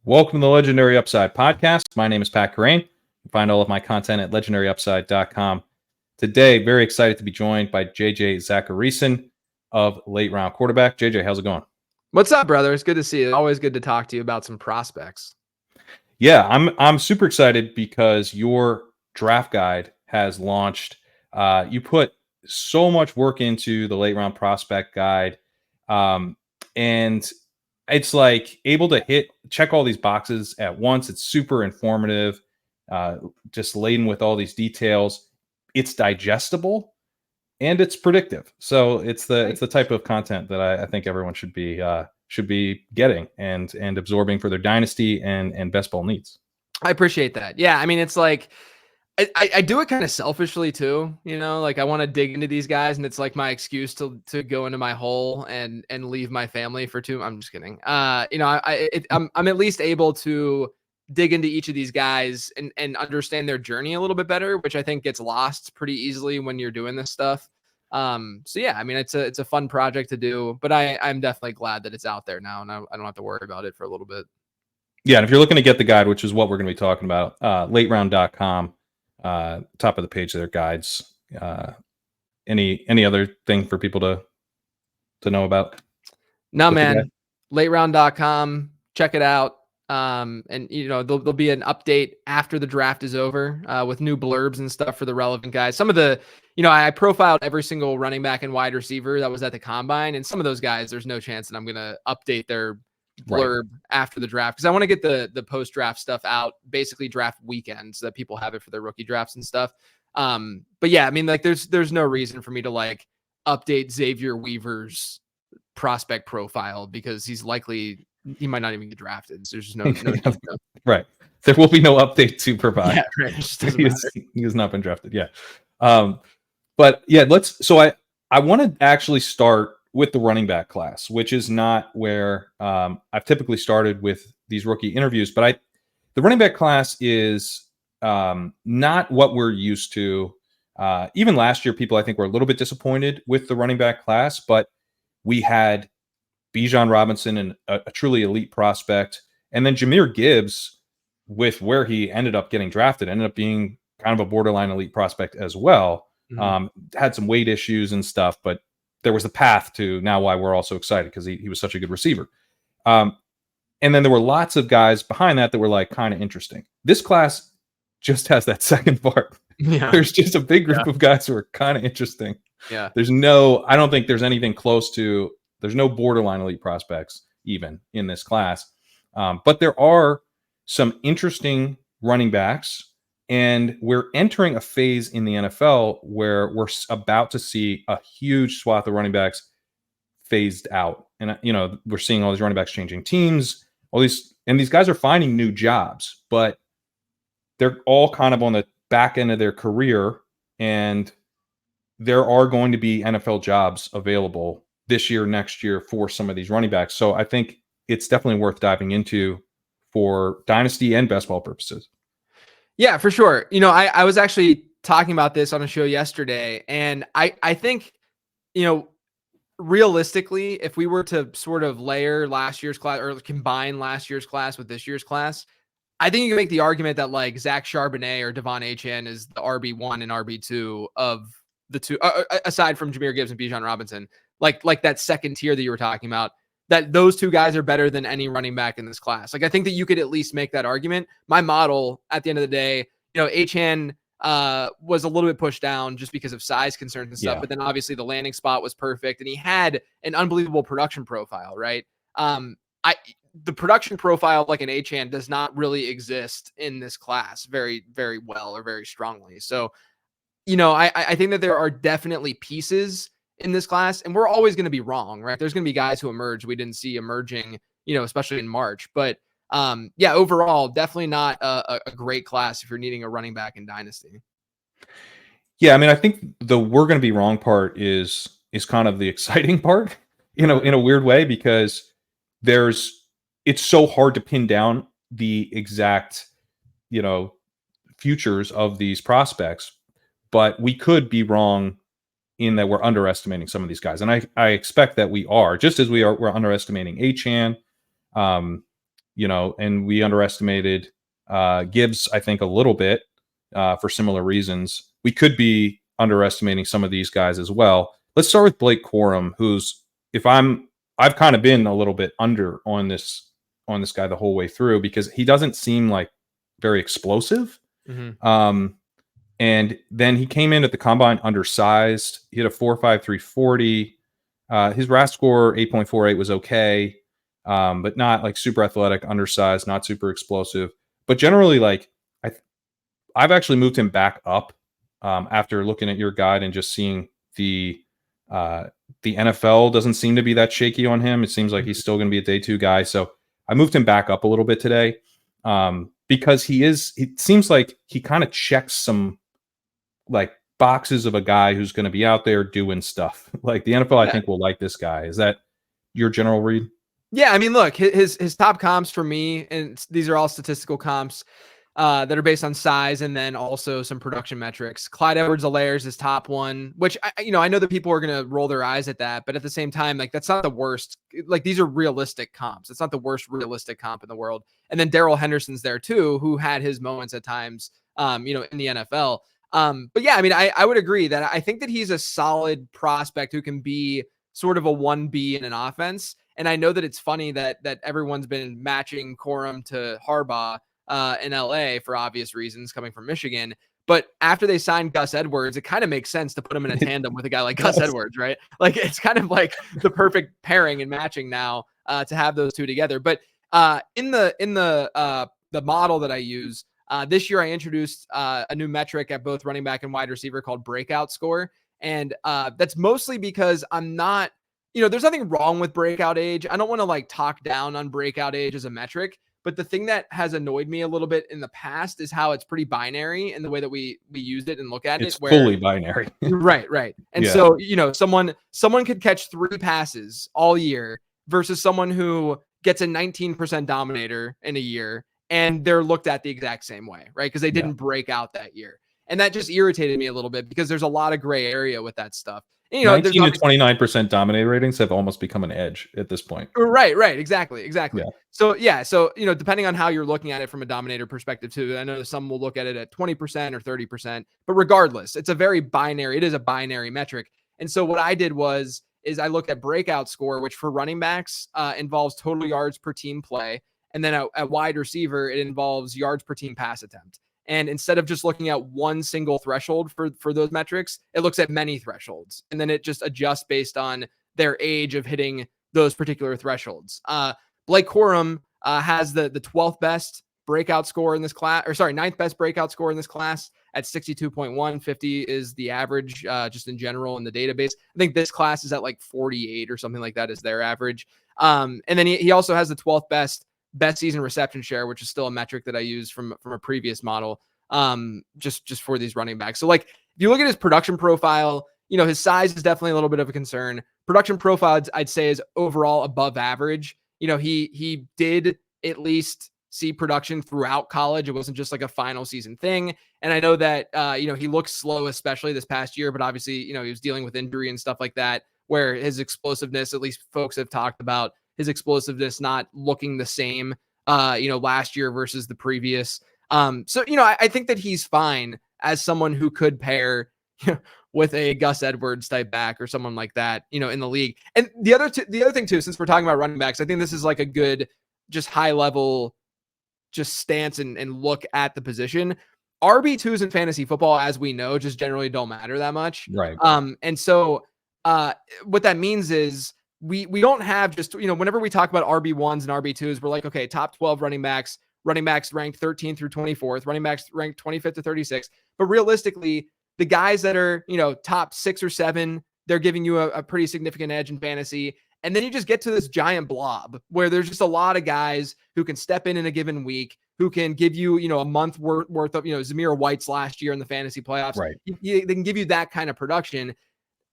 Welcome to the Legendary Upside podcast. My name is Pat Corain. You can find all of my content at legendaryupside.com. Today, very excited to be joined by JJ Zachariason of Late Round Quarterback. JJ, how's it going? What's up, brother? It's good to see you. Always good to talk to you about some prospects. Yeah, I'm super excited because your draft guide has launched. You put so much work into the Late Round Prospect Guide, and it's like able to check all these boxes at once. It's super informative, just laden with all these details. It's digestible and it's predictive. So it's the type of content that I think everyone should be getting and absorbing for their dynasty and best ball needs. I appreciate that. Yeah, I mean, it's like I do it kind of selfishly too, like I want to dig into these guys, and it's like my excuse to go into my hole and leave my family for two. I'm just kidding. I'm at least able to dig into each of these guys and understand their journey a little bit better, which I think gets lost pretty easily when you're doing this stuff. So yeah, I mean, it's a fun project to do, but I'm definitely glad that it's out there now, and I don't have to worry about it for a little bit. Yeah, and if you're looking to get the guide, which is what we're going to be talking about, lateround.com. Top of the page there, guides. Any other thing for people to know about? No, man. Lateround.com. Check it out. And there'll be an update after the draft is over with new blurbs and stuff for the relevant guys. Some of the, I profiled every single running back and wide receiver that was at the combine, and some of those guys, there's no chance that I'm going to update their blurb after the draft, because I want to get the post-draft stuff out basically draft weekend so that people have it for their rookie drafts and stuff. But yeah, I mean, like there's no reason for me to like update Xavier Weaver's prospect profile, because he might not even get drafted. So there's just no right. There will be no update to provide. Yeah, right. He has not been drafted. Yeah. But yeah, I want to actually start with the running back class, which is not where I've typically started with these rookie interviews. But the running back class is not what we're used to. Even last year, people I think were a little bit disappointed with the running back class, but we had Bijan Robinson and a truly elite prospect, and then Jahmyr Gibbs, with where he ended up getting drafted, ended up being kind of a borderline elite prospect as well. Mm-hmm. Had some weight issues and stuff, but there was a path to now why we're all so excited, because he was such a good receiver. And then there were lots of guys behind that were like kind of interesting. This class just has that second part. Yeah. There's just a big group of guys who are kind of interesting. Yeah. I don't think there's anything close to, there's no borderline elite prospects even in this class. But there are some interesting running backs. And we're entering a phase in the NFL where we're about to see a huge swath of running backs phased out. And, we're seeing all these running backs changing teams, and these guys are finding new jobs, but they're all kind of on the back end of their career. And there are going to be NFL jobs available this year, next year for some of these running backs. So I think it's definitely worth diving into for dynasty and best ball purposes. Yeah, for sure. I was actually talking about this on a show yesterday, and I think, realistically, if we were to sort of layer last year's class or combine last year's class with this year's class, I think you can make the argument that like Zach Charbonnet or Devon Achane is the RB1 and RB2 of the two, aside from Jahmyr Gibbs and Bijan Robinson, like that second tier that you were talking about, that those two guys are better than any running back in this class. Like, I think that you could at least make that argument. My model at the end of the day, Achane was a little bit pushed down just because of size concerns and stuff. Yeah. But then obviously the landing spot was perfect, and he had an unbelievable production profile, right? The production profile like an Achane does not really exist in this class very, very well or very strongly. So, I think that there are definitely pieces in this class, and we're always going to be wrong, right? There's going to be guys who emerge we didn't see emerging, especially in March. But yeah, overall, definitely not a great class if you're needing a running back in dynasty. Yeah, I mean, I think the we're going to be wrong part is kind of the exciting part, in a weird way, because it's so hard to pin down the exact, futures of these prospects, but we could be wrong in that we're underestimating some of these guys. And I expect that we are, just as we're underestimating Achane. and we underestimated Gibbs, I think, a little bit for similar reasons. We could be underestimating some of these guys as well. Let's start with Blake Corum, who's I've kind of been a little bit under on this guy the whole way through because he doesn't seem like very explosive. Mm-hmm. And then he came in at the combine undersized. He had a 4.5 340. His RAS score 8.48 was okay, but not like super athletic, undersized, not super explosive. But generally, like I've actually moved him back up after looking at your guide and just seeing the NFL doesn't seem to be that shaky on him. It seems like he's still going to be a day 2 guy. So I moved him back up a little bit today because it seems like he kind of checks some like boxes of a guy who's going to be out there doing stuff. Like the NFL, I think, will like this guy. Is that your general read? Yeah, I mean, look, his top comps for me, and these are all statistical comps that are based on size and then also some production metrics. Clyde Edwards-Helaire is his top one, which I know that people are going to roll their eyes at that, but at the same time, like that's not the worst. Like these are realistic comps. It's not the worst realistic comp in the world. And then Darrell Henderson's there too, who had his moments at times, in the NFL. But yeah, I mean, I would agree that I think that he's a solid prospect who can be sort of a 1B in an offense. And I know that it's funny that everyone's been matching Corum to Harbaugh in LA for obvious reasons coming from Michigan. But after they signed Gus Edwards, it kind of makes sense to put him in a tandem with a guy like Gus Edwards, right? Like it's kind of like the perfect pairing and matching now to have those two together. But in the model that I use, this year I introduced a new metric at both running back and wide receiver called breakout score. And that's mostly because I'm not, there's nothing wrong with breakout age. I don't want to like talk down on breakout age as a metric, but the thing that has annoyed me a little bit in the past is how it's pretty binary in the way that we use it and look at it's it. Fully binary. Right. And so, someone could catch 3 passes all year versus someone who gets a 19% dominator in a year and they're looked at the exact same way, right? Because they didn't break out that year. And that just irritated me a little bit because there's a lot of gray area with that stuff. And, 19 to 29% dominator ratings have almost become an edge at this point. Right. Exactly. Yeah. So, depending on how you're looking at it from a dominator perspective too, I know some will look at it at 20% or 30%, but regardless, it is a binary metric. And so what I did is I looked at breakout score, which for running backs involves total yards per team play. And then at wide receiver, it involves yards per team pass attempt. And instead of just looking at one single threshold for those metrics, it looks at many thresholds. And then it just adjusts based on their age of hitting those particular thresholds. Blake Corum has the 12th best breakout score in this class, 9th best breakout score in this class at 62.1. 50 is the average just in general in the database. I think this class is at like 48 or something like that is their average. And then he also has the 12th best season reception share, which is still a metric that I use from a previous model, just for these running backs. So like, if you look at his production profile, his size is definitely a little bit of a concern. Production profile, I'd say, is overall above average. He did at least see production throughout college. It wasn't just like a final season thing. And I know that, he looks slow, especially this past year, but obviously, he was dealing with injury and stuff like that, where his explosiveness, at least folks have talked about his explosiveness not looking the same, last year versus the previous. So, I think that he's fine as someone who could pair with a Gus Edwards type back or someone like that, in the league. And the other thing too, since we're talking about running backs, I think this is like a good, just high level, just stance and look at the position. RB2s in fantasy football, as we know, just generally don't matter that much. Right. And so what that means is, we don't have just, whenever we talk about RB1s and RB2s, we're like, okay, top 12 running backs ranked 13th through 24th, running backs ranked 25th to 36th. But realistically, the guys that are, top 6 or 7, they're giving you a pretty significant edge in fantasy. And then you just get to this giant blob where there's just a lot of guys who can step in a given week, who can give you, a month worth of, Zamir White's last year in the fantasy playoffs. Right. They can give you that kind of production.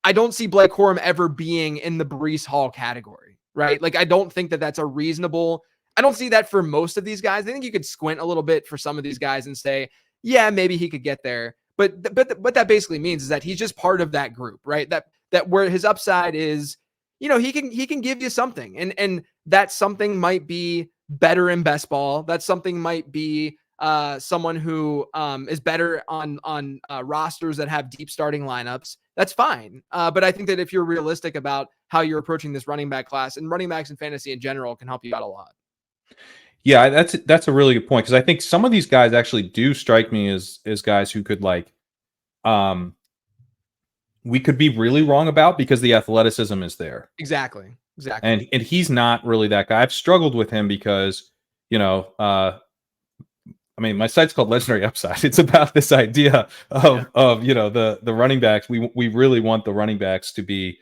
I don't see Blake Corum ever being in the Breece Hall category, right? Like, I don't think that that's a reasonable, I don't see that for most of these guys. I think you could squint a little bit for some of these guys and say, yeah, maybe he could get there. But what that basically means is that he's just part of that group, right? That where his upside is, he can give you something. And that something might be better in best ball. That something might be someone who is better on rosters that have deep starting lineups. That's fine. But I think that if you're realistic about how you're approaching this running back class, and running backs in fantasy in general can help you out a lot. Yeah, that's a really good point, because I think some of these guys actually do strike me as guys who could we could be really wrong about, because the athleticism is there. Exactly. And he's not really that guy. I've struggled with him because, I mean, my site's called Legendary Upside. It's about this idea of the running backs. We really want the running backs to be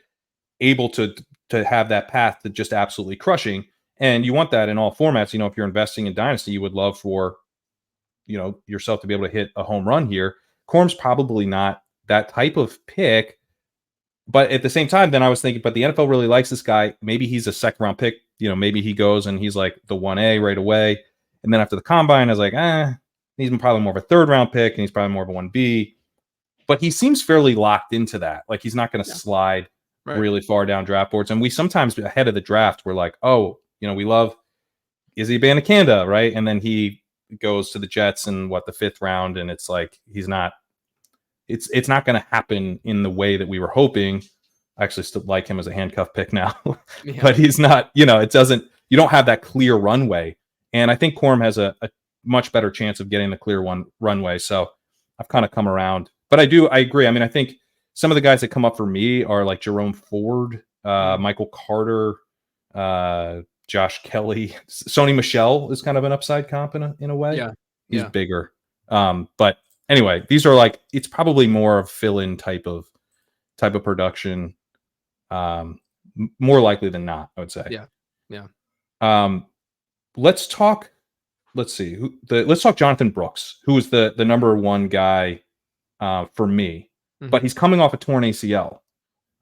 able to have that path to just absolutely crushing. And you want that in all formats. If you're investing in dynasty, you would love for, yourself to be able to hit a home run here. Corum's probably not that type of pick. But at the same time, then I was thinking, but the NFL really likes this guy. Maybe he's a second round pick. Maybe he goes and he's like the 1A right away. And then after the combine, I was like, he's probably more of a third round pick, and he's probably more of a 1B. But he seems fairly locked into that. Like, he's not going to slide really far down draft boards. And we sometimes ahead of the draft, we're like, we love Izzy Abanikanda, right? And then he goes to the Jets in the 5th round, and it's like he's not. It's not going to happen in the way that we were hoping. I actually still like him as a handcuff pick now, but he's not. It doesn't. You don't have that clear runway, and I think Corum has a much better chance of getting the clear runway. So I've kind of come around, but I agree. I mean, I think some of the guys that come up for me are like Jerome Ford, Michael Carter, Josh Kelly. Sony Michel is kind of an upside comp in a way. He's bigger. But anyway, these are it's probably more of fill-in type of production. More likely than not, I would say. Let's talk Jonathon Brooks, who is the number one guy for me, but he's coming off a torn ACL.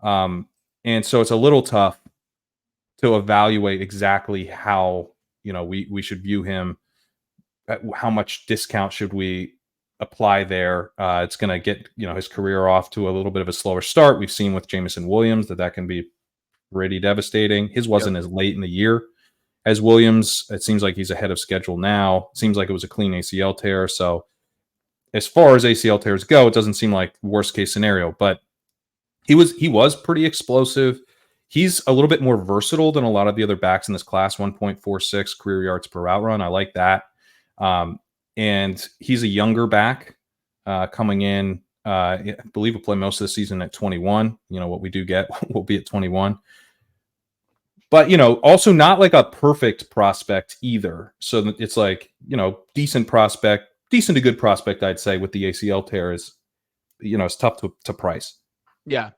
And so it's a little tough to evaluate exactly how, we should view him. How much discount should we apply there? It's going to get, his career off to a little bit of a slower start. We've seen with Jameson Williams that can be pretty devastating. His wasn't as late in the year as Williams. It seems like he's ahead of schedule now. Seems like it was a clean ACL tear. So as far as ACL tears go, it doesn't seem like worst case scenario, but he was pretty explosive. He's a little bit more versatile than a lot of the other backs in this class. 1.46 career yards per route run. I like that. And he's a younger back coming in. I believe he'll play most of the season at 21. What we do get will be at 21. But, also not like a perfect prospect either. So it's like, decent to good prospect, I'd say, with the ACL tear is, it's tough to price. Yeah.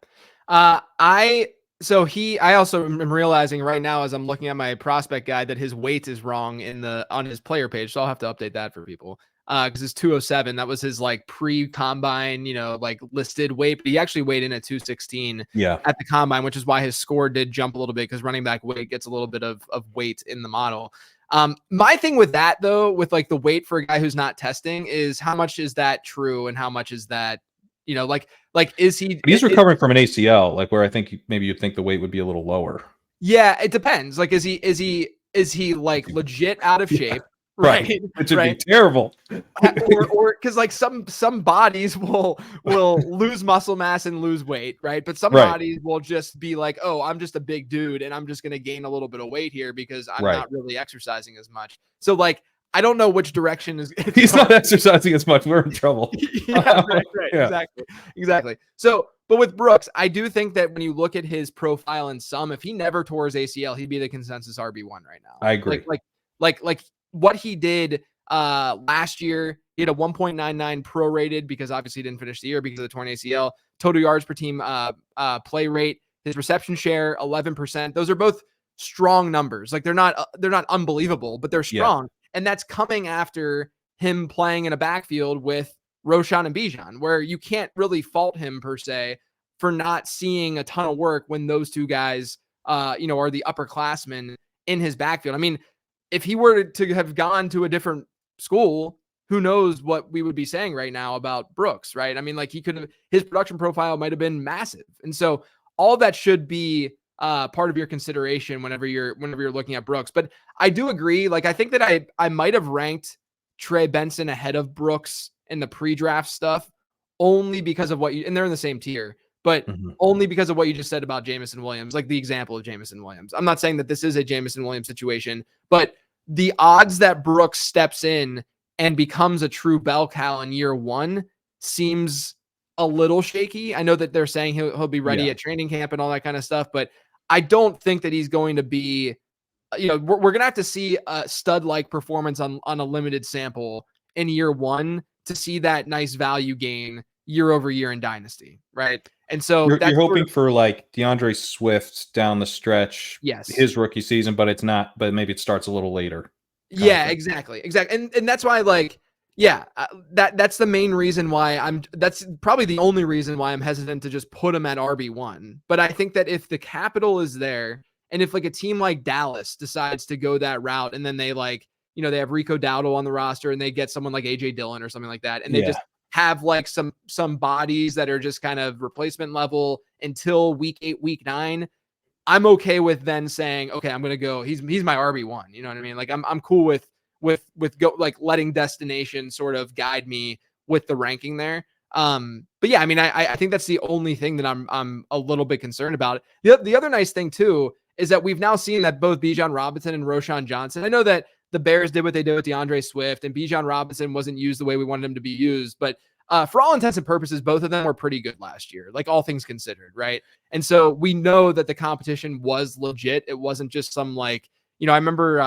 I also am realizing right now as I'm looking at my prospect guide that his weight is wrong on his player page. So I'll have to update that for people. Because it's 207. That was his pre-combine, listed weight, but he actually weighed in at 216 at the combine, which is why his score did jump a little bit, because running back weight gets a little bit of weight in the model. My thing with that though, with the weight for a guy who's not testing, is how much is that true and how much is that, is he? But he's recovering from an ACL, where I think maybe you'd think the weight would be a little lower. Yeah, it depends. Is he legit out of shape? Right. It should be terrible. or because some bodies will lose muscle mass and lose weight, right? But some bodies will just be like, oh, I'm just a big dude and I'm just going to gain a little bit of weight here because I'm not really exercising as much. So I don't know which direction is. He's not exercising as much. We're in trouble. Exactly. So, but with Brooks, I do think that when you look at his profile in if he never tore his ACL, he'd be the consensus RB1 right now. I agree. Like what he did last year, he had a 1.99 prorated, because obviously he didn't finish the year because of the torn ACL. Total yards per team play rate, his reception share 11%. Those are both strong numbers. They're not unbelievable, but they're strong. And that's coming after him playing in a backfield with Roschon and Bijan, where you can't really fault him per se for not seeing a ton of work when those two guys, are the upperclassmen in his backfield. I mean, if he were to have gone to a different school, who knows what we would be saying right now about Brooks, right? I mean, his production profile might have been massive. And so all that should be part of your consideration whenever you're looking at Brooks. But I do agree. Like, I think that I might have ranked Trey Benson ahead of Brooks in the pre-draft stuff only because of what you, and they're in the same tier, but only because of what you just said about Jameson Williams, like the example of Jameson Williams. I'm not saying that this is a Jameson Williams situation, but the odds that Brooks steps in and becomes a true bell cow in year one seems a little shaky. I know that they're saying he'll be ready at training camp and all that kind of stuff, but I don't think that he's going to be, we're going to have to see a stud-like performance on a limited sample in year one to see that nice value gain year over year in Dynasty, right? And so you're hoping for like DeAndre Swift down the stretch, his rookie season, but it's not, but maybe it starts a little later. Yeah, exactly. And that's why, like, that's the main reason why that's probably the only reason why I'm hesitant to just put him at RB1. But I think that if the capital is there, and if like a team like Dallas decides to go that route, and then they like, they have Rico Dowdle on the roster and they get someone like AJ Dillon or something like that, and they just have like some bodies that are just kind of replacement level until week 8, week 9, I'm okay with then saying, okay, I'm going to go, he's my RB1. You know what I mean? Like I'm cool with go, like letting destination sort of guide me with the ranking there. But yeah, I mean, I think that's the only thing that I'm a little bit concerned about. The other nice thing too is that we've now seen that both Bijan Robinson and Roschon Johnson, I know that the Bears did what they did with DeAndre Swift, and Bijan Robinson wasn't used the way we wanted him to be used, but for all intents and purposes, both of them were pretty good last year, like all things considered, right? And so we know that the competition was legit. It wasn't just some like, I remember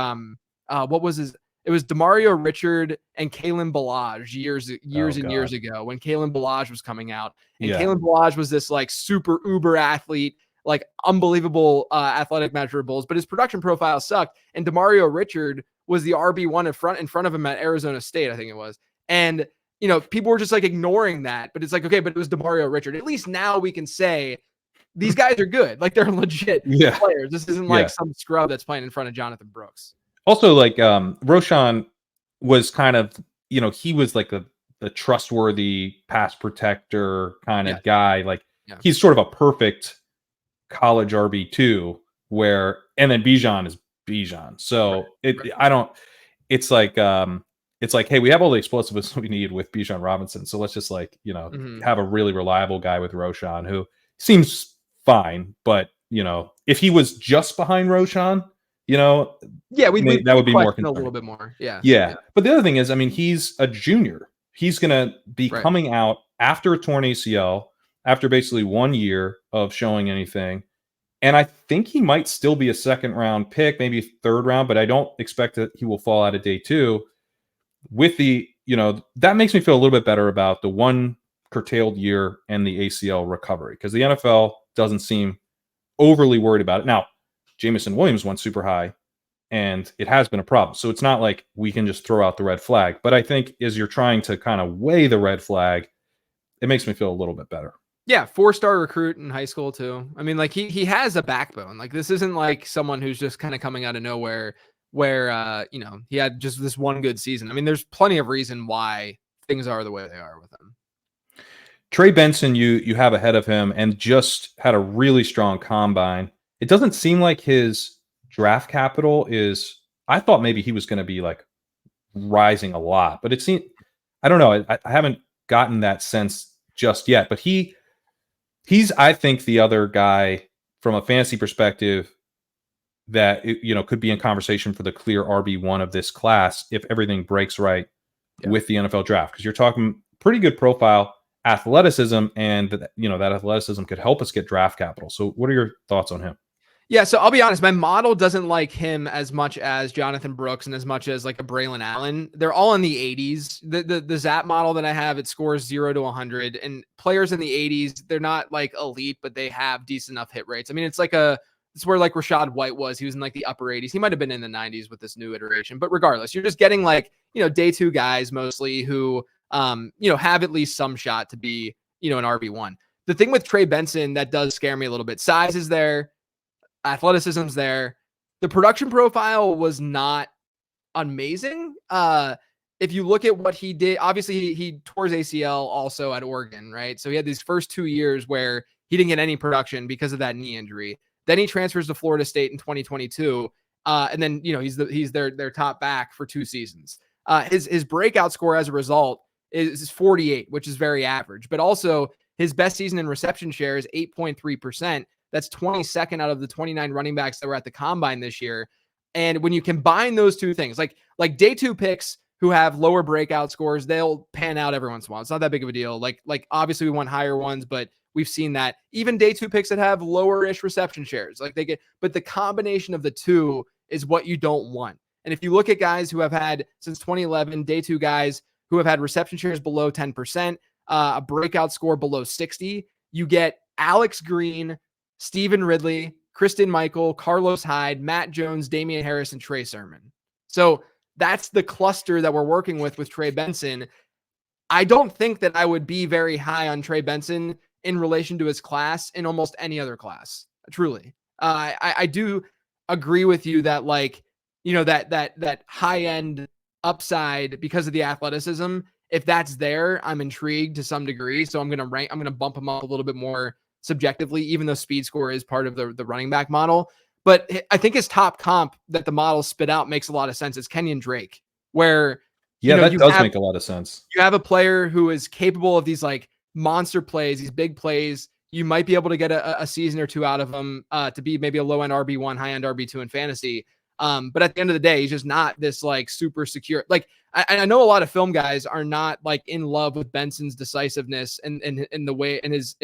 what was his? It was Demario Richard and Kalen Ballage years ago when Kalen Ballage was coming out. And Kalen Ballage was this like super uber athlete, like unbelievable athletic measurables, but his production profile sucked. And Demario Richard was the RB1 in front of him at Arizona State, I think it was. And, people were just like ignoring that, but it's like, okay, but it was Demario Richard. At least now we can say these guys are good. Like they're legit players. This isn't like some scrub that's playing in front of Jonathon Brooks. Also, like Roschon was kind of, he was like the trustworthy pass protector kind of guy. Like he's sort of a perfect college RB2 and then Bijan is Bijan. So it's like, hey, we have all the explosiveness we need with Bijan Robinson. So let's just like, have a really reliable guy with Roschon who seems fine. But, if he was just behind Roschon, that would be more concerning. A little bit more. Yeah. But the other thing is, I mean, he's a junior. He's going to be coming out after a torn ACL, after basically 1 year of showing anything. And I think he might still be a second round pick, maybe third round, but I don't expect that he will fall out of day 2 with the, that makes me feel a little bit better about the one curtailed year and the ACL recovery, because the NFL doesn't seem overly worried about it. Now, Jameson Williams went super high, and it has been a problem. So it's not like we can just throw out the red flag. But I think as you're trying to kind of weigh the red flag, it makes me feel a little bit better. Yeah, 4-star recruit in high school too. I mean, like he has a backbone. Like this isn't like someone who's just kind of coming out of nowhere where he had just this one good season. I mean, there's plenty of reason why things are the way they are with him. Trey Benson, you have ahead of him and just had a really strong combine. It doesn't seem like his draft capital is, I thought maybe he was going to be like rising a lot, but it seemed, I don't know. I haven't gotten that sense just yet, but he's, I think, the other guy from a fantasy perspective that, could be in conversation for the clear RB1 of this class if everything breaks right with the NFL draft. Because you're talking pretty good profile, athleticism, and that athleticism could help us get draft capital. So what are your thoughts on him? Yeah, so I'll be honest, my model doesn't like him as much as Jonathon Brooks and as much as like a Braylon Allen. They're all in the 80s. The ZAP model that I have, it scores 0 to 100. And players in the 80s, they're not like elite, but they have decent enough hit rates. I mean, it's where like Rachaad White was. He was in like the upper 80s. He might have been in the 90s with this new iteration. But regardless, you're just getting like, day 2 guys mostly who, have at least some shot to be, an RB1. The thing with Trey Benson that does scare me a little bit, size is there. Athleticism's there. The production profile was not amazing. If you look at what he did, obviously he tore his ACL also at Oregon, right? So he had these first 2 years where he didn't get any production because of that knee injury. Then he transfers to Florida State in 2022. And then, he's their top back for 2 seasons. His breakout score as a result is 48, which is very average, but also his best season in reception share is 8.3%. That's 22nd out of the 29 running backs that were at the combine this year. And when you combine those two things, like day 2 picks who have lower breakout scores, they'll pan out every once in a while. It's not that big of a deal. Like obviously we want higher ones, but we've seen that even day 2 picks that have lower-ish reception shares, but the combination of the two is what you don't want. And if you look at guys who have had since 2011, day 2 guys who have had reception shares below 10%, a breakout score below 60, you get Alex Green, Stephen Ridley, Kristen Michael, Carlos Hyde, Matt Jones, Damian Harris, and Trey Sermon. So that's the cluster that we're working with Trey Benson. I don't think that I would be very high on Trey Benson in relation to his class in almost any other class. Truly. I do agree with you that that high end upside because of the athleticism, if that's there, I'm intrigued to some degree. So I'm going to bump him up a little bit more subjectively, even though speed score is part of the running back model. But I think his top comp that the model spit out makes a lot of sense. It's Kenyon Drake, where that does make a lot of sense. You have a player who is capable of these like monster plays, these big plays. You might be able to get a season or 2 out of him to be maybe a low end RB1, high end RB2 in fantasy. But at the end of the day, he's just not this like super secure. Like I know a lot of film guys are not like in love with Benson's decisiveness and in the way in his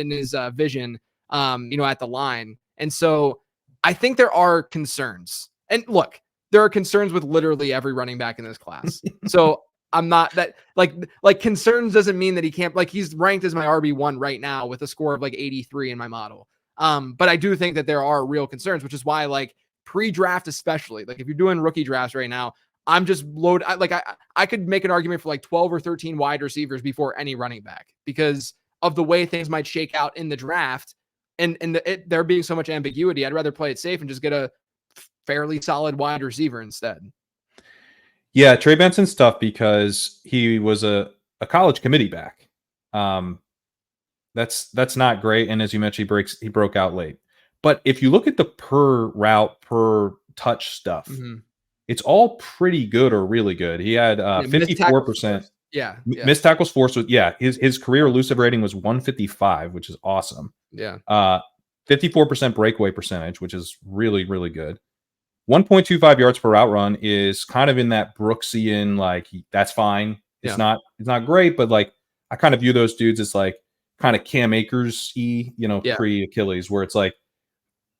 vision, at the line. And so I think there are concerns. And look, there are concerns with literally every running back in this class. So I'm not that like concerns doesn't mean that he can't, like he's ranked as my RB1 right now with a score of like 83 in my model. But I do think that there are real concerns, which is why like pre-draft, especially like if you're doing rookie drafts right now, I'm just I could make an argument for like 12 or 13 wide receivers before any running back because of the way things might shake out in the draft and there being so much ambiguity. I'd rather play it safe and just get a fairly solid wide receiver instead. Yeah, Trey Benson's tough because he was a college committee back. That's not great. And as you mentioned, he broke out late. But if you look at the per route, per touch stuff, it's all pretty good or really good. He had 54%. Missed tackles forced. His career elusive rating was 155, which is awesome. 54% breakaway percentage, which is really, really good. 1.25 yards per route run is kind of in that Brooksian, like that's fine. It's not great, but like I kind of view those dudes as like kind of Cam Akers-y, pre-Achilles, where it's like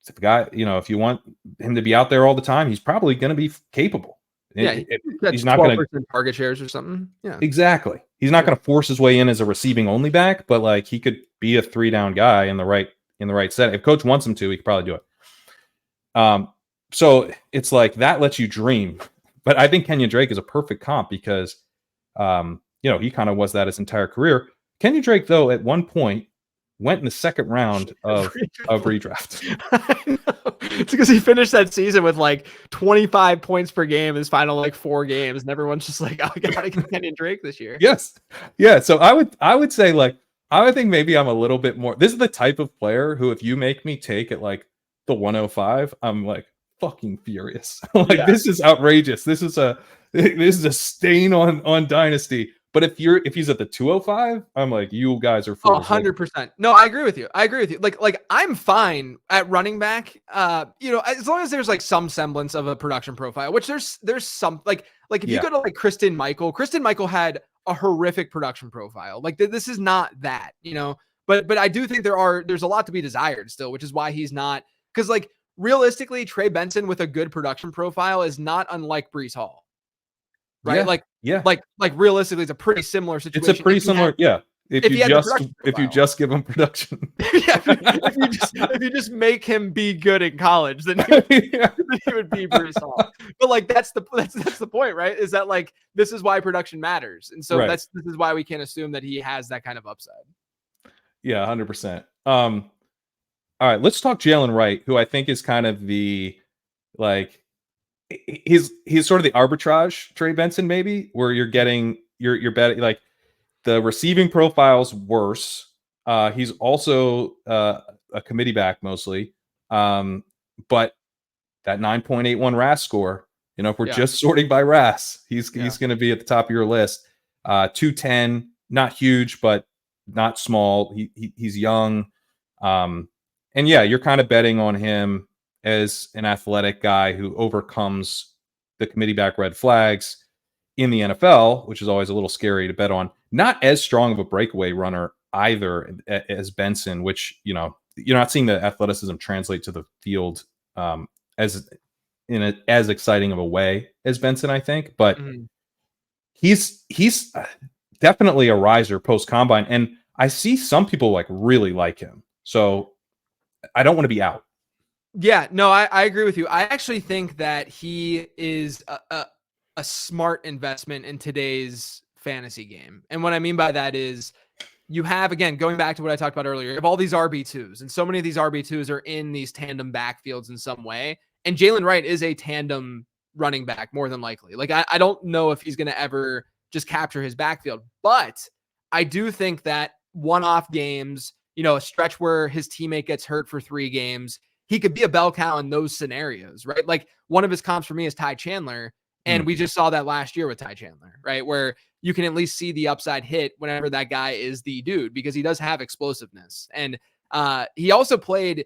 if the guy, if you want him to be out there all the time, he's probably going to be capable. He's not going to target shares or something. Yeah, exactly. He's not going to force his way in as a receiving only back, but like he could be a 3-down guy in the right set. If coach wants him to, he could probably do it. So it's like that lets you dream. But I think Kenyon Drake is a perfect comp because, he kind of was that his entire career. Kenyon Drake, though, at one point went in the second round of redraft. I know. It's because he finished that season with like 25 points per game in his final like 4 games. And everyone's just like, oh, I got to get Kenyon Drake this year. Yes. Yeah. So I would say like, I would think maybe I'm a little bit more. This is the type of player who, if you make me take at like the 105, I'm like, fucking furious. This is outrageous. This is a stain on dynasty. But if he's at the 205, I'm like, you guys are 100%. No, I agree with you. Like I'm fine at running back. As long as there's like some semblance of a production profile, which there's some like if you go to like Kristen Michael had a horrific production profile. Like this is not that, but I do think there's a lot to be desired still, which is why he's not, because like realistically, Trey Benson with a good production profile is not unlike Breece Hall, right? Like realistically, it's a pretty similar situation. It's a pretty similar, If you just give him production, if you just make him be good in college, then he would be Breece Hall. But like that's the point, right? Is that like this is why production matters, and so this is why we can't assume that he has that kind of upside. Yeah, 100%. All right, let's talk Jaylen Wright, who I think is kind of the he's sort of the arbitrage Trey Benson, maybe, where you're getting you're betting like the receiving profile's worse. He's also a committee back mostly. But that 9.81 RAS score, if we're Yeah. just sorting by RAS, he's Yeah. going to be at the top of your list. 210, not huge, but not small. He's young. And yeah, you're kind of betting on him as an athletic guy who overcomes the committee back red flags in the NFL, which is always a little scary to bet on. Not as strong of a breakaway runner either as Benson, which, you're not seeing the athleticism translate to the field as exciting of a way as Benson, I think. But he's definitely a riser post combine. And I see some people really like him. So I don't want to be out. Yeah, no, I agree with you. I actually think that he is a smart investment in today's fantasy game. And what I mean by that is you have, again, going back to what I talked about earlier, you have all these RB2s, and so many of these RB2s are in these tandem backfields in some way. And Jaylen Wright is a tandem running back, more than likely. I don't know if he's going to ever just capture his backfield, but I do think that one-off games, a stretch where his teammate gets hurt for 3 games, he could be a bell cow in those scenarios, right? Like one of his comps for me is Ty Chandler. And we just saw that last year with Ty Chandler, right? Where you can at least see the upside hit whenever that guy is the dude, because he does have explosiveness. And he also played,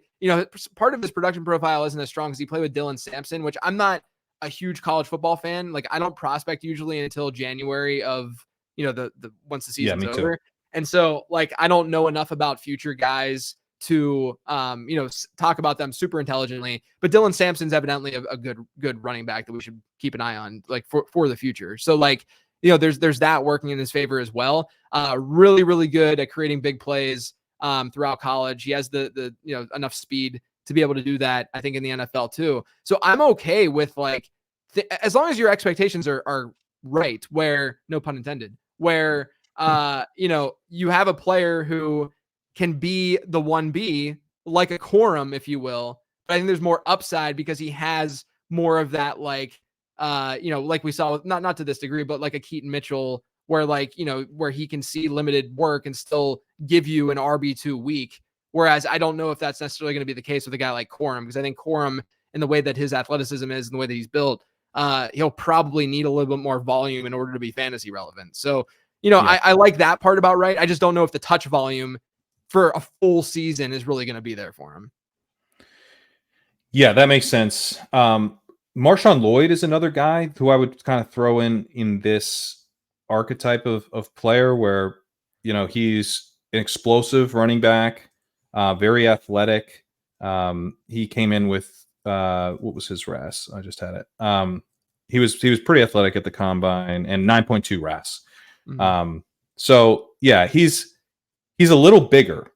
part of his production profile isn't as strong as he played with Dylan Sampson, which I'm not a huge college football fan. Like I don't prospect usually until January of, the once the season's over. And so I don't know enough about future guys to talk about them super intelligently, but Dylan Sampson's evidently a good running back that we should keep an eye on for the future. So there's that working in his favor as well. Really, really good at creating big plays throughout college. He has the enough speed to be able to do that, I think, in the NFL too. So I'm okay with as long as your expectations are right, where, no pun intended, where you have a player who can be the 1B, like a Corum, if you will. But I think there's more upside because he has more of that, like we saw with, not to this degree, but like a Keaton Mitchell, where where he can see limited work and still give you an RB2 week. Whereas I don't know if that's necessarily going to be the case with a guy like Corum, because I think Corum, in the way that his athleticism is and the way that he's built, he'll probably need a little bit more volume in order to be fantasy relevant. So, I like that part about Wright. I just don't know if the touch volume for a full season is really going to be there for him. Yeah, that makes sense. Marshawn Lloyd is another guy who I would kind of throw in this archetype of player where, he's an explosive running back, very athletic. He came in with, what was his RAS? I just had it. He was pretty athletic at the combine and 9.2 RAS. So yeah, he's a little bigger,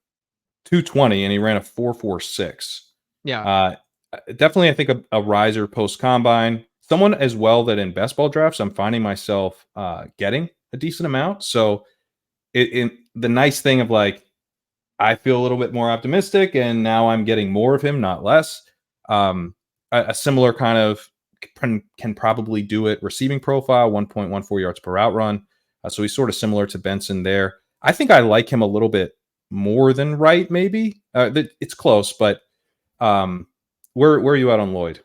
220, and he ran a 4.46. Yeah. Definitely, I think a riser post combine, someone as well that in best ball drafts I'm finding myself getting a decent amount. So the nice thing of I feel a little bit more optimistic, and now I'm getting more of him, not less. A similar kind of can probably do it receiving profile, 1.14 yards per route run. So he's sort of similar to Benson there. I think I like him a little bit more than Wright, maybe. It's close, but where are you at on Lloyd?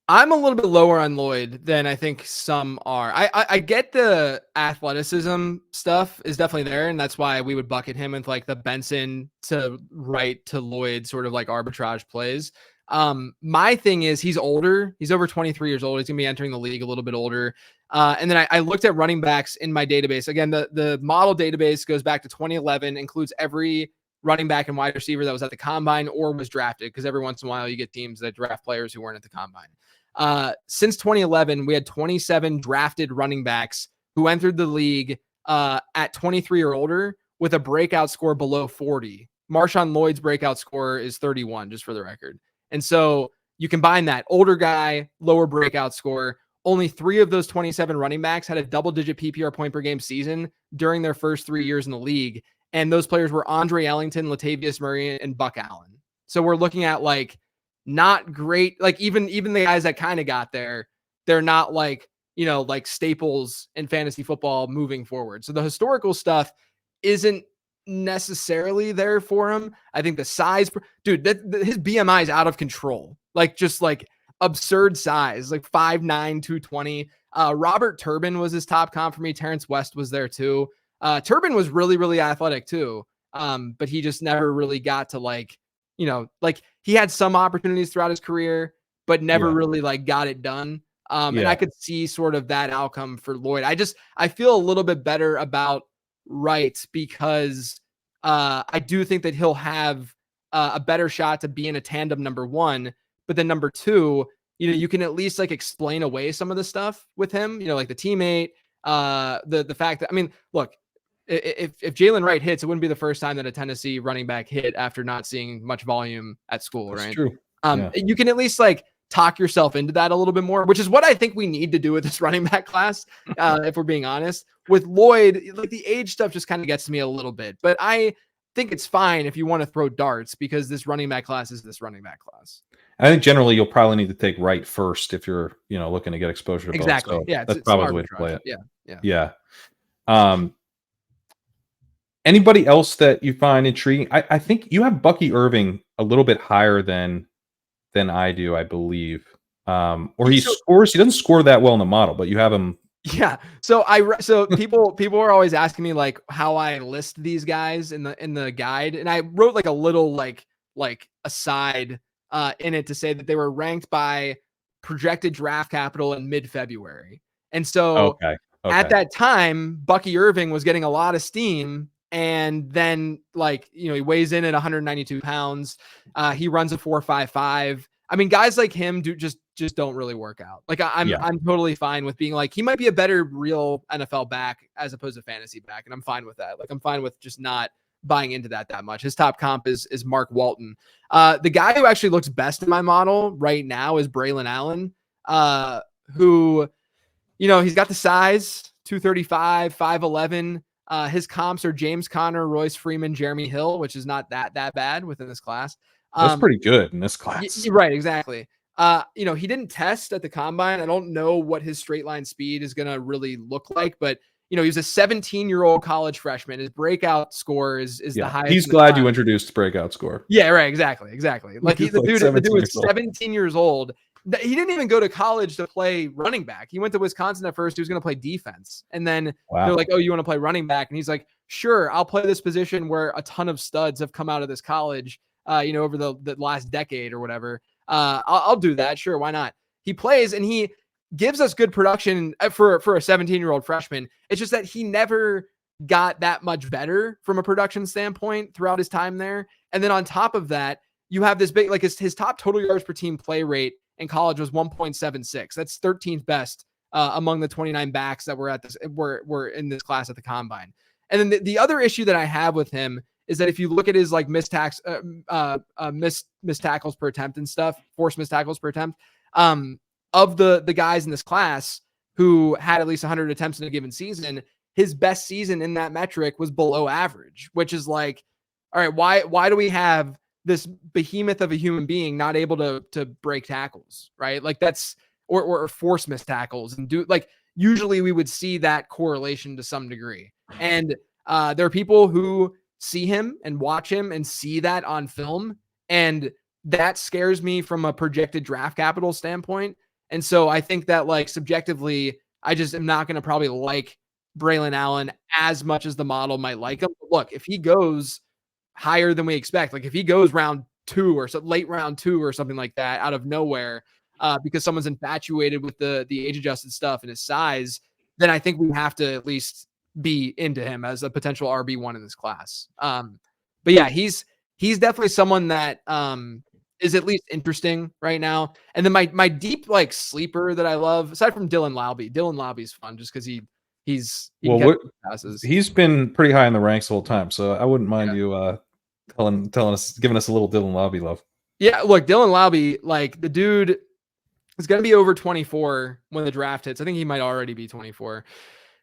I'm a little bit lower on Lloyd than I think some are. I get the athleticism stuff is definitely there, and that's why we would bucket him with the Benson to Wright to Lloyd sort of arbitrage plays. My thing is he's older. He's over 23 years old. He's gonna be entering the league a little bit older. And then I looked at running backs in my database. Again, the model database goes back to 2011, includes every running back and wide receiver that was at the combine or was drafted, because every once in a while you get teams that draft players who weren't at the combine. Since 2011, we had 27 drafted running backs who entered the league at 23 or older with a breakout score below 40. Marshawn Lloyd's breakout score is 31, just for the record. And so you combine that older guy, lower breakout score. Only 3 of those 27 running backs had a double-digit PPR point per game season during their first 3 years in the league. And those players were Andre Ellington, Latavius Murray, and Buck Allen. So we're looking at not great. Even the guys that kind of got there, they're not staples in fantasy football moving forward. So the historical stuff isn't necessarily there for him. I think the size, dude, his BMI is out of control. Like just like absurd size, like 5'9", 220. Robert Turbin was his top comp for me. Terrence West was there too. Turbin was really, really athletic too. But he just never really got to like, like he had some opportunities throughout his career, but never really like got it done. And I could see sort of that outcome for Lloyd. I feel a little bit better about Wright because I do think that he'll have a better shot to be in a tandem number one, but then number two, you can at least like explain away some of the stuff with him, like the teammate, the fact that, I mean, look, if Jaylen Wright hits, it wouldn't be the first time that a Tennessee running back hit after not seeing much volume at school. That's right. True. You can at least like talk yourself into that a little bit more, which is what I think we need to do with this running back class. If we're being honest with Lloyd, like the age stuff just kind of gets to me a little bit, but I think it's fine if you want to throw darts because this running back class is this running back class. I think generally you'll probably need to take Wright first if you're, looking to get exposure to exactly. both. So yeah. That's probably the way to play it. Yeah. Anybody else that you find intriguing? I think you have Bucky Irving a little bit higher than I do, I believe. Or he scores. He doesn't score that well in the model, but you have him. Yeah. So people are always asking me like how I list these guys in the guide, and I wrote like a little like aside in it to say that they were ranked by projected draft capital in mid-February, and so at that time, Bucky Irving was getting a lot of steam. And then he weighs in at 192 pounds. He runs a 4.55. I mean, guys like him just don't really work out. Like I'm totally fine with being like, he might be a better real NFL back as opposed to fantasy back. And I'm fine with that. Like I'm fine with just not buying into that much. His top comp is Mark Walton. The guy who actually looks best in my model right now is Braylon Allen, who, he's got the size, 235, 5'11". His comps are James Conner, Royce Freeman, Jeremy Hill, which is not that bad within this class. That's pretty good in this class. Right, exactly. He didn't test at the combine. I don't know what his straight line speed is going to really look like, but he's a 17-year-old college freshman. His breakout score is the highest. He's glad you introduced breakout score. Yeah, right, exactly. Like the dude is 17 years old. He didn't even go to college to play running back. He went to Wisconsin at first. He was going to play defense. And then they're like, oh, you want to play running back? And he's like, sure, I'll play this position where a ton of studs have come out of this college, over the last decade or whatever. I'll do that. Sure. Why not? He plays and he gives us good production for a 17-year-old freshman. It's just that he never got that much better from a production standpoint throughout his time there. And then on top of that, you have this big, like his top total yards per team play rate in college was 1.76. That's 13th best among the 29 backs that were in this class at the combine. And then the other issue that I have with him is that if you look at his like missed tackles per attempt and stuff, forced missed tackles per attempt, of the guys in this class who had at least 100 attempts in a given season, his best season in that metric was below average, which is like, all right, why do we have this behemoth of a human being not able to break tackles, right? Like that's, or force missed tackles and usually we would see that correlation to some degree. And there are people who see him and watch him and see that on film. And that scares me from a projected draft capital standpoint. And so I think that subjectively, I just am not going to probably like Braylon Allen as much as the model might like him. But look, if he goes higher than we expect, like if he goes round 2 or so late round 2 or something like that out of nowhere, because someone's infatuated with the age adjusted stuff and his size, then I think we have to at least be into him as a potential RB1 in this class. But yeah, he's definitely someone that is at least interesting right now. And then my deep sleeper that I love, aside from Dylan Laube is fun just because he's been pretty high in the ranks the whole time. So I wouldn't mind you telling us, giving us a little Dylan Laube love. Yeah, look, Dylan Laube, the dude is going to be over 24 when the draft hits. I think he might already be 24.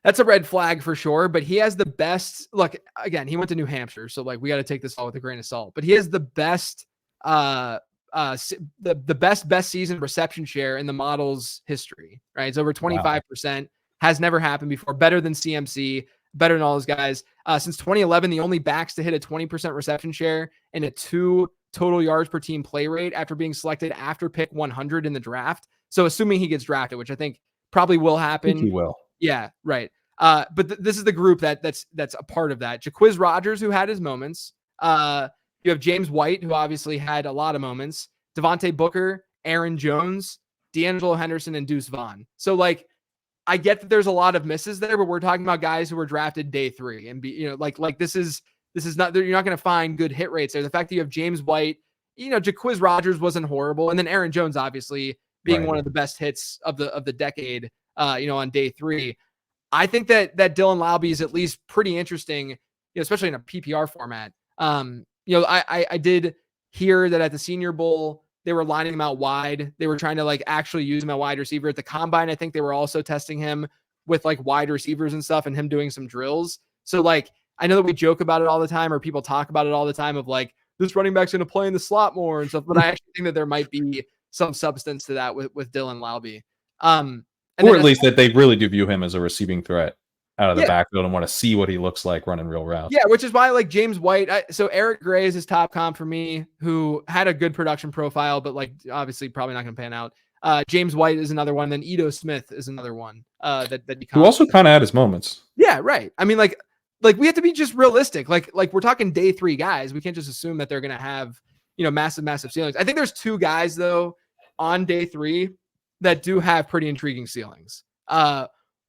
That's a red flag for sure, but he has the best, look, again, he went to New Hampshire. So we got to take this all with a grain of salt, but he has the best, the best season reception share in the model's history, right? It's over 25%, has never happened before, better than CMC. better than all those guys. Since 2011, the only backs to hit a 20% reception share and a 2 total yards per team play rate after being selected after pick 100 in the draft. So assuming he gets drafted, which I think probably will happen. I think he will. Yeah, right. But this is the group that's a part of that. Jaquiz Rodgers, who had his moments. You have James White, who obviously had a lot of moments. Devontae Booker, Aaron Jones, D'Angelo Henderson, and Deuce Vaughn. So like, I get that there's a lot of misses there, but we're talking about guys who were drafted day 3 and this is not, you're not going to find good hit rates there. The fact that you have James White, Jaquiz Rodgers wasn't horrible. And then Aaron Jones, obviously being one of the best hits of the decade, on day 3. I think that Dylan Laube is at least pretty interesting, especially in a PPR format. I did hear that at the Senior Bowl, they were lining him out wide. They were trying to like actually use him at wide receiver. At the combine, I think they were also testing him with like wide receivers and stuff and him doing some drills. So like, I know that we joke about it all the time, or people talk about it all the time of like, this running back's going to play in the slot more and stuff. But I actually think that there might be some substance to that with Dylan Laube. Or at least that they really do view him as a receiving threat out of the backfield and want to see what he looks like running real routes. Yeah, which is why I like James White. So Eric Gray is his top comp for me, who had a good production profile, but like obviously probably not going to pan out. James White is another one. Then Ito Smith is another one who also kind of had his moments. Yeah, right. I mean, like we have to be just realistic. Like we're talking day 3 guys. We can't just assume that they're going to have massive ceilings. I think there's 2 guys though on day 3 that do have pretty intriguing ceilings.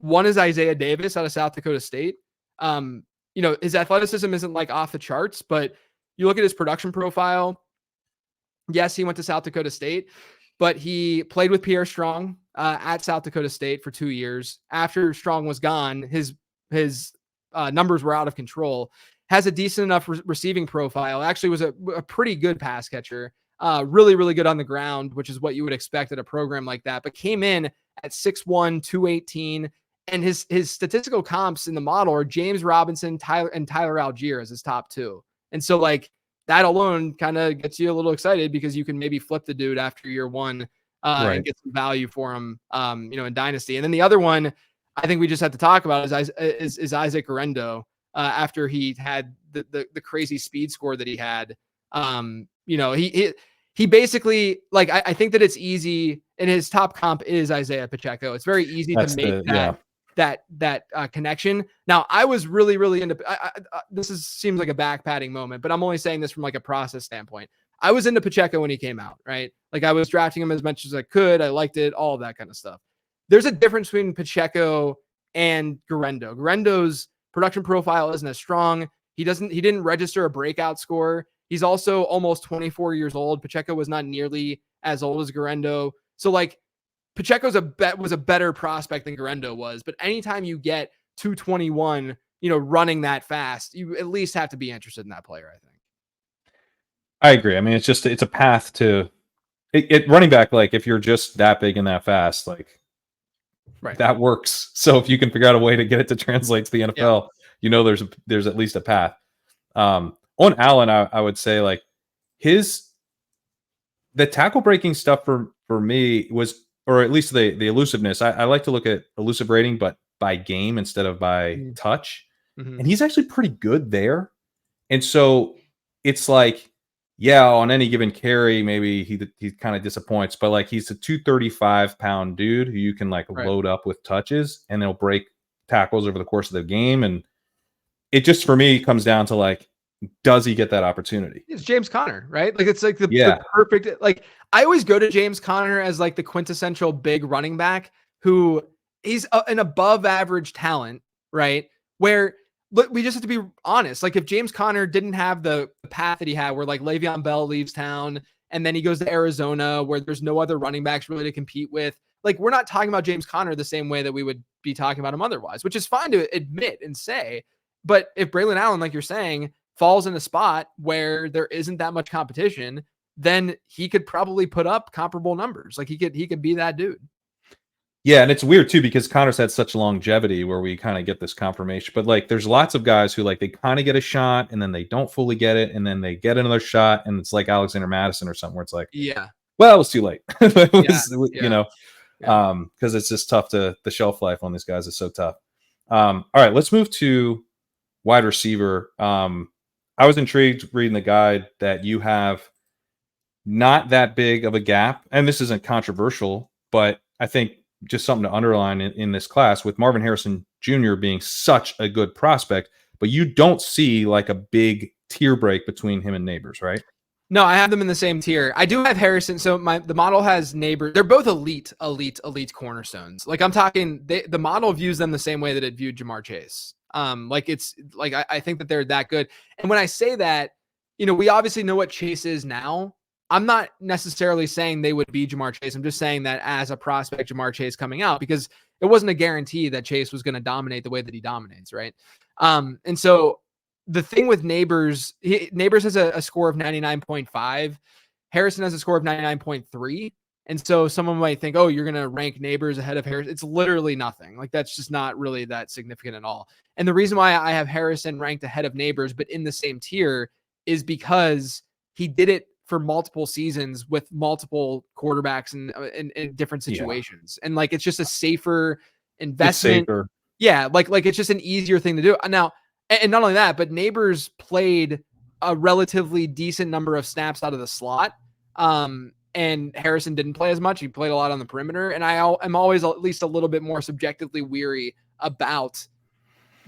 One is Isaiah Davis out of South Dakota State. His athleticism isn't like off the charts, but you look at his production profile. Yes, he went to South Dakota State, but he played with Pierre Strong at South Dakota State for 2 years. After Strong was gone, his numbers were out of control. Has a decent enough receiving profile. Actually was a pretty good pass catcher. Really, really good on the ground, which is what you would expect at a program like that, but came in at 6'1", 218. And his statistical comps in the model are James Robinson, Tyler Algier as his top 2. And so like that alone kind of gets you a little excited because you can maybe flip the dude after year 1 and get some value for him, in Dynasty. And then the other one I think we just have to talk about is Isaac Guerendo after he had the crazy speed score that he had. He basically like, I think that it's easy, and his top comp is Isaiah Pacheco. It's very easy to make that connection. Now, I was really, really into, seems like a back padding moment, but I'm only saying this from like a process standpoint. I was into Pacheco when he came out, right? Like I was drafting him as much as I could. I liked it, all of that kind of stuff. There's a difference between Pacheco and Guerendo. Guerendo's production profile isn't as strong. He didn't register a breakout score. He's also almost 24 years old. Pacheco was not nearly as old as Guerendo. So like, Pacheco's was a better prospect than Guerendo was, but anytime you get 221, running that fast, you at least have to be interested in that player, I think. I agree. I mean, it's a path to it running back. Like if you're just that big and that fast, like that works. So if you can figure out a way to get it to translate to the NFL, there's at least a path. On Allen, I would say like the tackle breaking stuff for me was, or at least the elusiveness. I like to look at elusive rating, but by game instead of by touch. Mm-hmm. And he's actually pretty good there. And so it's like, on any given carry, maybe he kind of disappoints, but like he's a 235-pound dude who you can like load up with touches and they'll break tackles over the course of the game. And it just, for me, comes down to like, does he get that opportunity? It's James Conner, right? Like it's like the perfect, like I always go to James Conner as like the quintessential big running back who he's an above average talent, right? Where we just have to be honest. Like if James Conner didn't have the path that he had where like Le'Veon Bell leaves town and then he goes to Arizona where there's no other running backs really to compete with. Like we're not talking about James Conner the same way that we would be talking about him otherwise, which is fine to admit and say. But if Braylon Allen, like you're saying, falls in a spot where there isn't that much competition, then he could probably put up comparable numbers. Like he could be that dude. Yeah, and it's weird too because Connor's had such longevity where we kind of get this confirmation. But like there's lots of guys who like they kind of get a shot and then they don't fully get it and then they get another shot and it's like Alexander Madison or something where it's like, well, it was too late. Because it's just tough the shelf life on these guys is so tough. All right, let's move to wide receiver. I was intrigued reading the guide that you have not that big of a gap, and this isn't controversial, but I think just something to underline in this class with Marvin Harrison Jr. being such a good prospect, but you don't see like a big tier break between him and Nabers, right? No, I have them in the same tier. I do have Harrison. So the model has Naber. They're both elite cornerstones. Like I'm talking, the model views them the same way that it viewed Ja'Marr Chase. I think that they're that good. And when I say that, we obviously know what Chase is now. I'm not necessarily saying they would be Ja'Marr Chase. I'm just saying that as a prospect, Ja'Marr Chase coming out, because it wasn't a guarantee that Chase was going to dominate the way that he dominates, right? And so the thing with Nabers has a score of 99.5. Harrison has a score of 99.3. And so someone might think, oh, you're going to rank Nabers ahead of Harrison. It's literally nothing. Like that's just not really that significant at all. And the reason why I have Harrison ranked ahead of Nabers, but in the same tier, is because he did it for multiple seasons with multiple quarterbacks in different situations. Yeah. And like, it's just a safer investment. It's safer. Yeah. Like it's just an easier thing to do. Now, and not only that, but Nabers played a relatively decent number of snaps out of the slot. And Harrison didn't play as much. He played a lot on the perimeter. And I'm always at least a little bit more subjectively weary about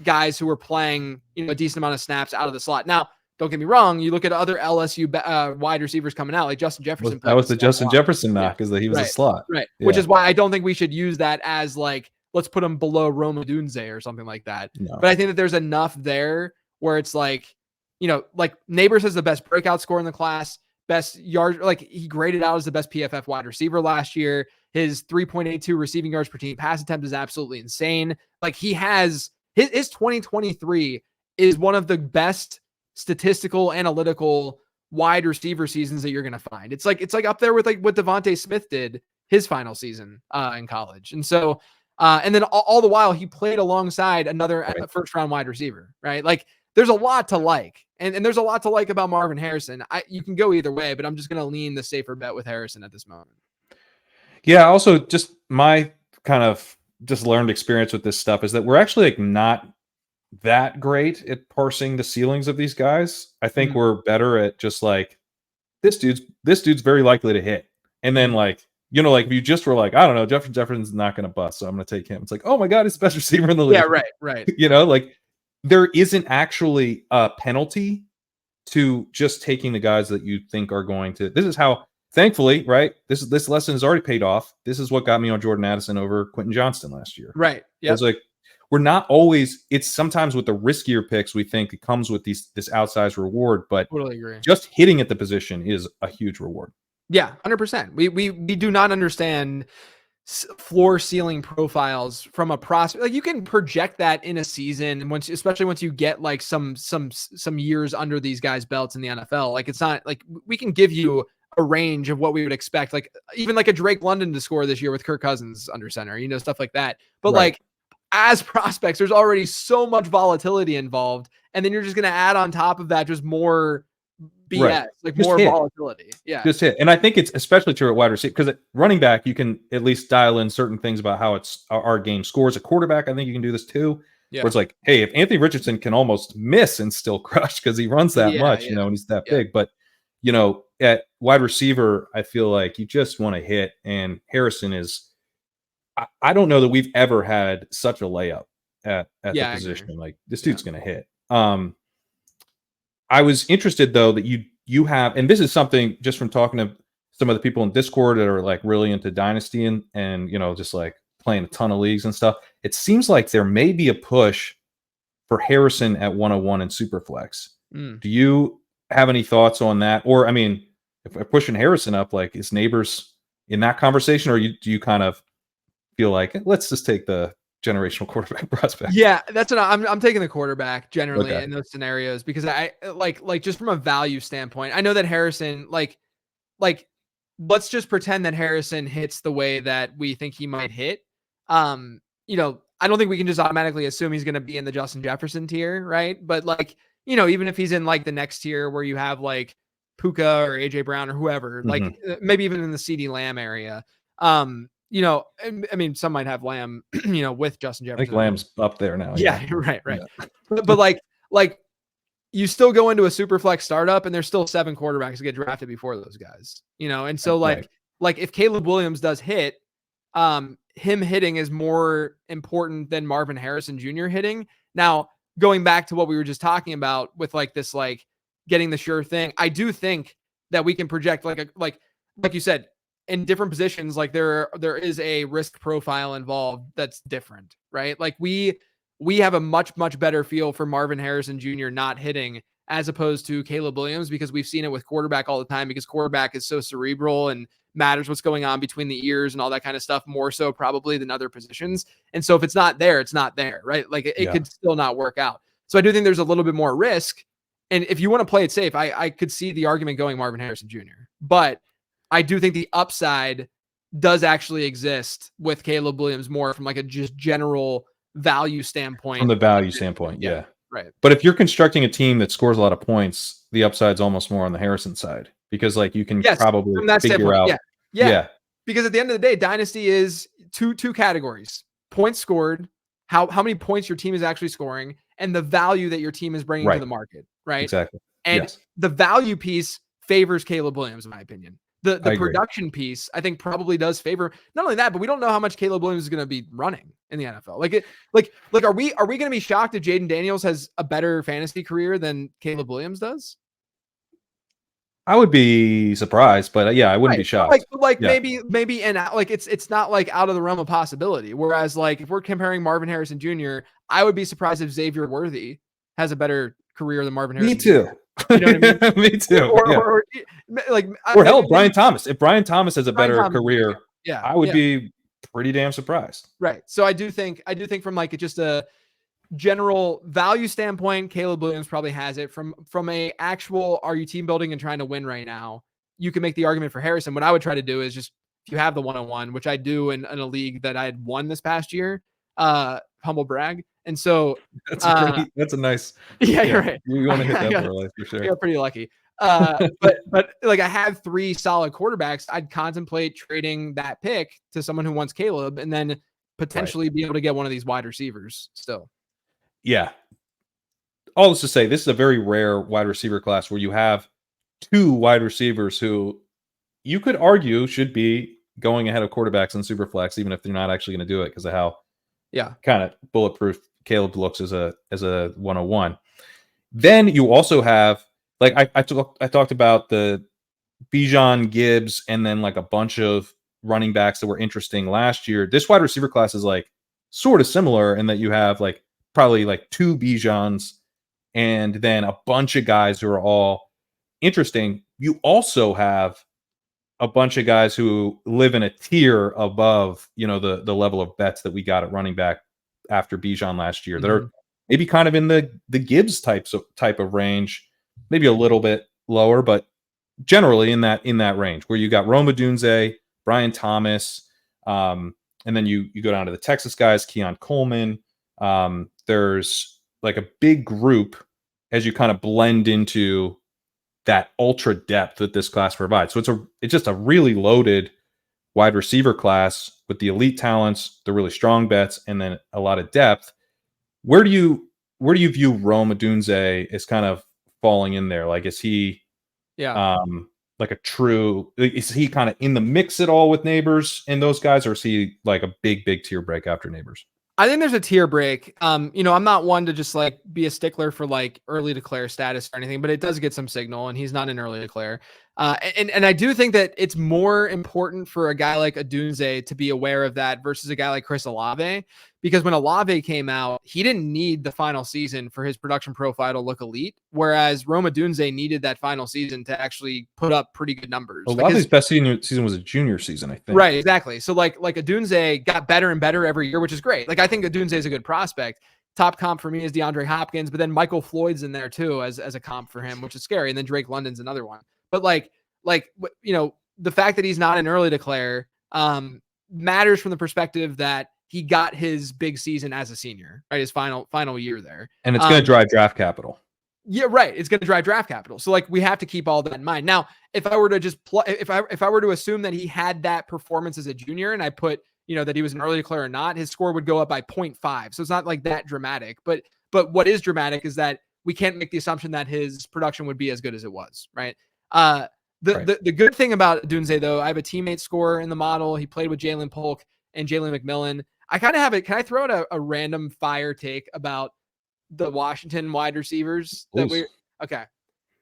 guys who are playing, a decent amount of snaps out of the slot. Now, don't get me wrong. You look at other LSU wide receivers coming out, like Justin Jefferson. That was the Justin Jefferson knock, is that he was a slot. Right. Yeah. Which is why I don't think we should use that as like, let's put him below Rome Odunze or something like that. No. But I think that there's enough there where it's like, like Nabers has the best breakout score in the class, best yard. Like he graded out as the best PFF wide receiver last year. His 3.82 receiving yards per team pass attempt is absolutely insane. Like he has his 2023 is one of the best statistical analytical wide receiver seasons that you're going to find. It's like up there with like what Devontae Smith did his final season in college. And so, and then all the while he played alongside another first round wide receiver, right? Like there's a lot to like, and there's a lot to like about Marvin Harrison. You can go either way, but I'm just going to lean the safer bet with Harrison at this moment. Yeah. Also just my kind of just learned experience with this stuff is that we're actually like not that great at parsing the ceilings of these guys. I think we're better at just like this dude's very likely to hit. And then like, like if you just were like, I don't know, Jefferson's not going to bust, so I'm going to take him. It's like, oh my God, he's the best receiver in the league. Yeah, right. Like there isn't actually a penalty to just taking the guys that you think are going to. This is how, thankfully, right? This lesson has already paid off. This is what got me on Jordan Addison over Quentin Johnston last year. Right. Yeah. It's like, we're not always, it's sometimes with the riskier picks, we think it comes with this outsized reward, but totally agree. Just hitting at the position is a huge reward. Yeah, 100%. We do not understand floor ceiling profiles from a prospect. Like you can project that in a season, especially once you get like some years under these guys' belts in the NFL. Like it's not like we can give you a range of what we would expect, like even like a Drake London to score this year with Kirk Cousins under center, stuff like that. But like, as prospects, there's already so much volatility involved. And then you're just going to add on top of that just more BS, like just more volatility. Yeah. Just hit. And I think it's especially true at wide receiver because at running back, you can at least dial in certain things about how our game scores. A quarterback, I think you can do this too. Yeah. Where it's like, hey, if Anthony Richardson can almost miss and still crush because he runs that much, and he's that big. But, at wide receiver, I feel like you just want to hit. And Harrison is, I don't know that we've ever had such a layup at the position. Like this dude's going to hit. I was interested though that you have, and this is something just from talking to some of the people in Discord that are like really into dynasty and just like playing a ton of leagues and stuff. It seems like there may be a push for Harrison at 101 and superflex. Do you have any thoughts on that? Or, I mean, if we're pushing Harrison up, like is Nabers in that conversation, or do you kind of feel like let's just take the generational quarterback prospect? Yeah, that's what I'm taking the quarterback generally in those scenarios because I like just from a value standpoint, I know that Harrison like let's just pretend that Harrison hits the way that we think he might hit. I don't think we can just automatically assume he's going to be in the Justin Jefferson tier, right? But like, even if he's in like the next tier where you have like Puka or AJ Brown or whoever, like maybe even in the CeeDee Lamb area, you know, I mean, some might have Lamb, you know, with Justin I Jefferson. think Lamb's up there now. Yeah, right. Yeah. But like you still go into a super flex startup and there's still 7 quarterbacks that get drafted before those guys, you know? And so like if Caleb Williams does hit, him hitting is more important than Marvin Harrison Jr. hitting. Now, going back to what we were just talking about with like this, like getting the sure thing, I do think that we can project like you said, in different positions, like there is a risk profile involved that's different, right? Like we have a much better feel for Marvin Harrison Jr. not hitting as opposed to Caleb Williams, because we've seen it with quarterback all the time, because quarterback is so cerebral and matters what's going on between the ears and all that kind of stuff, more so probably than other positions. And so if it's not there, it's not there, right? Like it could still not work out. So I do think there's a little bit more risk. And if you want to play it safe, I could see the argument going Marvin Harrison Jr. But I do think the upside does actually exist with Caleb Williams more from like a just general value standpoint. From the value standpoint, yeah. Right. But if you're constructing a team that scores a lot of points, the upside's almost more on the Harrison side, because like you can probably figure out. Yeah. Because at the end of the day, dynasty is two categories: points scored, how many points your team is actually scoring, and the value that your team is bringing to the market. Right. Exactly. And the value piece favors Caleb Williams, in my opinion. The production piece, I think, probably does favor not only that, but we don't know how much Caleb Williams is going to be running in the NFL. Like, are we going to be shocked if Jaden Daniels has a better fantasy career than Caleb Williams does? I would be surprised, but I wouldn't be shocked. Maybe, and like it's not like out of the realm of possibility. Whereas, like if we're comparing Marvin Harrison Jr., I would be surprised if Xavier Worthy has a better career than Marvin Harrison. Me too. Jr. You know what I mean? Me too. Or hell, Brian Thomas. If Brian Thomas has a better career, I would be pretty damn surprised. Right. So I do think from like just a general value standpoint, Caleb Williams probably has it. From a actual, are you team building and trying to win right now, you can make the argument for Harrison. What I would try to do is just, if you have the 1-on-1, which I do in a league that I had won this past year, humble brag. And so that's a nice, you're right. You want to hit that parlay for sure. You're pretty lucky. But like I have 3 solid quarterbacks. I'd contemplate trading that pick to someone who wants Caleb, and then potentially be able to get one of these wide receivers still. Yeah. All this to say, this is a very rare wide receiver class where you have 2 wide receivers who you could argue should be going ahead of quarterbacks in Superflex, even if they're not actually going to do it because of how kind of bulletproof Caleb looks as a 101. Then you also have, like I talked about the Bijan, Gibbs, and then like a bunch of running backs that were interesting last year. This wide receiver class is like sort of similar in that you have like probably like 2 Bijans and then a bunch of guys who are all interesting. You also have a bunch of guys who live in a tier above, the level of bets that we got at running back after Bijan last year. That are maybe kind of in the Gibbs type of range, maybe a little bit lower, but generally in that range where you got Rome Odunze, Brian Thomas, and then you go down to the Texas guys, Keon, Coleman. There's like a big group as you kind of blend into that ultra depth that this class provides. So it's just a really loaded wide receiver class with the elite talents, the really strong bets, and then a lot of depth. Where do you view Rome Odunze as kind of falling in there? Like, is he like is he kind of in the mix at all with Nabers and those guys, or is he like a big tier break after Nabers? I think there's a tier break. I'm not one to just like be a stickler for like early declare status or anything, but it does get some signal, and he's not an early declare. And I do think that it's more important for a guy like Odunze to be aware of that versus a guy like Chris Olave, because when Olave came out, he didn't need the final season for his production profile to look elite, whereas Rome Odunze needed that final season to actually put up pretty good numbers. Olave's best season was a junior season, I think. Right, exactly. So like Odunze got better and better every year, which is great. Like I think Odunze is a good prospect. Top comp for me is DeAndre Hopkins, but then Michael Floyd's in there too as a comp for him, which is scary. And then Drake London's another one. But the fact that he's not an early declare matters from the perspective that he got his big season as a senior, right? His final year there. And it's going to drive draft capital. Yeah, right. It's going to drive draft capital. So like we have to keep all that in mind. Now, if I were to just if I were to assume that he had that performance as a junior and I put, that he was an early declare or not, his score would go up by 0.5. So it's not like that dramatic. But what is dramatic is that we can't make the assumption that his production would be as good as it was, right? The good thing about Odunze, though, I have a teammate score in the model. He played with Jalen Polk and Jalen McMillan. I kind of have it. Can I throw out a random fire take about the Washington wide receivers okay.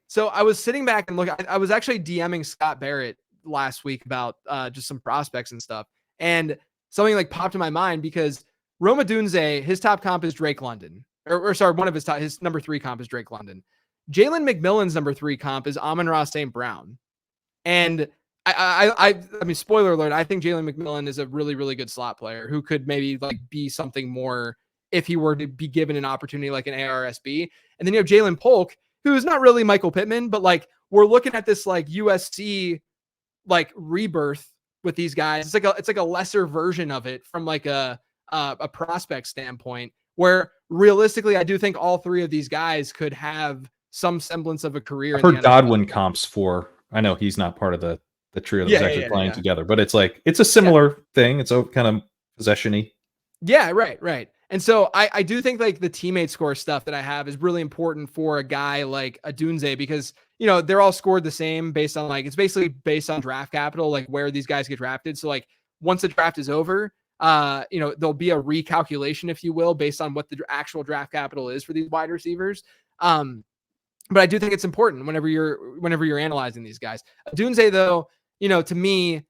So I was sitting back and I was actually DMing Scott Barrett last week about just some prospects and stuff. And something like popped in my mind because Rome Odunze, his top comp is Drake London. Or sorry, one of his number 3 comp is Drake London. Jalen McMillan's number 3 comp is Amon-Ra St. Brown. And I mean, spoiler alert, I think Jalen McMillan is a really, really good slot player who could maybe like be something more if he were to be given an opportunity like an ARSB. And then you have Jalen Polk, who's not really Michael Pittman, but like we're looking at this like USC like rebirth with these guys. It's like a lesser version of it from like a prospect standpoint, where realistically I do think all 3 of these guys could have some semblance of a career. I've heard Godwin comps for, I know he's not part of the trio that's actually playing together, but it's like, it's a similar thing. It's a kind of possession-y. Yeah, right. And so I do think like the teammate score stuff that I have is really important for a guy like Odunze because, they're all scored the same based on like, it's basically based on draft capital, like where these guys get drafted. So like once the draft is over, there'll be a recalculation, if you will, based on what the actual draft capital is for these wide receivers. But I do think it's important whenever you're analyzing these guys. Odunze, though, to me,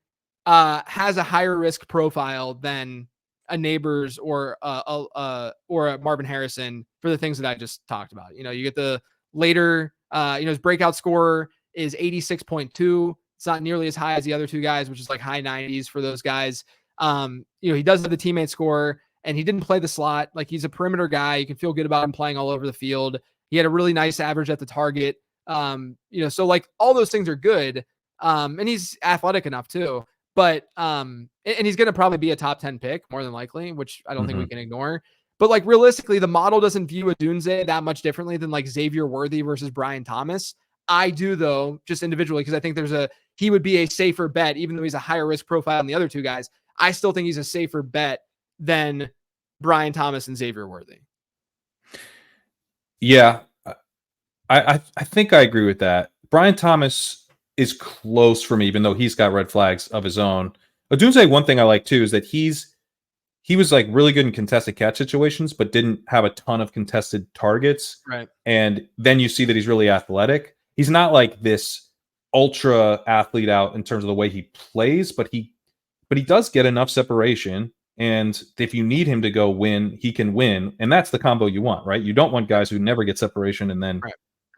has a higher risk profile than a Nabers or a Marvin Harrison for the things that I just talked about. You get the later, his breakout score is 86.2. It's not nearly as high as the other 2 guys, which is like high 90s for those guys. He does have the teammate score and he didn't play the slot. Like he's a perimeter guy. You can feel good about him playing all over the field. He had a really nice average at the target. So like all those things are good. And he's athletic enough too. But and he's going to probably be a top 10 pick more than likely, which I don't think we can ignore. But like realistically, the model doesn't view Odunze that much differently than like Xavier Worthy versus Brian Thomas. I do though, just individually, because I think he would be a safer bet, even though he's a higher risk profile than the other 2 guys. I still think he's a safer bet than Brian Thomas and Xavier Worthy. Yeah, I think I agree with that. Brian Thomas is close for me, even though he's got red flags of his own. Odunze, one thing I like too is that he was like really good in contested catch situations, but didn't have a ton of contested targets. Right. And then you see that he's really athletic. He's not like this ultra athlete out in terms of the way he plays, but he does get enough separation. And if you need him to go win, he can win. And that's the combo you want, right? You don't want guys who never get separation and then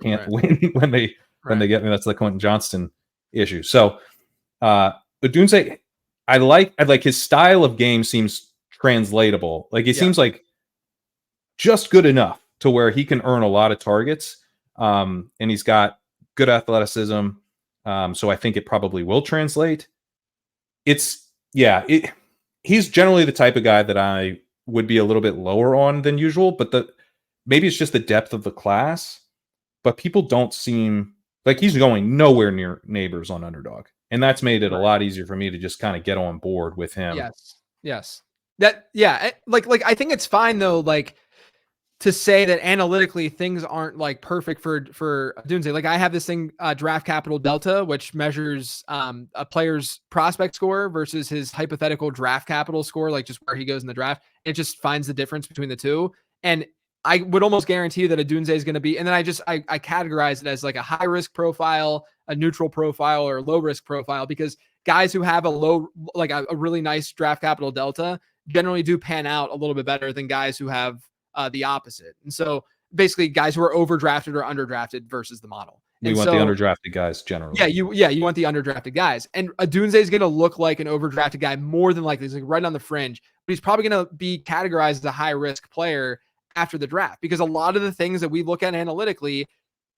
can't win when they get me. That's the Quentin Johnston issue. So Odunze, I like his style of game seems translatable. Like it seems like just good enough to where he can earn a lot of targets. And he's got good athleticism. So I think it probably will translate. He's generally the type of guy that I would be a little bit lower on than usual, but maybe it's just the depth of the class, but people don't seem like he's going nowhere near Nabers on Underdog. And that's made it a lot easier for me to just kind of get on board with him. Yes. Like I think it's fine though, like to say that analytically things aren't like perfect for Odunze. Like I have this thing, draft capital delta, which measures a player's prospect score versus his hypothetical draft capital score, like just where he goes in the draft. It just finds the difference between the 2. And I would almost guarantee you that Odunze is going to be, and then I categorize it as like a high risk profile, a neutral profile, or a low risk profile, because guys who have a really nice draft capital delta generally do pan out a little bit better than guys who have the opposite. And so basically guys who are overdrafted or underdrafted versus the model. We want the underdrafted guys generally. You want the underdrafted guys. And Odunze is going to look like an overdrafted guy more than likely. He's like right on the fringe, but he's probably going to be categorized as a high risk player after the draft, because a lot of the things that we look at analytically,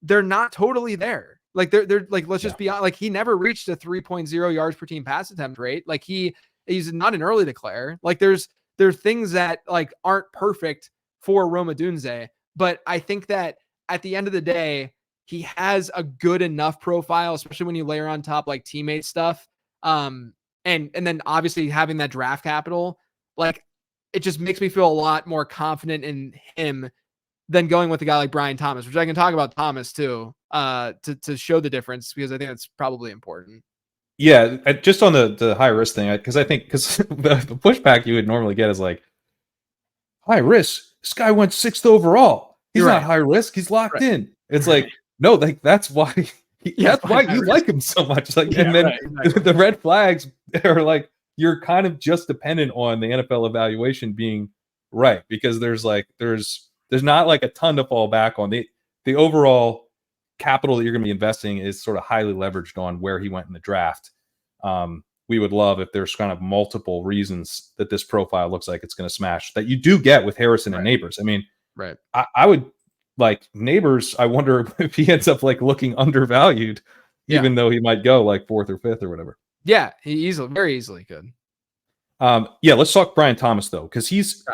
they're not totally there. Like they're like, let's just be honest, like he never reached a 3.0 yards per team pass attempt rate. Like he's not an early declare. Like there's things that like aren't perfect for Rome Odunze, but I think that at the end of the day, he has a good enough profile, especially when you layer on top like teammate stuff. And then obviously having that draft capital, like it just makes me feel a lot more confident in him than going with a guy like Brian Thomas, which I can talk about Thomas too, to show the difference, because I think that's probably important. Yeah, just on the high risk thing, because the pushback you would normally get is like, high risk. This guy went 6th overall. He's not high risk. He's locked in. It's like, no, like that's why that's why you like him so much. Like, and then the red flags are like, you're kind of just dependent on the NFL evaluation being right, because there's not like a ton to fall back on. The overall capital that you're going to be investing is sort of highly leveraged on where he went in the draft. We would love if there's kind of multiple reasons that this profile looks like it's going to smash, that you do get with Harrison and Nabers. I mean, I would like Nabers. I wonder if he ends up like looking undervalued, even though he might go like 4th or 5th or whatever. Yeah, he very easily could. Let's talk Brian Thomas though, because he's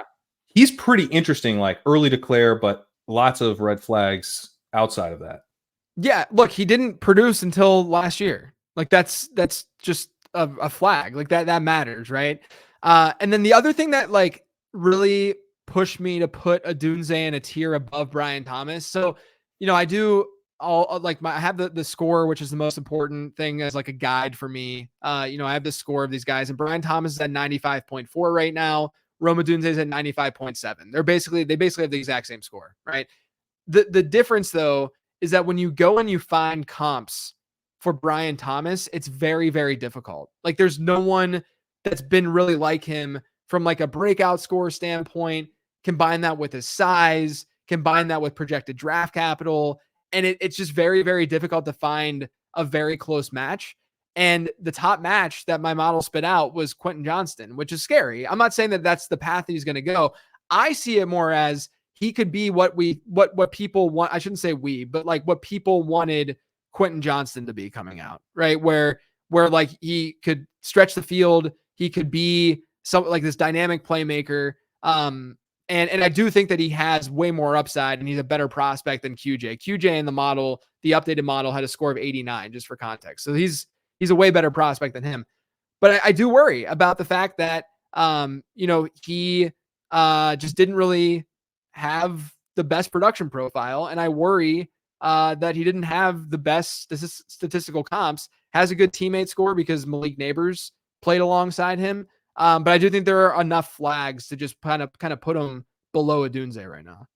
pretty interesting, like early declare, but lots of red flags outside of that. Yeah, look, he didn't produce until last year. Like that's just a flag. Like that matters, right? And then the other thing that like really pushed me to put Odunze in a tier above Brian Thomas. So, I do all like I have the score, which is the most important thing as like a guide for me. I have the score of these guys, and Brian Thomas is at 95.4 right now. Rome Odunze is at 95.7. They basically have the exact same score, right? The difference though is that when you go and you find comps for Brian Thomas, it's very, very difficult. Like there's no one that's been really like him from like a breakout score standpoint. Combine that with his size, combine that with projected draft capital, and it's just very, very difficult to find a very close match. And the top match that my model spit out was Quentin Johnston, which is scary. I'm not saying that that's the path he's going to go. I see it more as he could be what people want. I shouldn't say we, but like what people wanted Quentin Johnston to be coming out, right? Where like he could stretch the field. He could be something like this dynamic playmaker. And I do think that he has way more upside, and he's a better prospect than QJ. QJ in the model, the updated model, had a score of 89, just for context. So he's a way better prospect than him. But I do worry about the fact that, he just didn't really have the best production profile. And I worry that he didn't have the best statistical comps, has a good teammate score because Malik Nabers played alongside him. But I do think there are enough flags to just kind of put him below Odunze right now.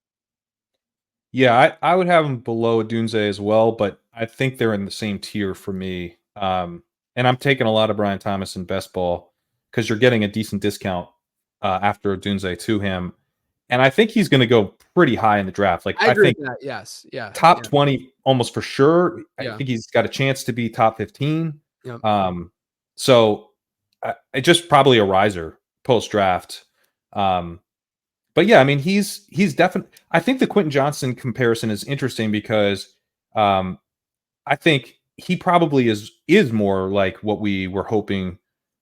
Yeah, I would have him below Odunze as well, but I think they're in the same tier for me. And I'm taking a lot of Brian Thomas in best ball because you're getting a decent discount after Odunze to him. And I think he's going to go pretty high in the draft. Like I think with that. Yes. Yeah. Top 20 almost for sure. I think he's got a chance to be top 15. Yep. So I just probably a riser post draft. But yeah, I mean, he's definitely, I think the Quentin Johnston comparison is interesting because I think he probably is more like what we were hoping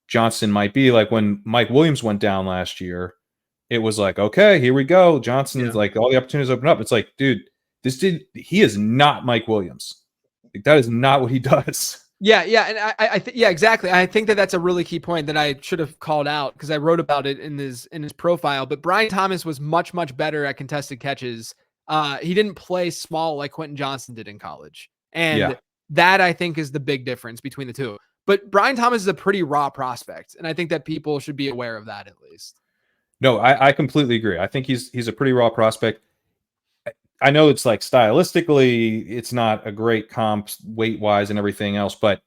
Johnston might be. Like when Mike Williams went down last year, it was like, okay, here we go. Johnson's like all the opportunities open up. It's like, dude, he is not Mike Williams. Like, that is not what he does. Yeah. And I think, exactly. I think that that's a really key point that I should have called out because I wrote about it in his profile, but Brian Thomas was much, much better at contested catches. He didn't play small like Quentin Johnston did in college. And that I think is the big difference between the two. But Brian Thomas is a pretty raw prospect. And I think that people should be aware of that at least. No, I completely agree. I think he's a pretty raw prospect. I know it's like stylistically, it's not a great comp weight wise and everything else, but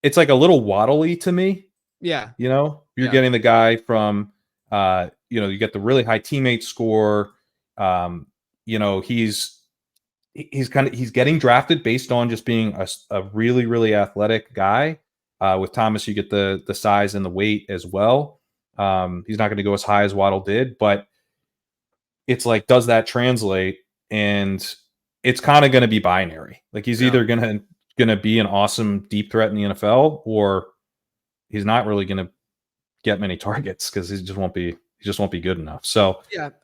it's like a little waddly to me. Yeah. You're getting the guy from, you get the really high teammate score. He's getting drafted based on just being a really, really athletic guy. With Thomas, you get the size and the weight as well. He's not going to go as high as Waddle did, but it's like, does that translate? And it's kind of going to be binary. Like he's either going to be an awesome deep threat in the NFL, or he's not really going to get many targets because he just won't be good enough. So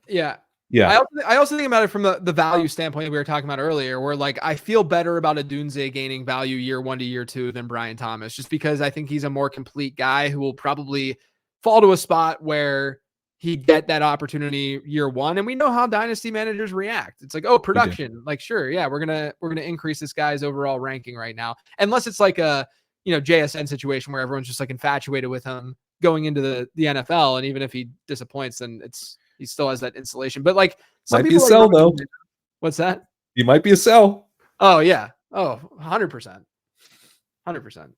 yeah. Yeah. I also think about it from the value standpoint that we were talking about earlier, where like I feel better about Odunze gaining value year 1 to year 2 than Brian Thomas, just because I think he's a more complete guy who will probably fall to a spot where he get that opportunity year 1. And we know how dynasty managers react. It's like, oh, production. Like, sure, yeah, we're gonna increase this guy's overall ranking right now. Unless it's like a JSN situation where everyone's just like infatuated with him going into the NFL. And even if he disappoints, then he still has that insulation. But like some might people be a sell though. What's that? He might be a sell. Oh yeah. Oh, 100%. 100%.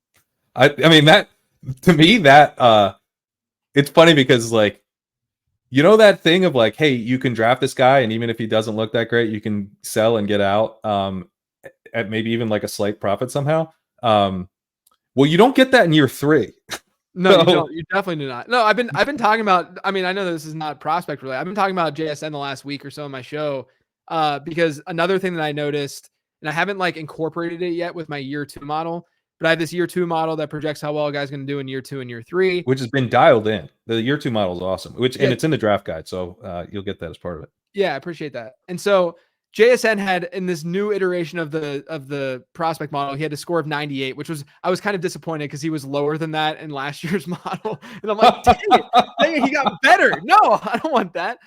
I mean, that to me, that it's funny because like, that thing of like, hey, you can draft this guy, and even if he doesn't look that great, you can sell and get out at maybe even like a slight profit somehow. Well, you don't get that in year 3. No, you don't. You definitely do not. No, I've been talking about. I mean, I know this is not prospect related. I've been talking about JSN the last week or so on my show, because another thing that I noticed, and I haven't like incorporated it yet with my year 2 model, but I have this year 2 model that projects how well a guy's going to do in year 2 and year 3, which has been dialed in. The year 2 model is awesome. And it's in the draft guide, so you'll get that as part of it. Yeah, I appreciate that. And so JSN had in this new iteration of the prospect model, he had a score of 98, which was, I was kind of disappointed because he was lower than that in last year's model. And I'm like, dang it, he got better. No, I don't want that.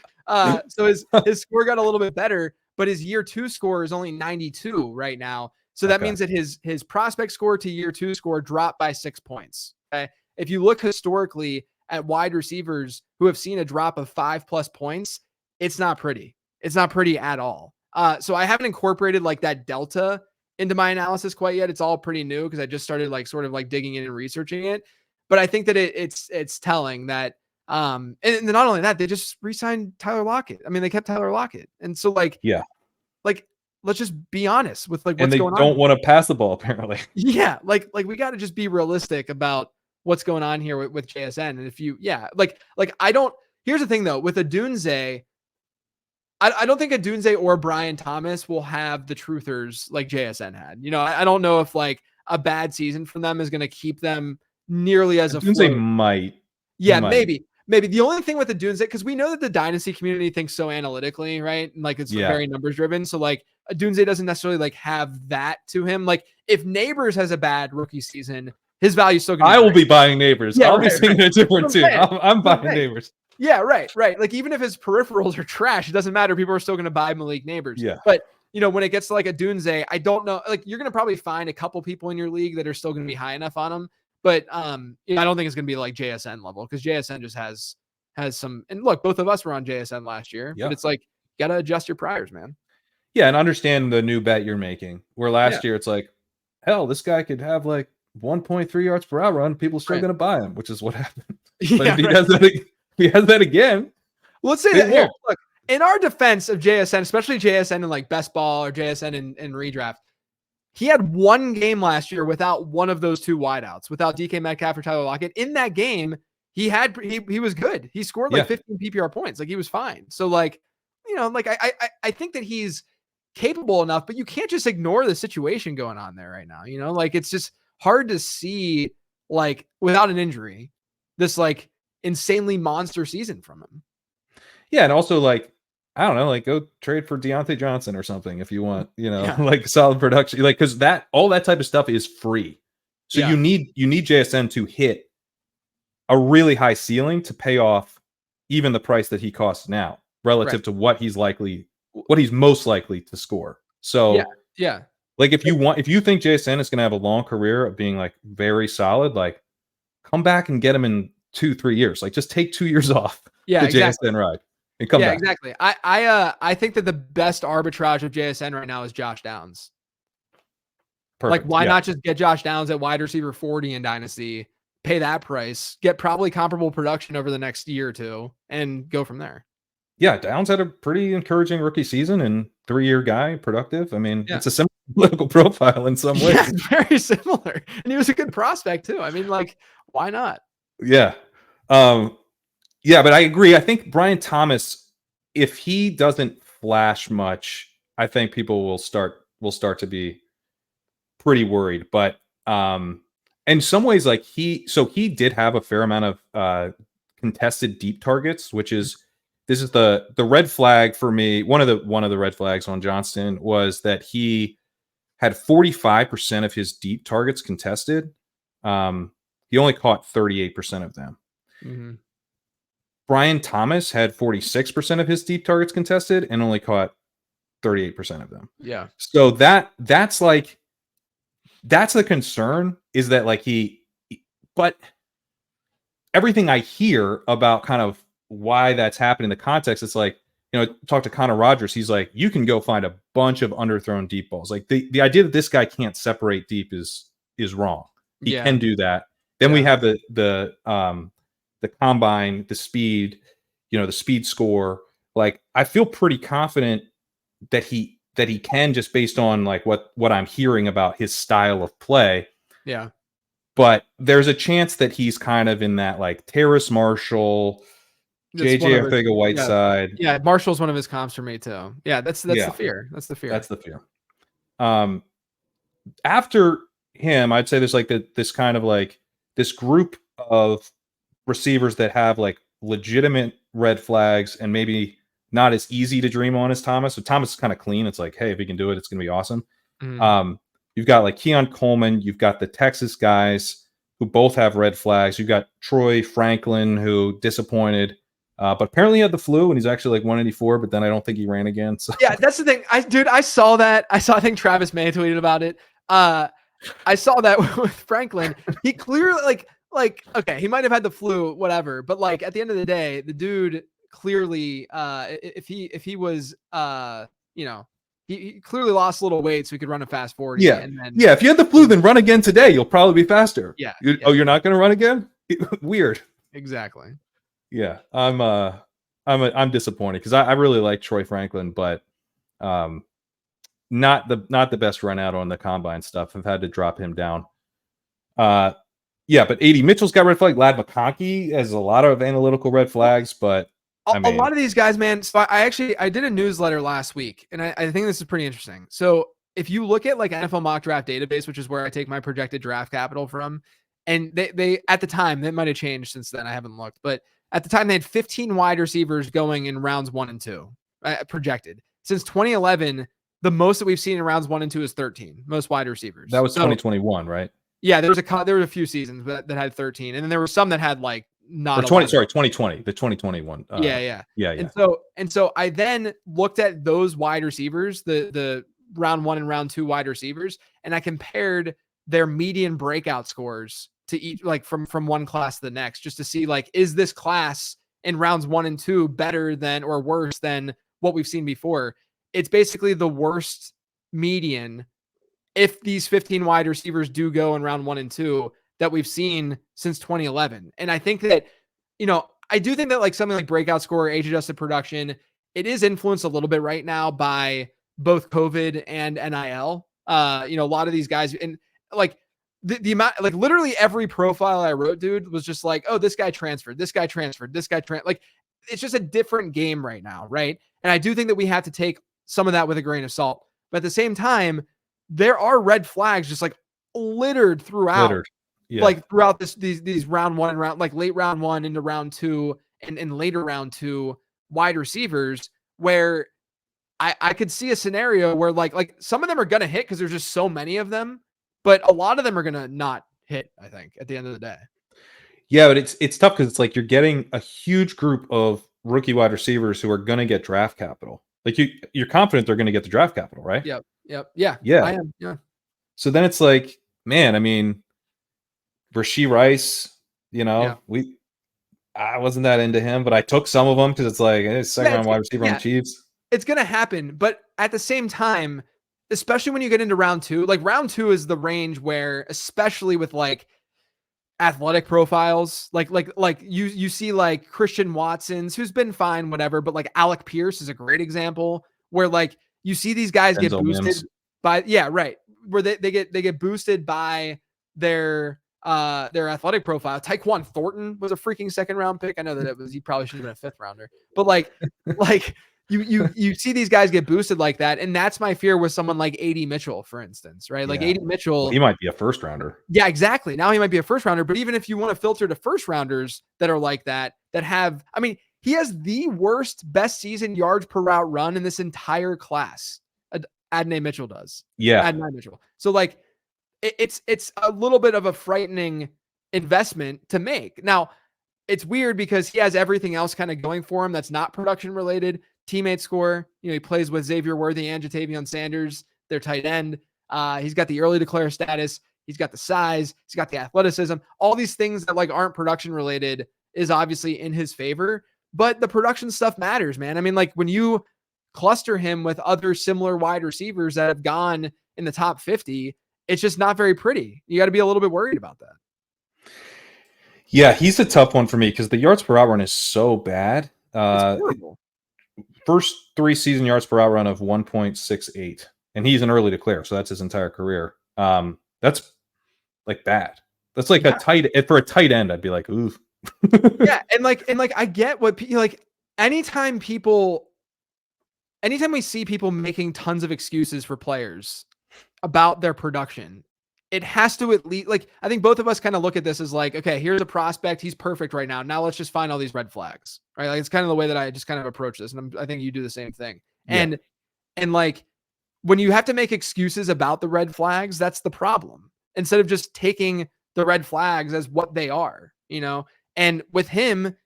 So his score got a little bit better, but his year 2 score is only 92 right now. So that means that his prospect score to year 2 score dropped by 6 points. Okay. If you look historically at wide receivers who have seen a drop of 5+ points, it's not pretty. It's not pretty at all. So I haven't incorporated like that delta into my analysis quite yet. It's all pretty new because I just started like sort of like digging in and researching it. But I think that it's telling that, and not only that, they just re-signed Tyler Lockett. I mean, they kept Tyler Lockett. And so like, like, let's just be honest with like what's going on. And they don't want to pass the ball apparently. Yeah. Like we got to just be realistic about what's going on here with JSN. And if you, here's the thing though, with Odunze, I don't think Odunze or Brian Thomas will have the truthers like JSN had. I don't know if like a bad season from them is going to keep them nearly as Odunze might. Yeah, maybe. The only thing with Odunze, because we know that the dynasty community thinks so analytically, right? And like it's very numbers driven. So like Odunze doesn't necessarily like have that to him. Like if Nabers has a bad rookie season, his value is still going to be I will be buying Nabers. Yeah, I'll be seeing a different too. I'm buying Nabers. Yeah, right. Like even if his peripherals are trash, it doesn't matter. People are still going to buy Malik Nabers. Yeah. But when it gets to like Odunze, I don't know. Like you're going to probably find a couple people in your league that are still going to be high enough on him. But I don't think it's going to be like JSN level because JSN just has some. And look, both of us were on JSN last year, but it's like you got to adjust your priors, man. Yeah, and understand the new bet you're making. Where last year it's like, hell, this guy could have like 1.3 yards per hour run. People still going to buy him, which is what happened. But if he does that. He has that again. Let's say that here. Look, in our defense of JSN, especially JSN in like best ball or JSN in redraft, he had one game last year without one of those 2 wideouts, without DK Metcalf or Tyler Lockett. In that game, he was good. He scored like 15 PPR points. Like he was fine. So like, like I think that he's capable enough, but you can't just ignore the situation going on there right now. Like it's just hard to see like without an injury, this like insanely monster season from him. Yeah, and also like I don't know, like go trade for Deontay Johnson or something if you want, like solid production, like because all that type of stuff is free. So you need JSN to hit a really high ceiling to pay off even the price that he costs now relative to what he's most likely to score. So like if you think JSN is going to have a long career of being like very solid, like come back and get him in 2-3 years. Like just take 2 years off the JSN ride and come back. Exactly. I think that the best arbitrage of JSN right now is Josh Downs. Perfect. Like why not just get Josh Downs at wide receiver 40 in Dynasty, pay that price, get probably comparable production over the next year or 2 and go from there. Yeah, Downs had a pretty encouraging rookie season and 3-year guy, productive. I mean, it's a similar political profile in some ways. Yeah, very similar. And he was a good prospect too. I mean, like, why not? Yeah. But I agree. I think Brian Thomas, if he doesn't flash much, I think people will start to be pretty worried. But in some ways, like he did have a fair amount of contested deep targets, which is this is the red flag for me. One of the red flags on Johnston was that he had 45% of his deep targets contested. He only caught 38% of them. Mm-hmm. Brian Thomas had 46% of his deep targets contested and only caught 38% of them. Yeah. So that's the concern, is that like but everything I hear about kind of why that's happening, the context, it's like, talk to Connor Rogers. He's like, you can go find a bunch of underthrown deep balls. Like the idea that this guy can't separate deep is wrong. He can do that. Then we have the combine, the speed, the speed score. Like, I feel pretty confident that he can, just based on like what I'm hearing about his style of play. Yeah. But there's a chance that he's kind of in that like Terrace Marshall, JJ Arcega-Whiteside. Yeah, Marshall's one of his comps for me too. Yeah, that's the fear. That's the fear. That's the fear. After him, I'd say there's like this kind of like this group of receivers that have like legitimate red flags and maybe not as easy to dream on as Thomas. So Thomas is kind of clean. It's like, hey, if he can do it, it's going to be awesome. Mm-hmm. You've got like Keon Coleman. You've got the Texas guys who both have red flags. You've got Troy Franklin, who disappointed, but apparently he had the flu and he's actually like 184, but then I don't think he ran again. So yeah, that's the thing. I saw that. I think Travis May tweeted about it. I saw that with Franklin. He clearly like, okay, he might have had the flu, whatever, but like at the end of the day, the dude clearly, if he was, he clearly lost a little weight so he could run a fast 40. Yeah. And then, if you had the flu, then run again today. You'll probably be faster. Yeah. Oh, you're not going to run again? Weird. Exactly. Yeah. I'm disappointed because I really like Troy Franklin, but not the best run out on the combine stuff. I've had to drop him down. But AD Mitchell's got red flag. Ladd McConkey has a lot of analytical red flags, but a lot of these guys, man. So I did a newsletter last week, and I think this is pretty interesting. So if you look at like NFL mock draft database, which is where I take my projected draft capital from, and they at the time, that might have changed since then, I haven't looked, but at the time they had 15 wide receivers going in rounds 1 and 2 projected. Since 2011, the most that we've seen in rounds 1 and 2 is 13, most wide receivers. That was 2021, right? Yeah, there was a few seasons that had 13, and then there were some that had like not 2020, the 2021. Yeah. Yeah. And so I then looked at those wide receivers, the round 1 and round 2 wide receivers, and I compared their median breakout scores to each, like from one class to the next, just to see like, is this class in rounds 1 and 2 better than or worse than what we've seen before? It's basically the worst median if these 15 wide receivers do go in round 1 and 2 that we've seen since 2011. And I think that, I do think that like something like breakout score, age adjusted production, it is influenced a little bit right now by both COVID and NIL. A lot of these guys, and like the amount, like literally every profile I wrote, dude, was just like, oh, this guy transferred, like, it's just a different game right now. Right. And I do think that we have to take some of that with a grain of salt, but at the same time, there are red flags just like littered throughout. Yeah. Like throughout these round 1 and round, like late round 1 into round 2 and later round 2 wide receivers, where I could see a scenario where like some of them are going to hit because there's just so many of them, but a lot of them are going to not hit, I think, at the end of the day. Yeah, but it's tough because it's like you're getting a huge group of rookie wide receivers who are going to get draft capital. Like you're confident they're going to get the draft capital, right? Yep. Yeah. I am. Yeah. So then it's like, man, I mean, Rashee Rice, I wasn't that into him, but I took some of them because it's like second round wide receiver on the Chiefs. It's going to happen, but at the same time, especially when you get into round 2, like round 2 is the range where, especially with like athletic profiles, like you see like Christian Watson's, who's been fine, whatever, but like Alec Pierce is a great example where like you see these guys get boosted by, where they get boosted by their athletic profile. Tyquan Thornton was a freaking second round pick. I know that he probably should have been a 5th rounder, but like you see these guys get boosted like that. And that's my fear with someone like AD Mitchell, for instance, right? Like AD Mitchell, he might be a 1st rounder. Yeah, exactly. Now he might be a 1st rounder, but even if you want to filter to 1st rounders that are like that have, I mean, he has the worst best season yards per route run in this entire class. Adonai Mitchell does. Yeah. Adonai Mitchell. So like it's a little bit of a frightening investment to make. Now, it's weird because he has everything else kind of going for him that's not production related. Teammate score, he plays with Xavier Worthy and Jatavion Sanders, their tight end. He's got the early declare status. He's got the size. He's got the athleticism. All these things that like aren't production related is obviously in his favor, but the production stuff matters, man. I mean, like when you cluster him with other similar wide receivers that have gone in the top 50, it's just not very pretty. You got to be a little bit worried about that. Yeah, he's a tough one for me because the yards per route run is so bad. It's horrible. First 3 season yards per route run of 1.68, and he's an early declare, so that's his entire career. That's like bad. That's like a tight for a tight end. I'd be like, ooh. Yeah, and like I get what like anytime we see people making tons of excuses for players about their production, it has to at least, like, I think both of us kind of look at this as like, okay, here's a prospect. He's perfect right now. Now let's just find all these red flags, right? Like, it's kind of the way that I just kind of approach this. And I think you do the same thing. Yeah. And like, when you have to make excuses about the red flags, that's the problem. Instead of just taking the red flags as what they are, and with him,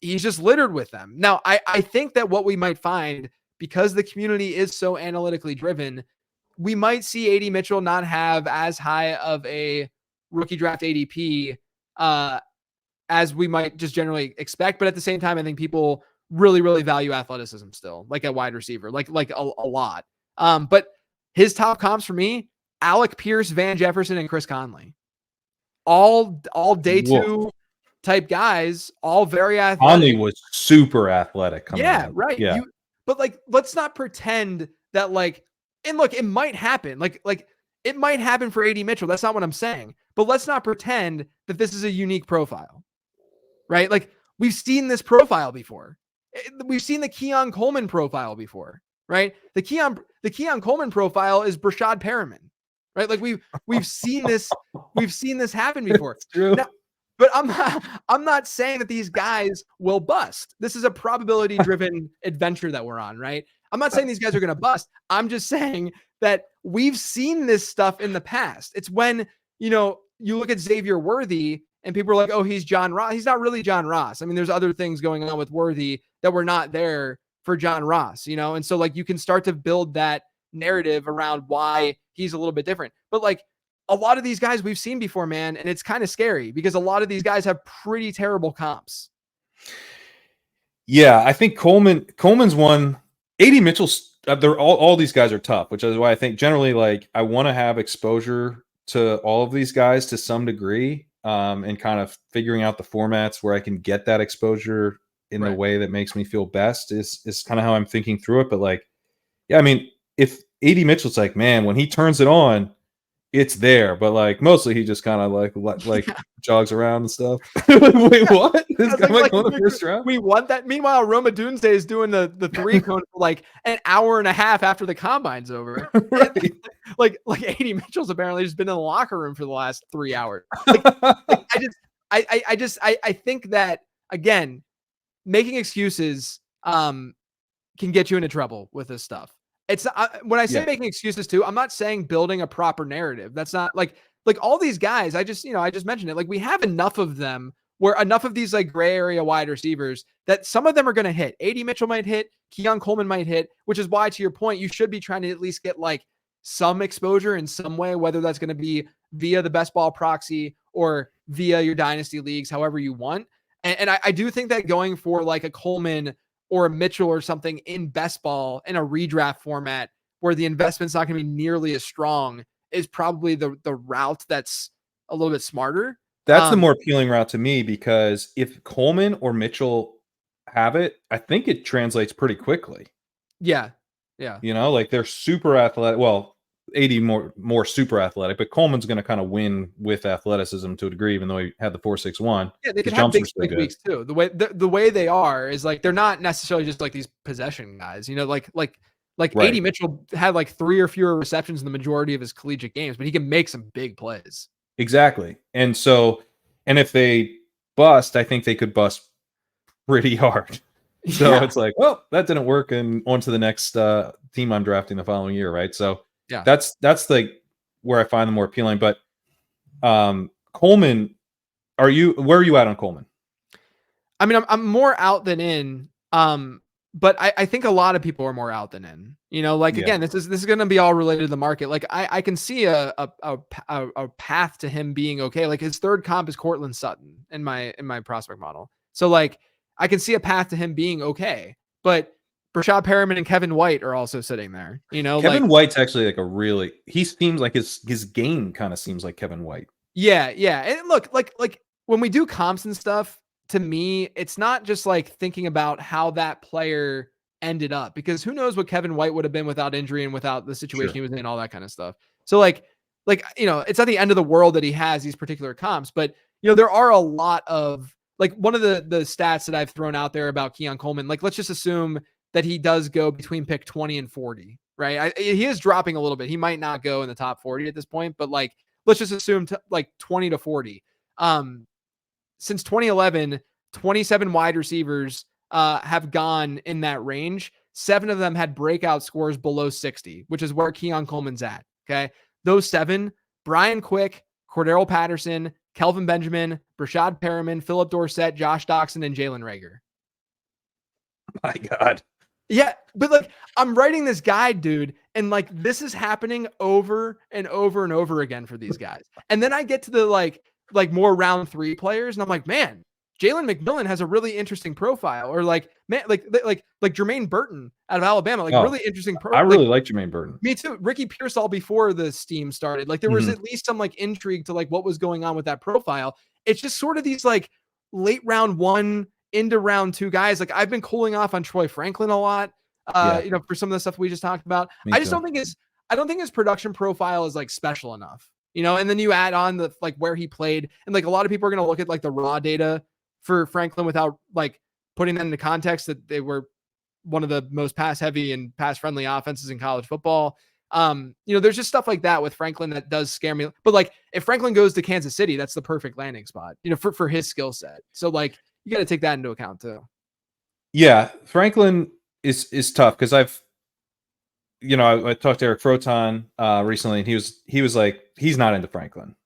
he's just littered with them. Now, I think that what we might find, because the community is so analytically driven, we might see AD Mitchell not have as high of a rookie draft ADP as we might just generally expect. But at the same time, I think people really, really value athleticism still, like a wide receiver, like a lot. But his top comps for me, Alec Pierce, Van Jefferson, and Chris Conley. All day two type guys, all very athletic. Conley was super athletic. Yeah, right. Yeah. But like, let's not pretend that like, and look, it might happen. Like it might happen for AD Mitchell. That's not what I'm saying. But let's not pretend that this is a unique profile, right? Like we've seen this profile before. We've seen the Keon Coleman profile before, right? The Keon Coleman profile is Brashad Perriman, right? Like we've seen this happen before. It's true. Now, but I'm not saying that these guys will bust. This is a probability driven adventure that we're on, right? I'm not saying these guys are going to bust. I'm just saying that we've seen this stuff in the past. It's when, you look at Xavier Worthy and people are like, oh, he's John Ross. He's not really John Ross. I mean, there's other things going on with Worthy that were not there for John Ross, and so like you can start to build that narrative around why he's a little bit different. But like a lot of these guys we've seen before, man, and it's kind of scary because a lot of these guys have pretty terrible comps. Yeah, I think Coleman's one. AD Mitchell's, they're all these guys are tough, which is why I think generally like I want to have exposure to all of these guys to some degree, and kind of figuring out the formats where I can get that exposure in the way that makes me feel best is kind of how I'm thinking through it. But like, yeah, I mean, if AD Mitchell's like, man, when he turns it on, it's there, but like mostly he just kind of like jogs around and stuff. Wait, what? This guy might go in the first round? We want that. Meanwhile, Rome Odunze is doing the 3 cone for like an hour and a half after the combine's over. Right. Like AD Mitchell's apparently just been in the locker room for the last 3 hours. I think that again, making excuses can get you into trouble with this stuff. It's when I say making excuses too, I'm not saying building a proper narrative. That's not like all these guys. I just mentioned it. Like we have enough of them where enough of these like gray area wide receivers that some of them are going to hit. AD Mitchell might hit, Keon Coleman might hit, which is why to your point, you should be trying to at least get like some exposure in some way, whether that's going to be via the best ball proxy or via your dynasty leagues, however you want. And I do think that going for like a Coleman or a Mitchell or something in best ball in a redraft format where the investment's not going to be nearly as strong is probably the route that's a little bit smarter. That's the more appealing route to me because if Coleman or Mitchell have it, I think it translates pretty quickly. Yeah. Yeah. Like they're super athletic. Well, AD more super athletic, but Coleman's going to kind of win with athleticism to a degree, even though he had the 4.61. Yeah, they can have big spike weeks too. The way they are is like they're not necessarily just like these possession guys. Like AD Mitchell had like 3 or fewer receptions in the majority of his collegiate games, but he can make some big plays. Exactly, and if they bust, I think they could bust pretty hard. So Yeah. it's like, well, that didn't work, and on to the next team I'm drafting the following year, right? So Yeah. that's like where I find them more appealing. But Coleman, where are you at on Coleman? I mean, I'm more out than in. But I think a lot of people are more out than in. Like, Yeah, again, this is going to be all related to the market. Like, I can see a path to him being okay. Like, his third comp is Cortland Sutton in my prospect model. So, like, I can see a path to him being okay. But Brashad Perriman and Kevin White are also sitting there. Kevin White's actually like he seems like his game kind of seems like Kevin White. Yeah. And look, like when we do comps and stuff, to me, it's not just like thinking about how that player ended up, because who knows what Kevin White would have been without injury and without the situation he was in, all that kind of stuff. So like, it's not the end of the world that he has these particular comps, but there are a lot of, like, one of the stats that I've thrown out there about Keon Coleman, like, let's just assume that he does go between pick 20 and 40, right? He is dropping a little bit. He might not go in the top 40 at this point, but like, let's just assume like 20 to 40. Since 2011, 27 wide receivers have gone in that range. 7 of them had breakout scores below 60, which is where Keon Coleman's at. Okay. Those 7, Brian Quick, Cordero Patterson, Kelvin Benjamin, Brashad Perriman, Philip Dorsett, Josh Doxson, and Jalen Reagor. My God. Yeah, but like, I'm writing this guide, dude, and like, this is happening over and over and over again for these guys. And then I get to the like more round 3 players, and I'm like, man, Jalen McMillan has a really interesting profile. Or like, man, like Jermaine Burton out of Alabama, like, really interesting I really like Jermaine Burton. Me too. Ricky Pearsall before the steam started. Like, there was at least some like intrigue to like what was going on with that profile. It's just sort of these like late round 1 into round 2 guys. Like, I've been cooling off on Troy Franklin a lot, for some of the stuff we just talked about. I don't think his production profile is like special enough, and then you add on the like where he played, and like a lot of people are going to look at like the raw data for Franklin without like putting that into context that they were one of the most pass heavy and pass friendly offenses in college football. There's just stuff like that with Franklin that does scare me. But like, if Franklin goes to Kansas City, that's the perfect landing spot, for his skill set. So like, you got to take that into account too. Yeah, Franklin is tough because I talked to Eric Froton recently, and he was like, he's not into Franklin.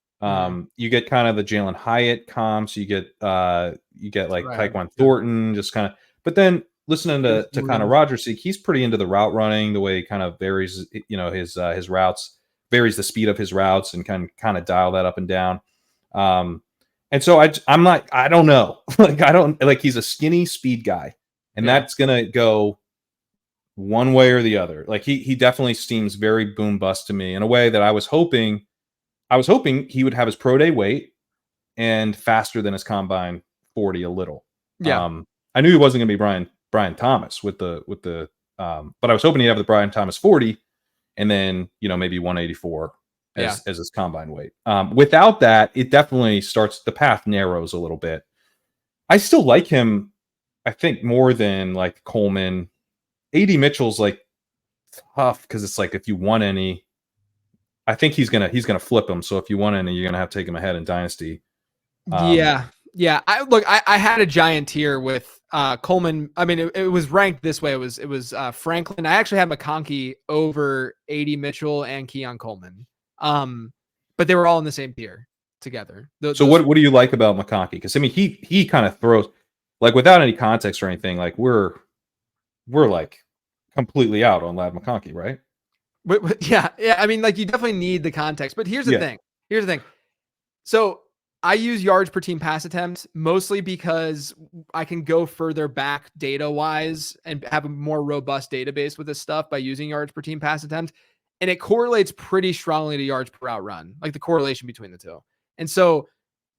You get kind of the Jalen Hyatt comps, you get like Tyquan Thornton, just kind of, but then listening to kind of Roger Seek, he's pretty into the route running, the way he kind of varies, his routes, varies the speed of his routes, and kind of dial that up and down. And so I'm like, I don't know. He's a skinny speed guy, and that's going to go one way or the other. Like, he definitely seems very boom bust to me in a way that I was hoping he would have his pro day weight and faster than his combine 40 a little. Yeah. I knew he wasn't going to be Brian Thomas with the but I was hoping he'd have the Brian Thomas 40 and then, maybe 184 as his combine weight. Without that, it definitely the path narrows a little bit. I still like him, I think, more than like Coleman. AD Mitchell's like tough because it's like, if you want any, I think he's gonna flip him. So if you want any, you're gonna have to take him ahead in Dynasty. Yeah. I had a giant tier with Coleman. I mean, it was ranked this way. It was Franklin. I actually had McConkey over AD Mitchell and Keon Coleman. But they were all in the same tier together. So what do you like about McConkey? Because I mean, he kind of throws, like, without any context or anything. Like, we're like completely out on Ladd McConkey, right? Yeah. I mean, like, you definitely need the context. But here's the thing. So I use yards per team pass attempts mostly because I can go further back data wise and have a more robust database with this stuff by using yards per team pass attempt. And it correlates pretty strongly to yards per route run, like the correlation between the two. And so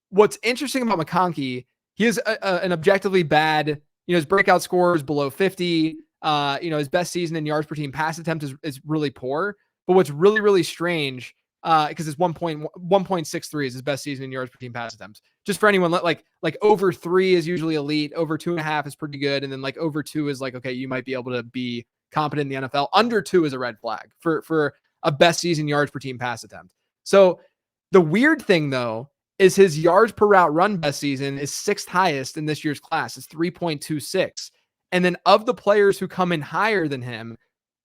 what's interesting about McConkey, he is an objectively bad, his breakout score is below 50. His best season in yards per team pass attempt is really poor. But what's really, really strange, because it's 1.63 is his best season in yards per team pass attempts. Just for anyone, like over 3 is usually elite, over 2.5 is pretty good, and then like over 2 is like, okay, you might be able to be competent in the NFL. Under 2 is a red flag for a best season yards per team pass attempt. So the weird thing though is his yards per route run best season is 6th highest in this year's class. It's 3.26. And then of the players who come in higher than him,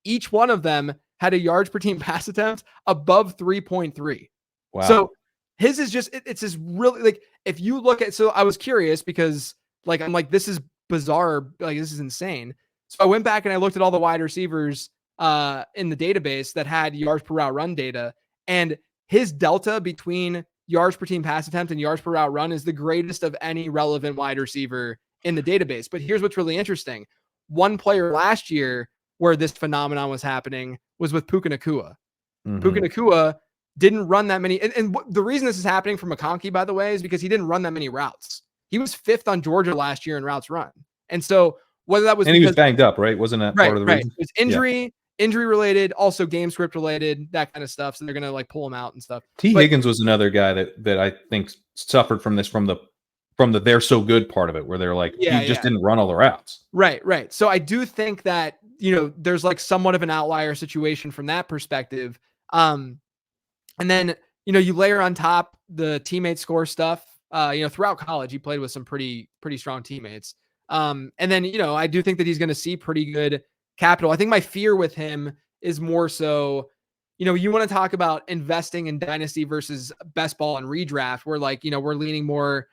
each one of them had a yards per team pass attempt above 3.3. Wow. So his is just, it's just really like, if you look at, so I was curious because like, I'm like, this is bizarre. Like, this is insane. So I went back and I looked at all the wide receivers in the database that had yards per route run data, and his delta between yards per team pass attempt and yards per route run is the greatest of any relevant wide receiver in the database. But here's what's really interesting. One player last year where this phenomenon was happening was with Puka Nacua. Puka Nacua didn't run that many. And the reason this is happening for McConkey, by the way, is because he didn't run that many routes. He was 5th on Georgia last year in routes run. And so whether that was, and he was banged up, right? Wasn't that part of the reason? It was injury related, also game script related, that kind of stuff. So they're going to like pull him out and stuff. Higgins was another guy that I think suffered from this, from the they're so good part of it, where they're like, he just didn't run all the routes. Right. So I do think that, there's like somewhat of an outlier situation from that perspective. And then, you layer on top the teammate score stuff. Throughout college, he played with some pretty strong teammates. And then, I do think that he's going to see pretty good capital. I think my fear with him is more so, you want to talk about investing in dynasty versus best ball and redraft, where like, we're leaning more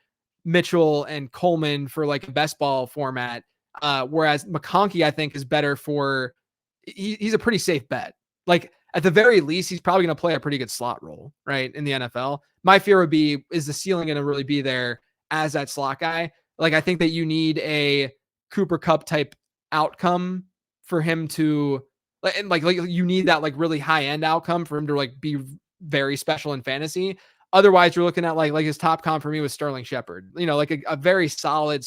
Mitchell and Coleman for like a best ball format. Whereas McConkey, I think, is better for, he's a pretty safe bet. Like at the very least, he's probably going to play a pretty good slot role, right, in the NFL. My fear would be, is the ceiling going to really be there as that slot guy? Like, I think that you need a Cooper Kupp type outcome for him to like you need that like really high end outcome for him to like be very special in fantasy. Otherwise, you're looking at like his top comp for me was Sterling Shepard, like a very solid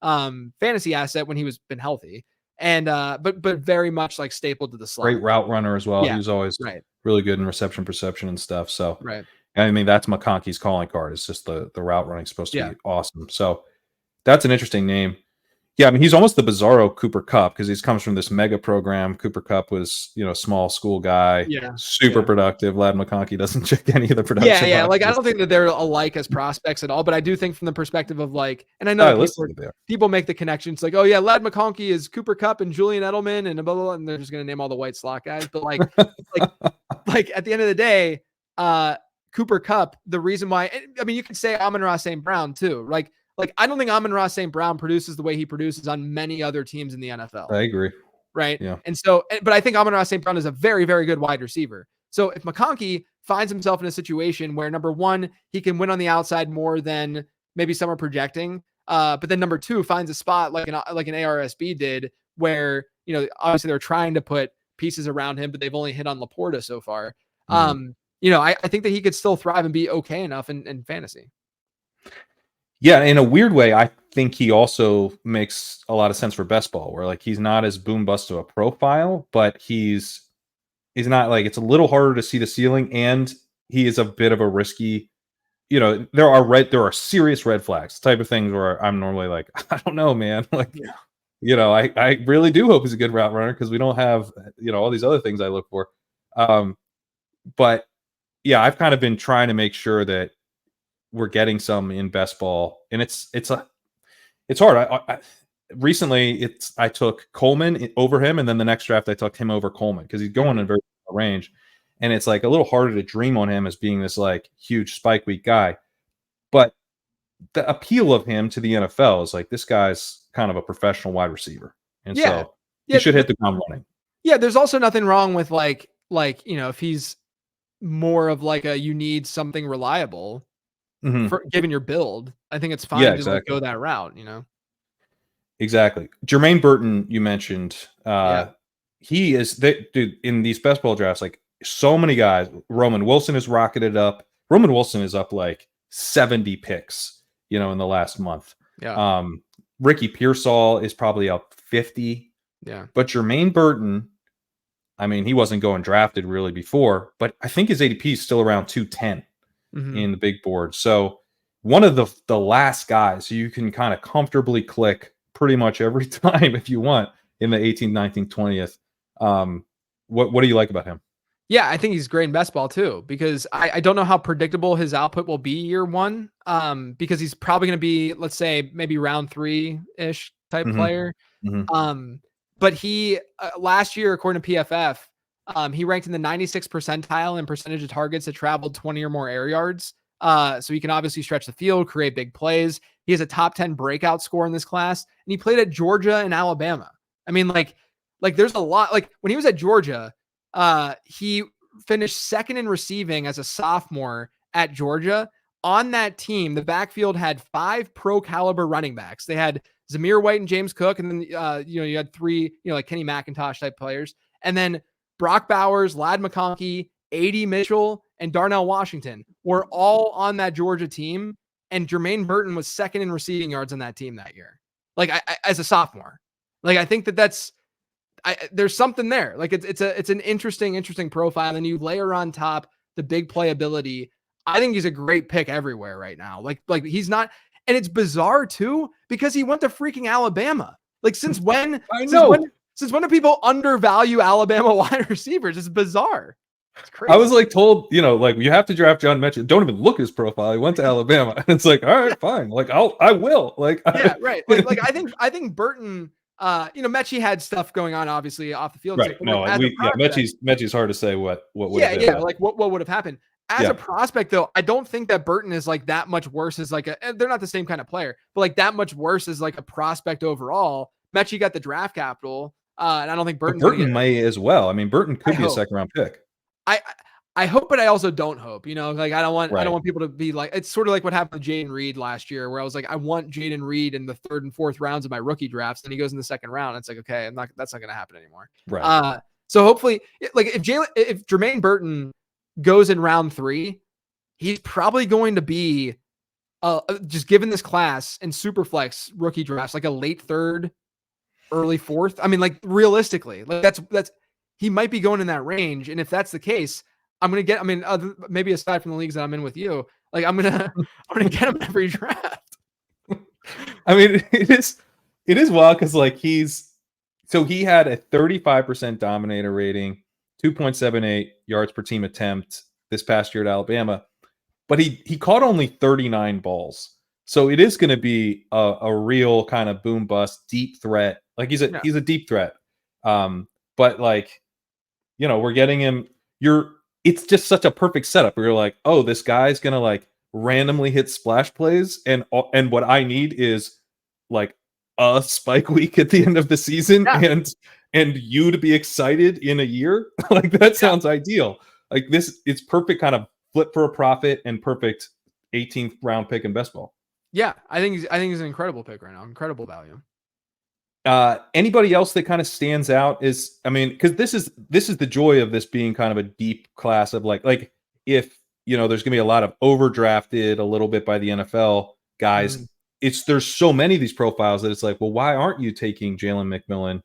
fantasy asset when he was been healthy. And but very much like stapled to the slot. Great route runner as well. Yeah, he was always really good in reception perception and stuff. So I mean, that's McConkey's calling card. It's just the route running is supposed to be awesome. So that's an interesting name. Yeah, I mean, he's almost the bizarro Cooper Kupp because he comes from this mega program. Cooper Kupp was, small school guy, super productive. Ladd McConkey doesn't check any of the production. Yeah. Like, I don't think that they're alike as prospects at all, but I do think from the perspective of like, and I know people make the connections like, oh yeah, Ladd McConkey is Cooper Kupp and Julian Edelman and blah, blah, blah, and they're just going to name all the white slot guys. But like, like at the end of the day, Cooper Kupp, the reason why, I mean, you could say Amon-Ra St. Brown too. Like, I don't think Amon-Ra St. Brown produces the way he produces on many other teams in the NFL. I agree. Right. Yeah. And so, but I think Amon-Ra St. Brown is a very, very good wide receiver. So if McConkey finds himself in a situation where number one, he can win on the outside more than maybe some are projecting. But then number two finds a spot like an ARSB did where, obviously they're trying to put pieces around him, but they've only hit on Laporta so far. I think that he could still thrive and be okay enough in fantasy. Yeah, in a weird way, I think he also makes a lot of sense for best ball, where like he's not as boom bust to a profile, but he's not like, it's a little harder to see the ceiling, and he is a bit of a risky. There are serious red flags, type of things where I'm normally like, I don't know, man. Like, I really do hope he's a good route runner because we don't have all these other things I look for. But yeah, I've kind of been trying to make sure that we're getting some in best ball, and it's hard. I recently I took Coleman over him, and then the next draft I took him over Coleman because he's going in very range, and it's like a little harder to dream on him as being this like huge spike week guy. But the appeal of him to the NFL is like, this guy's kind of a professional wide receiver, and so he should hit the ground running. Yeah, there's also nothing wrong with like if he's more of like you need something reliable. For given your build, I think it's fine to like go that route, Exactly. Jermaine Burton, you mentioned, he is dude in these best ball drafts. Like so many guys, Roman Wilson has rocketed up. Roman Wilson is up like 70 picks, in the last month. Yeah. Ricky Pearsall is probably up 50. Yeah. But Jermaine Burton, I mean, he wasn't going drafted really before, but I think his ADP is still around 210. In the big board. So one of the last guys you can kind of comfortably click pretty much every time if you want in the 18th, 19th, 20th. What do you like about him? Yeah, I think he's great in best ball too, because I don't know how predictable his output will be year one. Because he's probably going to be, let's say, maybe round 3-ish type Mm-hmm. player. Mm-hmm. But he last year, according to PFF, he ranked in the 96th percentile in percentage of targets that traveled 20 or more air yards. So he can obviously stretch the field, create big plays. He has a top 10 breakout score in this class, and he played at Georgia and Alabama. I mean, like there's a lot. Like when he was at Georgia, he finished second in receiving as a sophomore at Georgia. On that team, the backfield had 5 pro caliber running backs. They had Zamir White and James Cook, and then you had 3 like Kenny McIntosh type players, and then Brock Bowers, Ladd McConkey, A.D. Mitchell, and Darnell Washington were all on that Georgia team, and Jermaine Burton was second in receiving yards on that team that year. Like as a sophomore, like I think that's there's something there. Like it's an interesting profile, and you layer on top the big playability. I think he's a great pick everywhere right now. Like he's not, and it's bizarre too because he went to freaking Alabama. Like since when? I know. Since when do people undervalue Alabama wide receivers? It's bizarre. It's crazy. I was like told, like you have to draft John Mechie. Don't even look his profile. He went to Alabama, and it's like, all right, fine. Like I will. Like yeah, right. Like I think Burton. Mechie had stuff going on obviously off the field. Right. Like, No, Mechie's hard to say what would have happened. Like what would have happened. As a prospect, though, I don't think that Burton is like that much worse as they're not the same kind of player, but like that much worse as like a prospect overall. Mechie got the draft capital, and I don't think Burton may as well. I mean, Burton could be a second round pick. I hope, but I also don't hope. Like I don't want people to be like, it's sort of like what happened to Jayden Reed last year, where I was like, I want Jayden Reed in the 3rd and 4th rounds of my rookie drafts, and he goes in the 2nd round. It's like, okay, that's not going to happen anymore. Right. So hopefully, like if Jermaine Burton goes in round 3, he's probably going to be just given this class in superflex rookie drafts, like a late 3rd, early 4th. I mean, like realistically, like that's he might be going in that range. And if that's the case, I'm going to get, maybe aside from the leagues that I'm in with you, like I'm going to get him every draft. I mean, it is wild because like he had a 35% dominator rating, 2.78 yards per team attempt this past year at Alabama, but he caught only 39 balls. So it is going to be a real kind of boom bust deep threat. Like he's a deep threat. But like, we're getting him. It's just such a perfect setup where you're like, oh, this guy's going to like randomly hit splash plays. And what I need is like a spike week at the end of the season and you to be excited in a year. Like that sounds ideal. Like it's perfect kind of flip for a profit and perfect 18th round pick in best ball. Yeah. I think he's an incredible pick right now. Incredible value. Anybody else that kind of stands out is, because this is the joy of this being kind of a deep class of like if there's gonna be a lot of overdrafted a little bit by the NFL guys. There's so many of these profiles that it's like, well, why aren't you taking Jalen McMillan?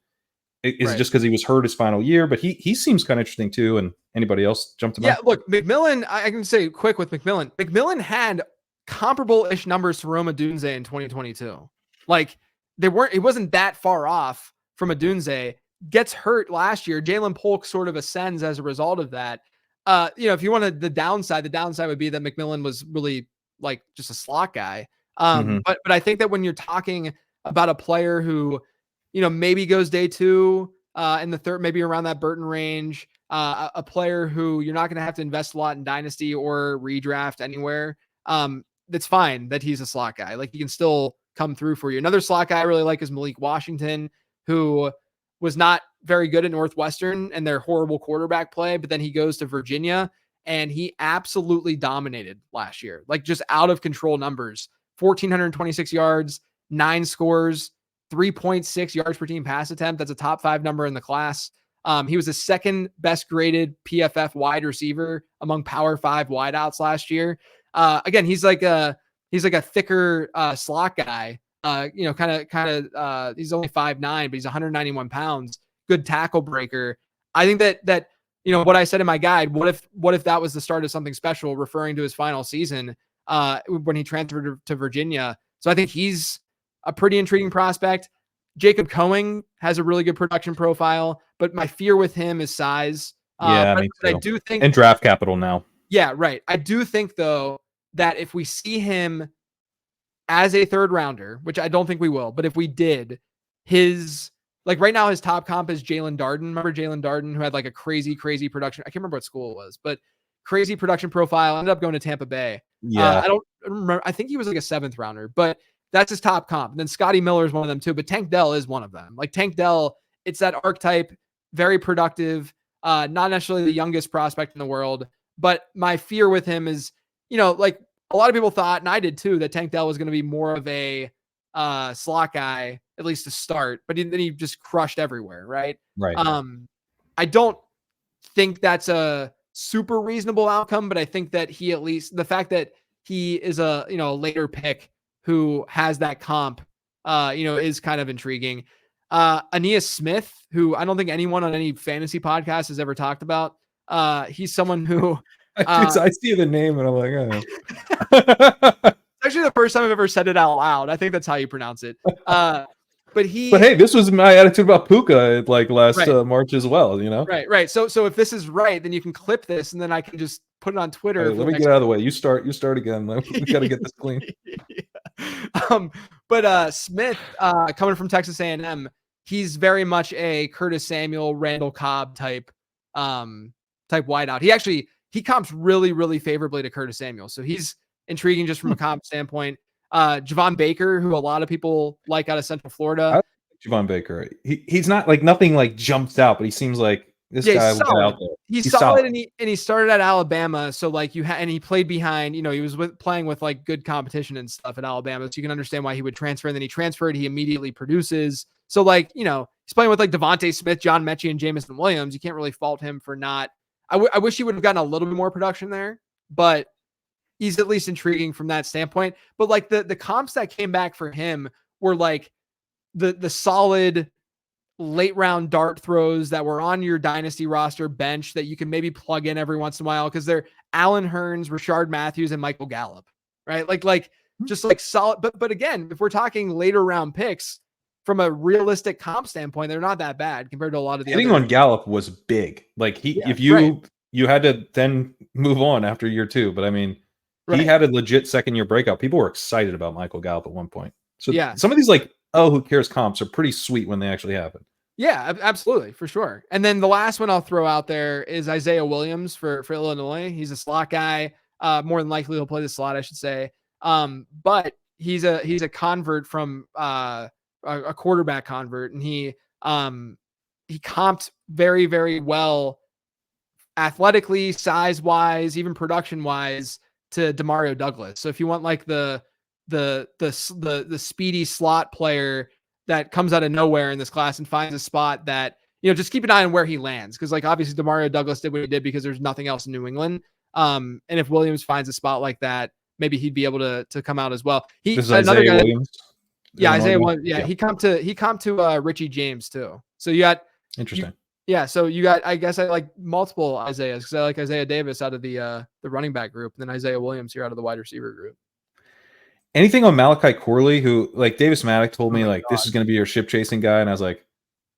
Is it just because he was hurt his final year? But he seems kind of interesting too. And anybody else jump to mind? Yeah, look, McMillan. I can say quick with McMillan. McMillan had comparable-ish numbers to Rome Odunze in 2022. Like. It wasn't that far off from Odunze. Gets hurt last year. Jalen Polk sort of ascends as a result of that. If you wanted the downside would be that McMillan was really like just a slot guy. But I think that when you're talking about a player who, maybe goes day 2 in the 3rd, maybe around that Burton range, a player who you're not going to have to invest a lot in dynasty or redraft anywhere. That's fine that he's a slot guy. Like he can still come through for you. Another slot guy I really like is Malik Washington, who was not very good at Northwestern and their horrible quarterback play, but then he goes to Virginia and he absolutely dominated last year. Like just out of control numbers, 1,426 yards, 9 scores, 3.6 yards per team pass attempt. That's a top 5 number in the class. He was the 2nd best graded PFF wide receiver among Power 5 wideouts last year. Again, he's like a thicker slot guy. He's only 5'9", but he's 191 pounds. Good tackle breaker. I think that what I said in my guide. What if that was the start of something special, referring to his final season when he transferred to Virginia. So I think he's a pretty intriguing prospect. Jacob Cohen has a really good production profile, but my fear with him is size. Yeah, me But I too. do think, And draft capital now. yeah, right. I do think though that if we see him as a third rounder, which I don't think we will, but if we did, his like right now his top comp is Jalen Darden. Remember Jalen Darden, who had like a crazy production? I can't remember what school it was, but crazy production profile. Ended up going to Tampa Bay. Yeah. I don't remember. I think he was like a 7th rounder, but that's his top comp. And then Scotty Miller is one of them too, but Tank Dell is one of them. Like Tank Dell, it's that archetype, very productive, not necessarily the youngest prospect in the world. But my fear with him is, like a lot of people thought, and I did too, that Tank Dell was going to be more of a slot guy, at least to start, but then he just crushed everywhere. Right. Right. I don't think that's a super reasonable outcome, but I think that he, at least the fact that he is a, later pick who has that comp, is kind of intriguing. Aeneas Smith, who I don't think anyone on any fantasy podcast has ever talked about. He's someone who I see the name and I'm like, oh. Actually the first time I've ever said it out loud. I think that's how you pronounce it. But hey, this was my attitude about Puka like last March as well, Right. So if this is right, then you can clip this and then I can just put it on Twitter. Let me get out of the way. You start again. We got to get this clean. But Smith, coming from Texas A&M, he's very much a Curtis Samuel, Randall Cobb type wideout. He comps really, really favorably to Curtis Samuel. So he's intriguing just from a comp standpoint. Javon Baker, who a lot of people like out of Central Florida. I like Javon Baker. He's not like nothing like jumps out, but he seems like this guy will get out there. He's solid. And he started at Alabama. So like and he played behind, he was playing with like good competition and stuff at Alabama. So you can understand why he would transfer. And then he transferred, he immediately produces. So like, he's playing with like Devontae Smith, John Mechie, and Jamison Williams. You can't really fault him for not, I wish he would have gotten a little bit more production there, but he's at least intriguing from that standpoint. But like the comps that came back for him were like the solid late round dart throws that were on your dynasty roster bench that you can maybe plug in every once in a while, because they're Allen Hurns, Rashard Matthews, and Michael Gallup, right? Like just like solid. But again, if we're talking later round picks from a realistic comp standpoint, they're not that bad compared to a lot of the hitting on Gallup was big. Like you had to then move on after year 2, but I mean, he had a legit second year breakout. People were excited about Michael Gallup at one point. So some of these like, oh, who cares comps are pretty sweet when they actually happen. Yeah, absolutely, for sure. And then the last one I'll throw out there is Isaiah Williams for Illinois. He's a slot guy. More than likely he'll play the slot, I should say. But he's a convert from a quarterback convert, and he comped very, very well athletically, size wise, even production wise to Demario Douglas. So if you want like the speedy slot player that comes out of nowhere in this class and finds a spot that, just keep an eye on where he lands. Cause like obviously Demario Douglas did what he did because there's nothing else in New England. And if Williams finds a spot like that, maybe he'd be able to come out as well. This is another guy. Williams. Yeah. Isaiah Williams. Yeah. He comped to Richie James too. So you got interesting. So you got, I guess I like multiple Isaiahs because I like Isaiah Davis out of the running back group, and then Isaiah Williams here out of the wide receiver group. Anything on Malachi Corley, who like Davis Maddock told me this is going to be your ship chasing guy. And I was like,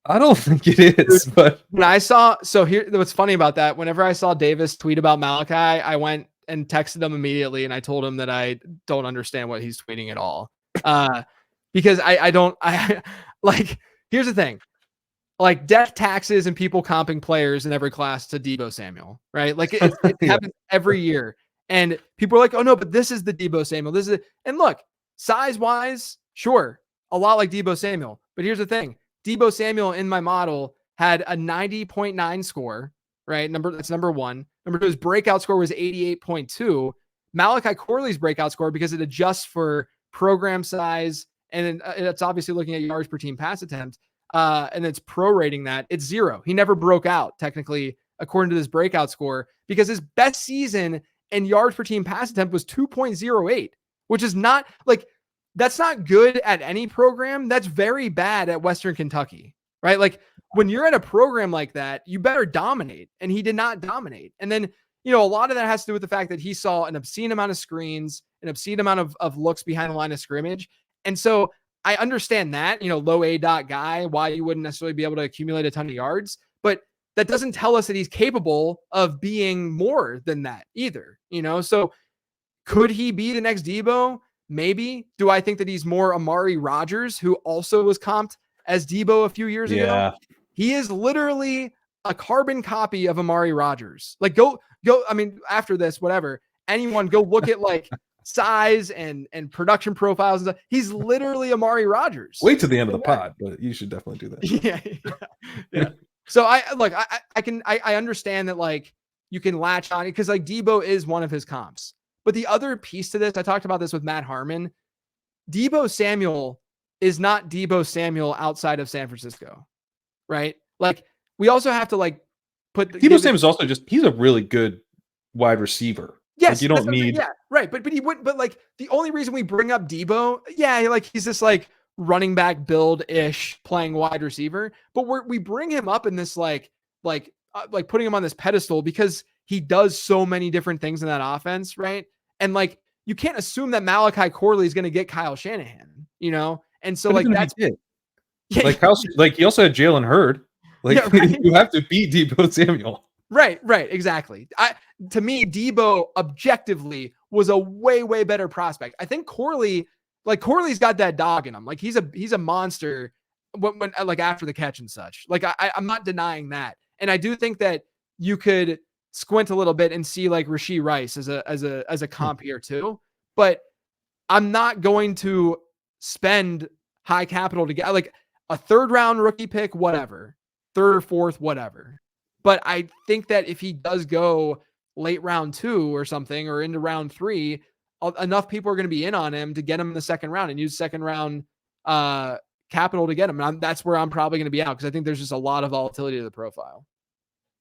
I don't think it is. Dude, but when I saw, what's funny about that, whenever I saw Davis tweet about Malachi, I went and texted him immediately. And I told him that I don't understand what he's tweeting at all. Because I here's the thing. Like death taxes and people comping players in every class to Deebo Samuel, right? Like it happens every year. And people are like, oh no, but this is the Deebo Samuel. And look, size wise, sure, a lot like Deebo Samuel. But here's the thing. Deebo Samuel in my model had a 90.9 score, right? That's number one. Number two, his breakout score was 88.2. Malachi Corley's breakout score, because it adjusts for program size, and it's obviously looking at yards per team pass attempt, and it's prorating that, it's 0. He never broke out technically according to this breakout score, because his best season and yards per team pass attempt was 2.08, which is not like, that's not good at any program. That's very bad at Western Kentucky, right? Like when you're at a program like that, you better dominate. And he did not dominate. And then, a lot of that has to do with the fact that he saw an obscene amount of screens, an obscene amount of looks behind the line of scrimmage. And so I understand that, low A dot guy, why you wouldn't necessarily be able to accumulate a ton of yards. But that doesn't tell us that he's capable of being more than that either, you know? So could he be the next Debo? Maybe. Do I think that he's more Amari Rodgers, who also was comped as Debo a few years ago? He is literally a carbon copy of Amari Rodgers. Like go. I mean, after this, whatever, anyone go look at like size and production profiles and stuff. He's literally Amari Rodgers. Wait to the end of the pod, but you should definitely do that. Yeah. So I understand that like you can latch on it because like Debo is one of his comps. But the other piece to this, I talked about this with Matt Harmon. Debo Samuel is not Debo Samuel outside of San Francisco, right? Like we also have to like put Debo Samuel is also he's a really good wide receiver. Yes, like you don't need right. But he wouldn't. But like the only reason we bring up Debo, like he's this like running back build ish playing wide receiver, but we bring him up in this like putting him on this pedestal because he does so many different things in that offense, right? And like you can't assume that Malachi Corley is going to get Kyle Shanahan, you know? And so like that's it. Yeah, like he also had Jalen Hurd. Like right. You have to beat Debo Samuel. Right, exactly. To me, Debo objectively was a way better prospect. I think Corley's got that dog in him. Like he's a monster when like after the catch and such. Like I'm not denying that. And I do think that you could squint a little bit and see like Rashee Rice as a comp here too. But I'm not going to spend high capital to get like a 3rd round rookie pick, whatever, 3rd or 4th, whatever. But I think that if he does go late round 2 or something, or into round 3, enough people are going to be in on him to get him in the 2nd round and use 2nd round capital to get him. And that's where I'm probably going to be out because I think there's just a lot of volatility to the profile.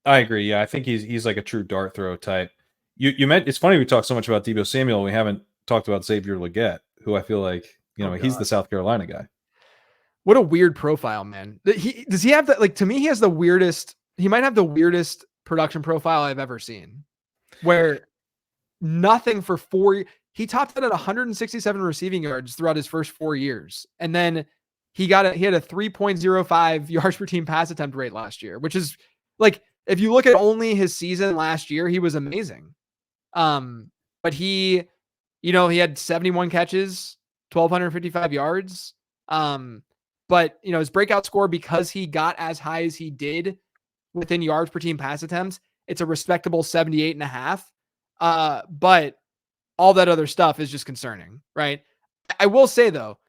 I agree. Yeah, I think he's like a true dart throw type. You meant it's funny we talk so much about Debo Samuel. We haven't talked about Xavier Legette, who I feel like he's the South Carolina guy. What a weird profile, man. Does he have that? Like to me, he has the weirdest. He might have the weirdest production profile I've ever seen, where nothing for 4 years. He topped out at 167 receiving yards throughout his first 4 years, and then he had a 3.05 yards per team pass attempt rate last year, which is like if you look at only his season last year, he was amazing. But he had 71 catches, 1,255 yards. But his breakout score, because he got as high as he did within yards per team pass attempts, it's a respectable 78.5. But all that other stuff is just concerning, right? I will say though,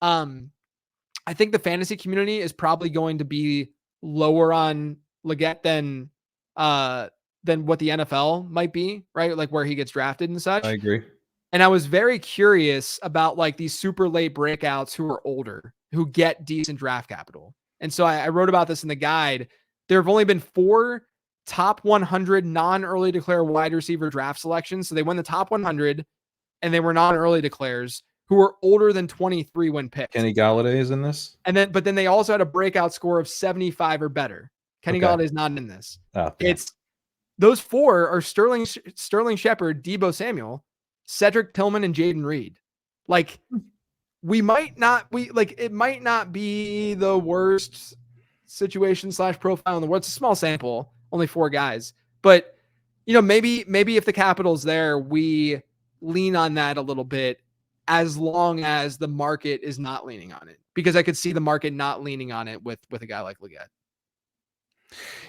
I think the fantasy community is probably going to be lower on Legette than what the NFL might be, right? Like where he gets drafted and such. I agree. And I was very curious about like these super late breakouts who are older, who get decent draft capital. And so I wrote about this in the guide. There have only been 4 top 100 non-early declare wide receiver draft selections. So they won the top 100 and they were non-early declares who were older than 23 when picked. Kenny Galladay is in this. But then they also had a breakout score of 75 or better. Kenny Galladay is not in this. It's those 4 are Sterling Shepard, Debo Samuel, Cedric Tillman, and Jaden Reed. Like it might not be the worst situation / profile in the world. It's a small sample, only 4 guys, but maybe if the capital's there, we lean on that a little bit, as long as the market is not leaning on it, because I could see the market not leaning on it with a guy like Legette.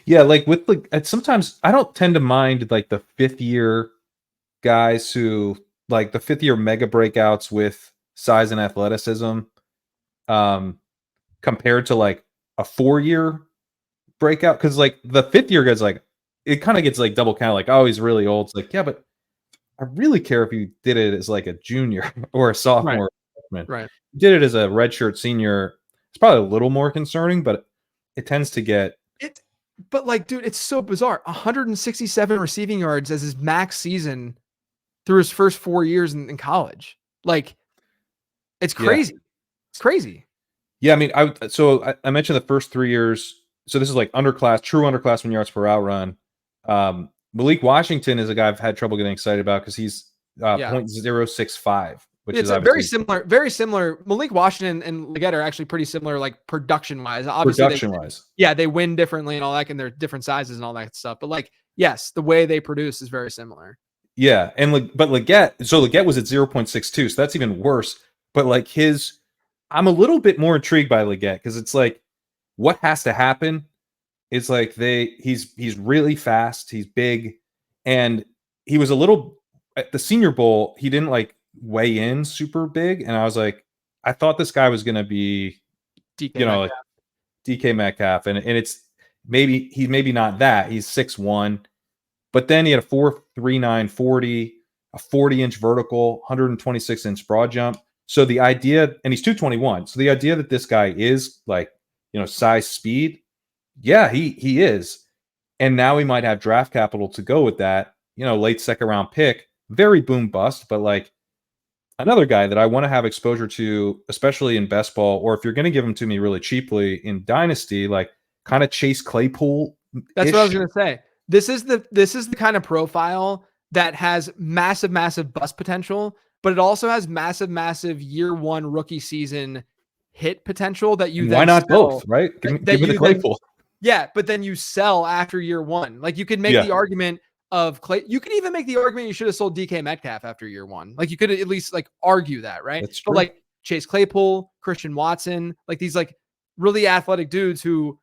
Yeah, like with sometimes I don't tend to mind like the 5th year guys who like the 5th year mega breakouts with size and athleticism, compared to like a 4-year breakout. Cause like the 5th year guys, like it kind of gets like double count, like, oh, he's really old. It's like, yeah, but I really care if you did it as like a junior or a sophomore. Right. You did it as a redshirt senior. It's probably a little more concerning, but it tends to get it. But like, dude, it's so bizarre. 167 receiving yards as his max season through his first 4 years in college. Like, it's crazy. Yeah. It's crazy. Yeah, I mean, I mentioned the first 3 years. So this is like true underclassmen yards per route run. Malik Washington is a guy I've had trouble getting excited about because he's 0.065 which It's is a obviously very similar. Malik Washington and Leggett are actually pretty similar, like production wise. Obviously, production wise. they win differently and all that, and they're different sizes and all that stuff. But like, yes, the way they produce is very similar. Yeah, and but Leggett was at 0.62, so that's even worse. But like I'm a little bit more intrigued by Leggett because it's like what has to happen. It's like he's really fast, he's big, and he was a little at the Senior Bowl. He didn't like weigh in super big, and I was like, I thought this guy was going to be, DK DK Metcalf, and it's maybe not that. He's 6'1", but then he had a 4.39 40, a 40-inch vertical, 126-inch broad jump. So the idea, and he's 221. So the idea that this guy is like, size speed, yeah, he is. And now we might have draft capital to go with that, late second round pick, very boom bust, but like another guy that I want to have exposure to, especially in best ball, or if you're going to give him to me really cheaply in dynasty, like kind of Chase Claypool. That's what I was going to say. This is the kind of profile that has massive bust potential, but it also has massive year one rookie season hit potential that you then why not sell, both, right? Give me the Claypool. But then you sell after year one. Like you could make the argument of Clay. You could even make the argument you should have sold DK Metcalf after year one. Like you could at least like argue that, right? That's true. But like Chase Claypool, Christian Watson, like these like really athletic dudes who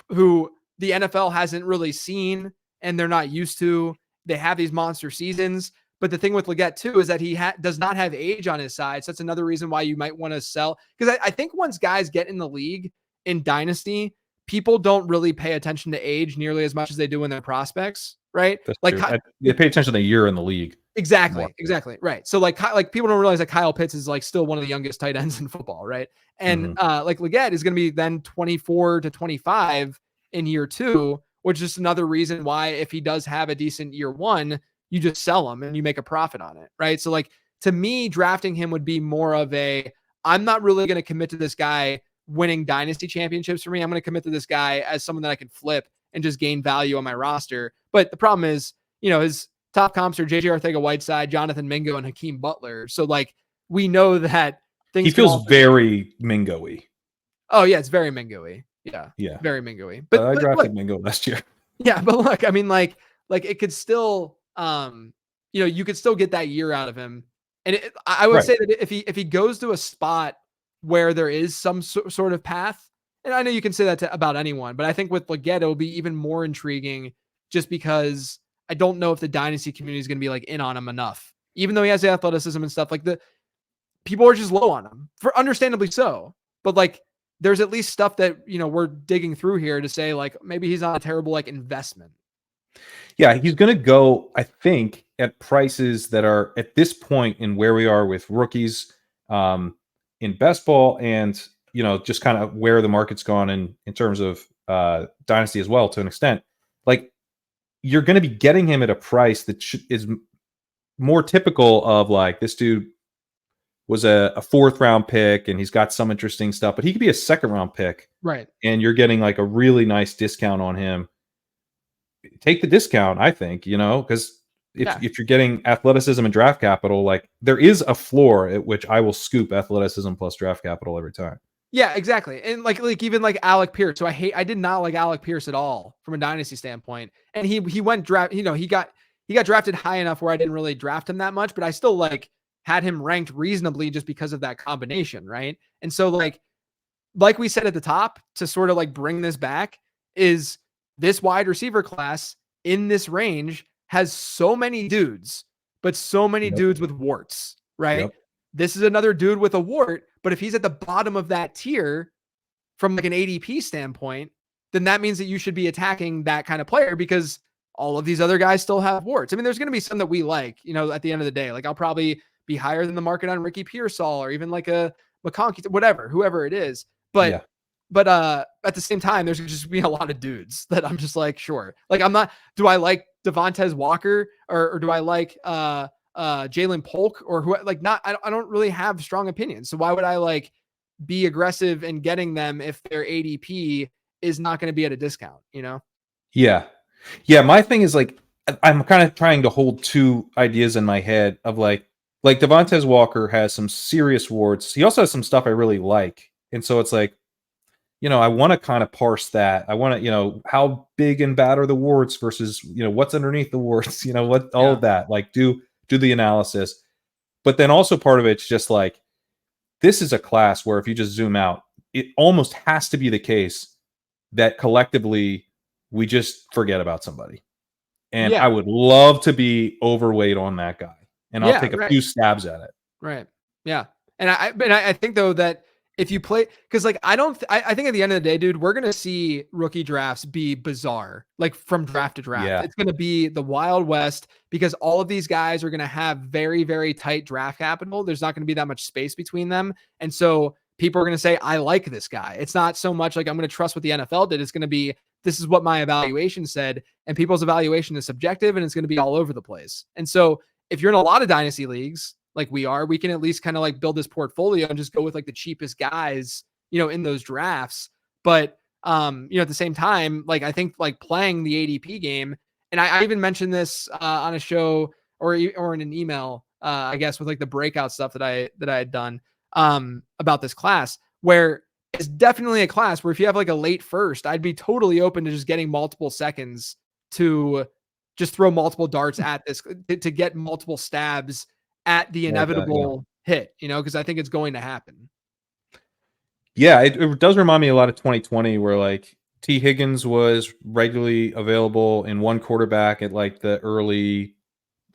the NFL hasn't really seen and they're not used to. They have these monster seasons. But the thing with Leggett too is that he does not have age on his side. So that's another reason why you might want to sell. Because I think once guys get in the league in dynasty, people don't really pay attention to age nearly as much as they do in their prospects, right? That's like true. They pay attention to a year in the league. Exactly. Right. So like people don't realize that Kyle Pitts is like still one of the youngest tight ends in football, right? And like Leggett is going to be then 24 to 25 in year two, which is another reason why if he does have a decent year one, you just sell him and you make a profit on it, right? So like to me, drafting him would be more of I'm not really going to commit to this guy winning dynasty championships for me. I'm going to commit to this guy as someone that I can flip and just gain value on my roster. But the problem is, his top comps are JJ Arcega-Whiteside, Jonathan Mingo, and Hakeem Butler. So like we know that things. He feels very Mingo-y. Oh yeah, it's very Mingo-y. Yeah, very Mingo-y. But I drafted Mingo last year. Yeah, but look, I mean, like it could still, you could still get that year out of him. And I would say that if he goes to a spot where there is some sort of path, and I know you can say that about anyone, but I think with Leggett, it'll be even more intriguing just because I don't know if the dynasty community is going to be like in on him enough, even though he has the athleticism and stuff. Like people are just low on him, for understandably so. But like, there's at least stuff that we're digging through here to say like maybe he's not a terrible like investment. Yeah, he's going to go, I think, at prices that are at this point in where we are with rookies in best ball, and just kind of where the market's gone in terms of dynasty as well to an extent. Like you're going to be getting him at a price that is more typical of like this dude was a fourth round pick and he's got some interesting stuff, but he could be a second round pick. Right. And you're getting like a really nice discount on him. Take the discount, I think, because if you're getting athleticism and draft capital, like there is a floor at which I will scoop athleticism plus draft capital every time. Yeah, exactly. And like even like Alec Pierce. So I did not like Alec Pierce at all from a dynasty standpoint. And he went draft, he got drafted high enough where I didn't really draft him that much, but I still like had him ranked reasonably just because of that combination. Right. And so like we said at the top, to sort of like bring this back, is this wide receiver class in this range has so many dudes, but so many dudes with warts, right? Yep. This is another dude with a wart, but if he's at the bottom of that tier from like an ADP standpoint, then that means that you should be attacking that kind of player because all of these other guys still have warts. I mean, there's going to be some that we like, at the end of the day. Like I'll probably be higher than the market on Ricky Pearsall or even like a McConkey, whoever it is. But at the same time, there's just be a lot of dudes that I'm just like, sure. Like do I like Tez Walker or do I like Jalen Polk or who? Like I don't really have strong opinions. So why would I like be aggressive in getting them if their ADP is not going to be at a discount, Yeah. My thing is like, I'm kind of trying to hold two ideas in my head of like, like Tez Walker has some serious warts. He also has some stuff I really like. And so it's like, I want to kind of parse that. I want to, how big and bad are the warts versus, what's underneath the warts, what all of that, like do the analysis. But then also part of it's just like, this is a class where if you just zoom out, it almost has to be the case that collectively we just forget about somebody. And I would love to be overweight on that guy. And I'll take a few stabs at it. Right. Yeah. And I think though that if you play, because like I think at the end of the day, dude, we're gonna see rookie drafts be bizarre, like from draft to draft. Yeah. It's gonna be the Wild West because all of these guys are gonna have very, very tight draft capital. There's not gonna be that much space between them. And so people are gonna say, I like this guy. It's not so much like I'm gonna trust what the NFL did. It's gonna be, this is what my evaluation said, and people's evaluation is subjective and it's gonna be all over the place. And so if you're in a lot of dynasty leagues, like we are, we can at least kind of like build this portfolio and just go with like the cheapest guys, in those drafts. But, at the same time, like I think like playing the ADP game, and I even mentioned this on a show or in an email, I guess with like the breakout stuff that I had done about this class, where it's definitely a class where if you have like a late first, I'd be totally open to just getting multiple seconds to just throw multiple darts at this to get multiple stabs at the inevitable hit, because I think it's going to happen. Yeah, it does remind me a lot of 2020 where like T. Higgins was regularly available in one quarterback at like the early,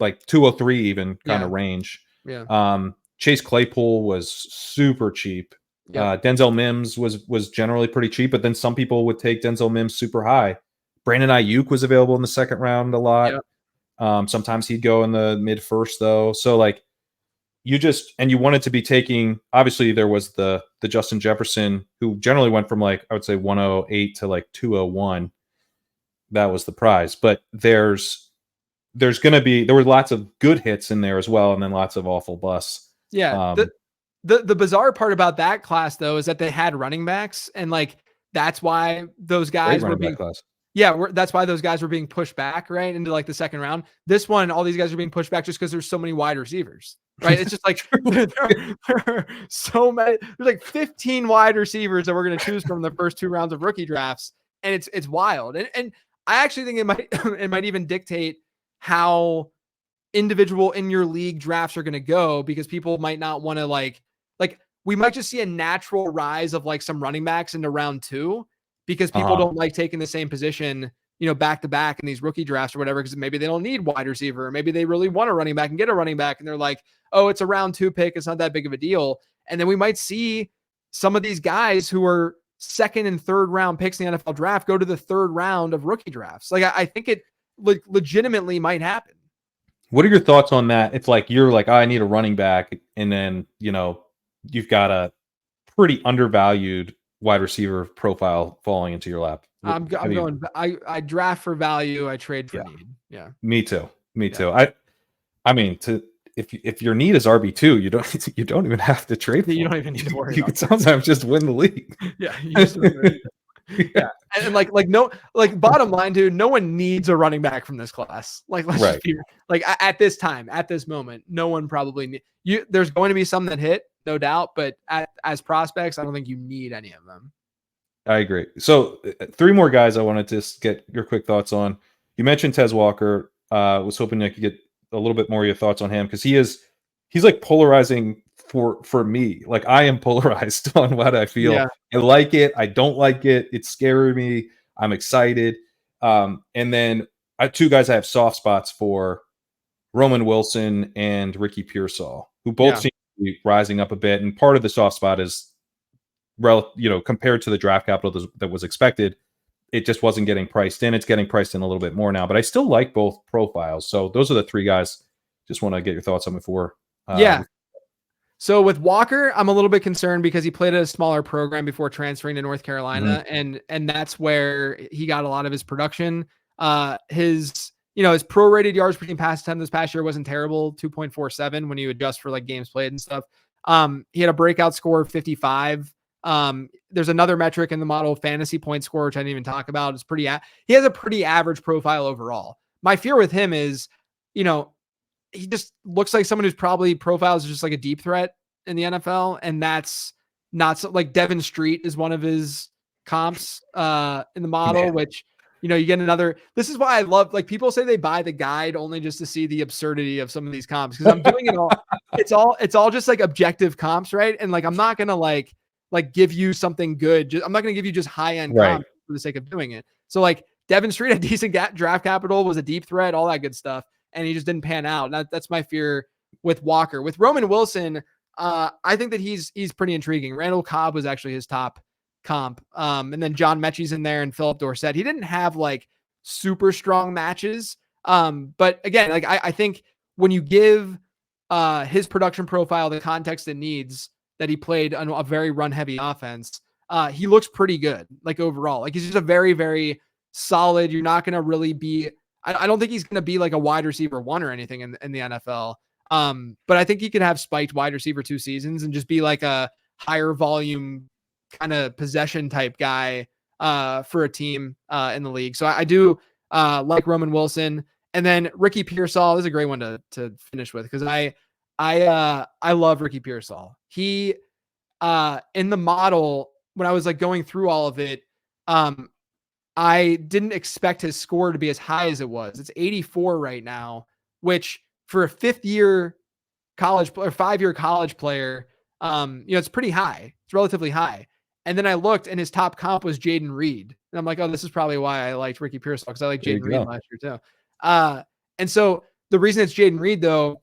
like 203 even kind of range. Yeah. Chase Claypool was super cheap. Yep. Denzel Mims was generally pretty cheap, but then some people would take Denzel Mims super high. Brandon Ayuk was available in the second round a lot. Yep. Sometimes he'd go in the mid first though. So like you wanted to be taking, obviously there was the Justin Jefferson who generally went from like, I would say 108 to like 201. That was the prize, but there were lots of good hits in there as well. And then lots of awful busts. Yeah. The bizarre part about that class though, is that they had running backs and like, that's why those guys were being class. Yeah, that's why those guys were being pushed back right into like the second round. This one, all these guys are being pushed back just because there's so many wide receivers, right? It's just like there are so many. There's like 15 wide receivers that we're going to choose from the first two rounds of rookie drafts, and it's wild. And I actually think it might even dictate how individual in your league drafts are going to go, because people might not want to like we might just see a natural rise of like some running backs into round 2. Because people don't like taking the same position, back to back in these rookie drafts or whatever, because maybe they don't need wide receiver, or maybe they really want a running back and get a running back. And they're like, oh, it's a round 2 pick. It's not that big of a deal. And then we might see some of these guys who are second and third round picks in the NFL draft go to the third round of rookie drafts. Like, I think it legitimately might happen. What are your thoughts on that? It's like, you're like, I need a running back. And then, you've got a pretty undervalued wide receiver profile falling into your lap. I draft for value. I trade for need. Yeah. Me too. I mean, if your need is RB2, you don't even have to trade for. You don't even need to worry. You can sometimes just win the league. Yeah. Yeah. And bottom line, dude, no one needs a running back from this class. Like, let's just be, like at this time, at this moment, no one probably there's going to be some that hit, no doubt, but as prospects, I don't think you need any of them. I agree. So 3 more guys I wanted to get your quick thoughts on. You mentioned Tez Walker. Was hoping I could get a little bit more of your thoughts on him, because he's like polarizing for me. Like, I am polarized on what I feel. Yeah. I like it. I don't like it. It's scaring me. I'm excited. And then 2 guys I have soft spots for: Roman Wilson and Ricky Pearsall, who both seem to be rising up a bit. And part of the soft spot is, compared to the draft capital that was expected, it just wasn't getting priced in. It's getting priced in a little bit more now, but I still like both profiles. So those are the 3 guys. Just want to get your thoughts on before. So with Walker, I'm a little bit concerned because he played at a smaller program before transferring to North Carolina. Mm-hmm. And that's where he got a lot of his production. His prorated yards per team pass attempt this past year wasn't terrible, 2.47 when you adjust for like games played and stuff. He had a breakout score of 55. There's another metric in the model, fantasy point score, which I didn't even talk about. He has a pretty average profile overall. My fear with him is, he just looks like someone who's probably profiles just like a deep threat in the NFL. And that's not so, like Devin Street is one of his comps in the model, which, you know, you get another, this is why I love, like people say they buy the guide only just to see the absurdity of some of these comps. Cause I'm doing it all. It's all just like objective comps. Right. And like, I'm not going to like give you something good. I'm not going to give you just high end comps for the sake of doing it. So like Devin Street had decent draft capital, was a deep threat, all that good stuff. And he just didn't pan out. And that's my fear with Walker. With Roman Wilson, I think that he's pretty intriguing. Randall Cobb was actually his top comp. And then John Mechie's in there and Philip Dorsett. He didn't have like super strong matches. But again, like I think when you give his production profile the context it needs, that he played on a very run heavy offense, he looks pretty good. Like overall, like he's just a very, very solid. You're not going to really be, I don't think he's going to be like a wide receiver 1 or anything in the NFL. But I think he could have spiked wide receiver 2 seasons and just be like a higher volume kind of possession type guy for a team in the league. So I do like Roman Wilson. And then Ricky Pearsall is a great one to finish with, because I love Ricky Pearsall. He in the model, when I was like going through all of it, I didn't expect his score to be as high as it was. It's 84 right now, which for a 5-year college player, it's pretty high. It's relatively high. And then I looked and his top comp was Jayden Reed. And I'm like, oh, this is probably why I liked Ricky Pearsall, because I like Jayden Reed last year too. And so the reason it's Jayden Reed though,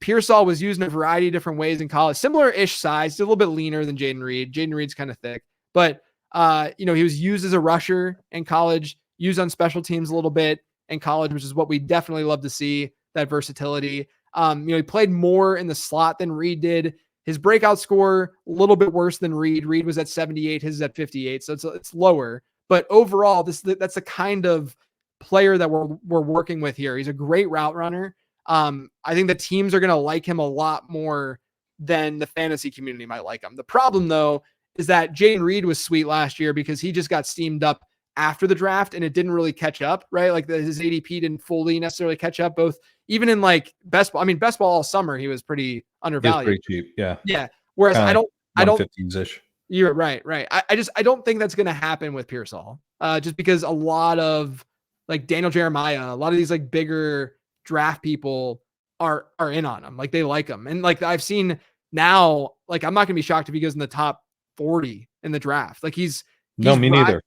Pearsall was used in a variety of different ways in college, similar-ish size, a little bit leaner than Jayden Reed. Jayden Reed's kind of thick, but he was used as a rusher in college, used on special teams a little bit in college, which is what we definitely love to see, that versatility. He played more in the slot than Reed did. His breakout score, a little bit worse than Reed. Reed was at 78, his is at 58, so it's lower. But overall, that's the kind of player that we're working with here. He's a great route runner. I think the teams are going to like him a lot more than the fantasy community might like him. The problem, though, is that Jayden Reed was sweet last year because he just got steamed up after the draft and it didn't really catch up, right? Like his ADP didn't fully necessarily catch up, both even in like best ball. I mean, best ball all summer, he was pretty undervalued. Pretty cheap. Yeah. Yeah. Whereas I don't, 115s-ish. You're right. I don't think that's going to happen with Pearsall. Just because a lot of like Daniel Jeremiah, a lot of these like bigger draft people are in on him. Like they like him. And like I've seen now, like I'm not gonna be shocked if he goes in the top 40 in the draft. Like he's me neither.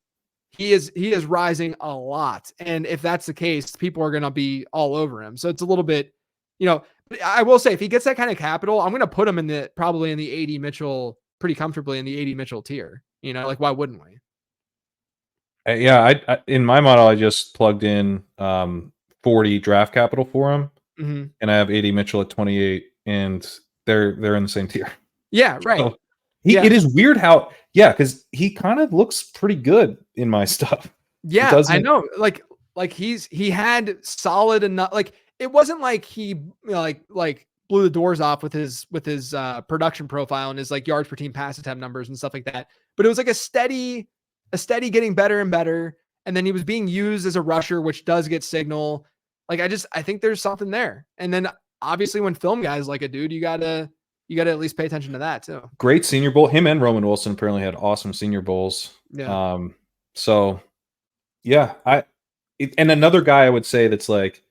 He is rising a lot. And if that's the case, people are gonna be all over him. So it's a little bit, I will say if he gets that kind of capital, I'm gonna put him probably in the AD Mitchell pretty comfortably in the AD Mitchell tier. Like why wouldn't we? I in my model I just plugged in 40 draft capital for him, and I have AD Mitchell at 28, and they're in the same tier. Yeah, right. So it is weird how, because he kind of looks pretty good in my stuff. Yeah, I know. Like he had solid enough. Like it wasn't like he like blew the doors off with his production profile and his like yards per team pass attempt numbers and stuff like that. But it was like a steady getting better and better. And then he was being used as a rusher, which does get signal. Like I think there's something there. And then obviously when film guys like a dude, you gotta at least pay attention to that too. Great Senior Bowl. Him and Roman Wilson apparently had awesome Senior Bowls. Yeah. And another guy I would say that's like,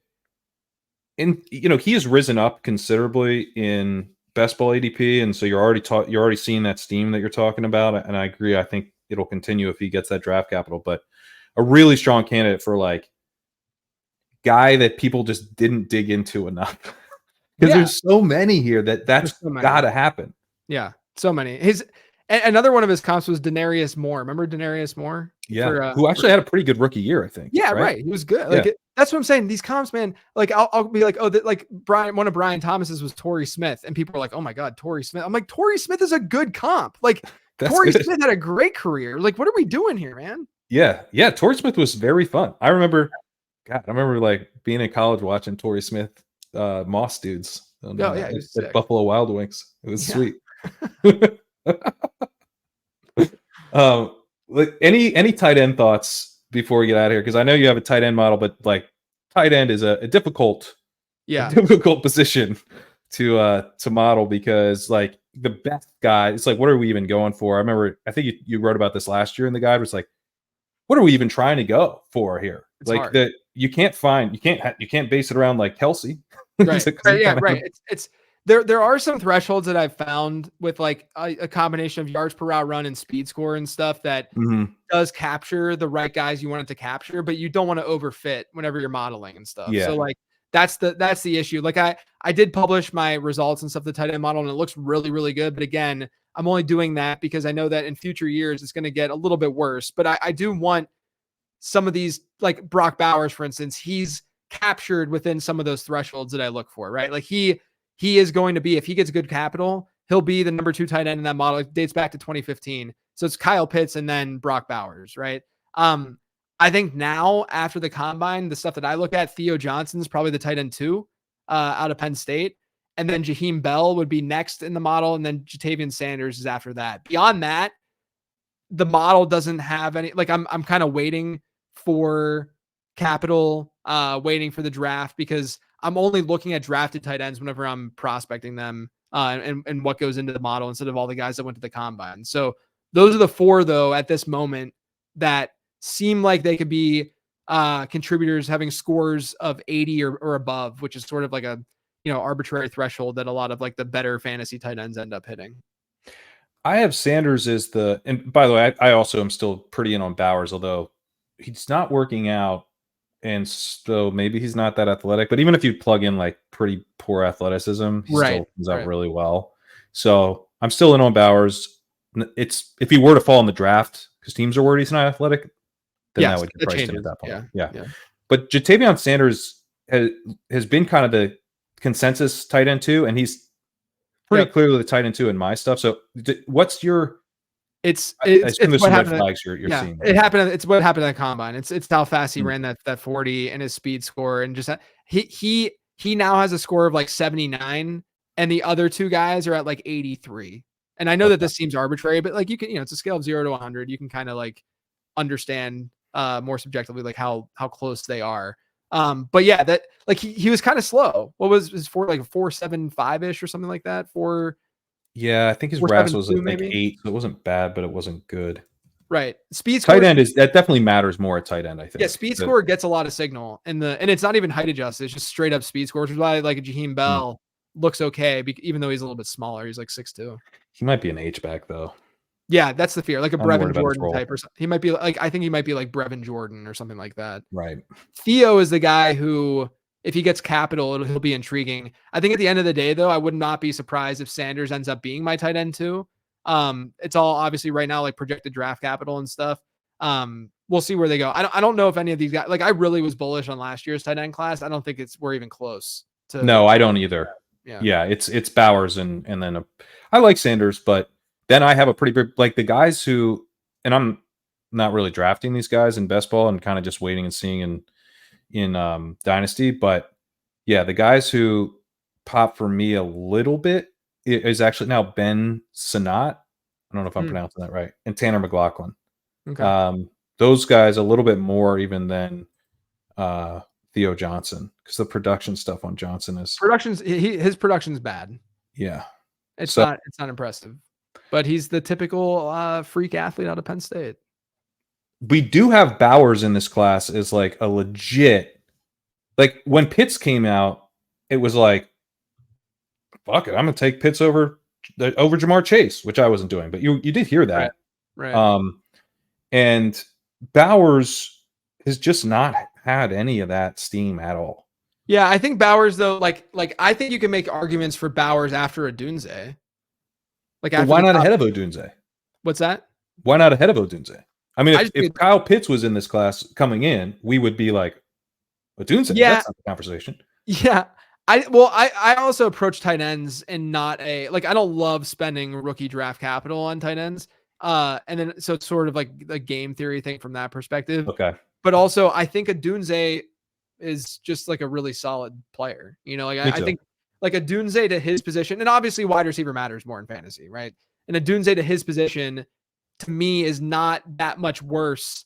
he has risen up considerably in best ball ADP, and so you're already seeing that steam that you're talking about. And I agree. I think it'll continue if he gets that draft capital. But a really strong candidate for like guy that people just didn't dig into enough. Because there's so many here that's got to happen. Yeah, so many. Another one of his comps was Denarius Moore. Remember Denarius Moore? Yeah, who actually had a pretty good rookie year, I think. Yeah, right. He was good. Like that's what I'm saying. These comps, man. Like I'll be like, one of Brian Thomas's was Torrey Smith, and people are like, oh my god, Torrey Smith. I'm like, Torrey Smith is a good comp. Like Torrey Smith had a great career. Like, what are we doing here, man? Yeah. Torrey Smith was very fun. I remember like being in college watching Torrey Smith. Moss dudes at Buffalo Wild Wings. It was sweet. Like any tight end thoughts before we get out of here? Because I know you have a tight end model, but like tight end is a difficult difficult position to model, because like the best guy, it's like, what are we even going for? I remember, I think you wrote about this last year, and the guy was like, what are we even trying to go for here? It's like hard. that you can't base it around like Kelsey. Right. Right. It's there are some thresholds that I've found with like a combination of yards per route run and speed score and stuff that does capture the right guys you want it to capture, but you don't want to overfit whenever you're modeling and stuff. Yeah. So like that's the issue. Like I did publish my results and stuff, the tight end model, and it looks really, really good. But again, I'm only doing that because I know that in future years it's going to get a little bit worse. But I do want some of these, like Brock Bowers, for instance, he's captured within some of those thresholds that I look for, right? Like he is going to be, if he gets good capital, he'll be the number 2 tight end in that model. It dates back to 2015. So it's Kyle Pitts and then Brock Bowers, right? I think now after the combine, the stuff that I look at, Theo Johnson's probably the tight end 2 out of Penn State. And then Jaheim Bell would be next in the model. And then Jatavian Sanders is after that. Beyond that, the model doesn't have any, like I'm kind of waiting for capital, waiting for the draft, because I'm only looking at drafted tight ends whenever I'm prospecting them and what goes into the model instead of all the guys that went to the combine. So those are the 4 though, at this moment, that seem like they could be contributors having scores of 80 or above, which is sort of like a, arbitrary threshold that a lot of like the better fantasy tight ends end up hitting. I have Sanders as and by the way, I also am still pretty in on Bowers, although he's not working out. And so maybe he's not that athletic, but even if you plug in like pretty poor athleticism, he still comes out really well. So I'm still in on Bowers. It's if he were to fall in the draft because teams are worried he's not athletic, then that would get priced in at that point. Yeah. But Jatavion Sanders has been kind of the consensus tight end 2, and he's pretty clearly the tight end 2 in my stuff. So what's your It's what happened. Flags you're seeing. It happened. It's what happened at the combine. It's how fast he ran that 40 and his speed score, and just he now has a score of like 79, and the other 2 guys are at like 83. And I know that this seems arbitrary, but like you can, it's a scale of 0 to 100. You can kind of like understand more subjectively like how close they are. But yeah, that like he was kind of slow. What was his 4.75-ish or something like that for? Yeah, I think his RAS was like 8. So it wasn't bad, but it wasn't good. Right. Speed score. Tight end that definitely matters more at tight end, I think. Yeah, speed score gets a lot of signal and it's not even height adjusted. It's just straight up speed score, which is why like a Jaheim Bell looks okay, even though he's a little bit smaller. He's like 6'2". He might be an H-back though. Yeah, that's the fear. Like a Brevin Jordan type or something. He might be like, I think he might be like Brevin Jordan or something like that. Right. Theo is the guy who, if he gets capital, he'll be intriguing. I think at the end of the day, though, I would not be surprised if Sanders ends up being my tight end 2. It's all obviously right now like projected draft capital and stuff. We'll see where they go. I don't know if any of these guys, like I really was bullish on last year's tight end class. I don't think we're even close to. No, I don't either. Yeah, it's Bowers and then I like Sanders, but then I have a pretty big, like the guys who, and I'm not really drafting these guys in best ball and kind of just waiting and seeing in Dynasty, but yeah, the guys who pop for me a little bit is actually now Ben Sinnott. I don't know if I'm pronouncing that right, and Tanner McLaughlin. Okay. Those guys a little bit more even than Theo Johnson, because the production stuff on Johnson is his production's bad. Yeah, it's not impressive, but he's the typical freak athlete out of Penn State. We do have Bowers in this class as like a legit, like when Pitts came out, it was like, fuck it, I'm gonna take Pitts over Jamar Chase, which I wasn't doing, but you did hear that, right? And Bowers has just not had any of that steam at all. Yeah, I think Bowers though, like I think you can make arguments for Bowers after Odunze. Like, why not ahead of Odunze? What's that? Why not ahead of Odunze? I mean, if Kyle Pitts was in this class coming in, we would be like, Odunze, that's not the conversation. Yeah. I also approach tight ends and not I don't love spending rookie draft capital on tight ends. And then, so it's sort of like a game theory thing from that perspective. Okay. But also I think Odunze is just like a really solid player. I think like Odunze to his position, and obviously wide receiver matters more in fantasy, right? And Odunze to his position, to me, is not that much worse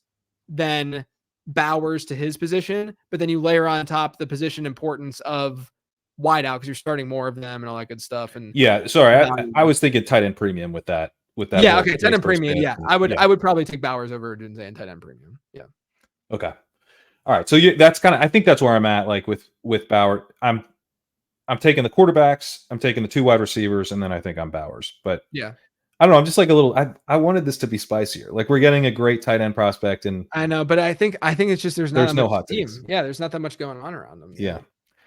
than Bowers to his position. But then you layer on top the position importance of wide out because you're starting more of them and all that good stuff. And yeah, sorry, I was thinking tight end premium with that. Yeah, okay, tight end premium. Yeah, I would probably take Bowers over Odunze and tight end premium. Yeah. Okay. All right. So that's kind of, I think that's where I'm at. Like with Bauer, I'm taking the quarterbacks, I'm taking the 2 wide receivers, and then I think I'm Bowers. But yeah, I don't know. I'm just like a little. I wanted this to be spicier. Like we're getting a great tight end prospect, and I know, but I think it's just there's not no much hot team. takes. Yeah, there's not that much going on around them. Yeah.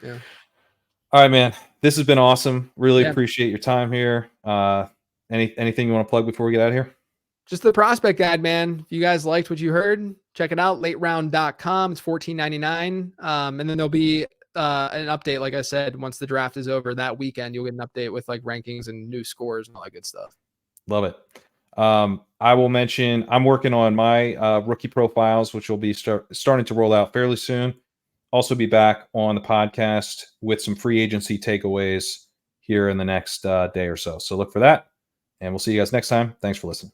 Yeah. All right, man. This has been awesome. Really appreciate your time here. Anything you want to plug before we get out of here? Just the prospect guide, man. If you guys liked what you heard, check it out. lateround.com. It's $14.99. And then there'll be an update, like I said, once the draft is over that weekend, you'll get an update with like rankings and new scores and all that good stuff. Love it. I will mention I'm working on my rookie profiles, which will be starting to roll out fairly soon. Also be back on the podcast with some free agency takeaways here in the next day or so. So look for that, and we'll see you guys next time. Thanks for listening.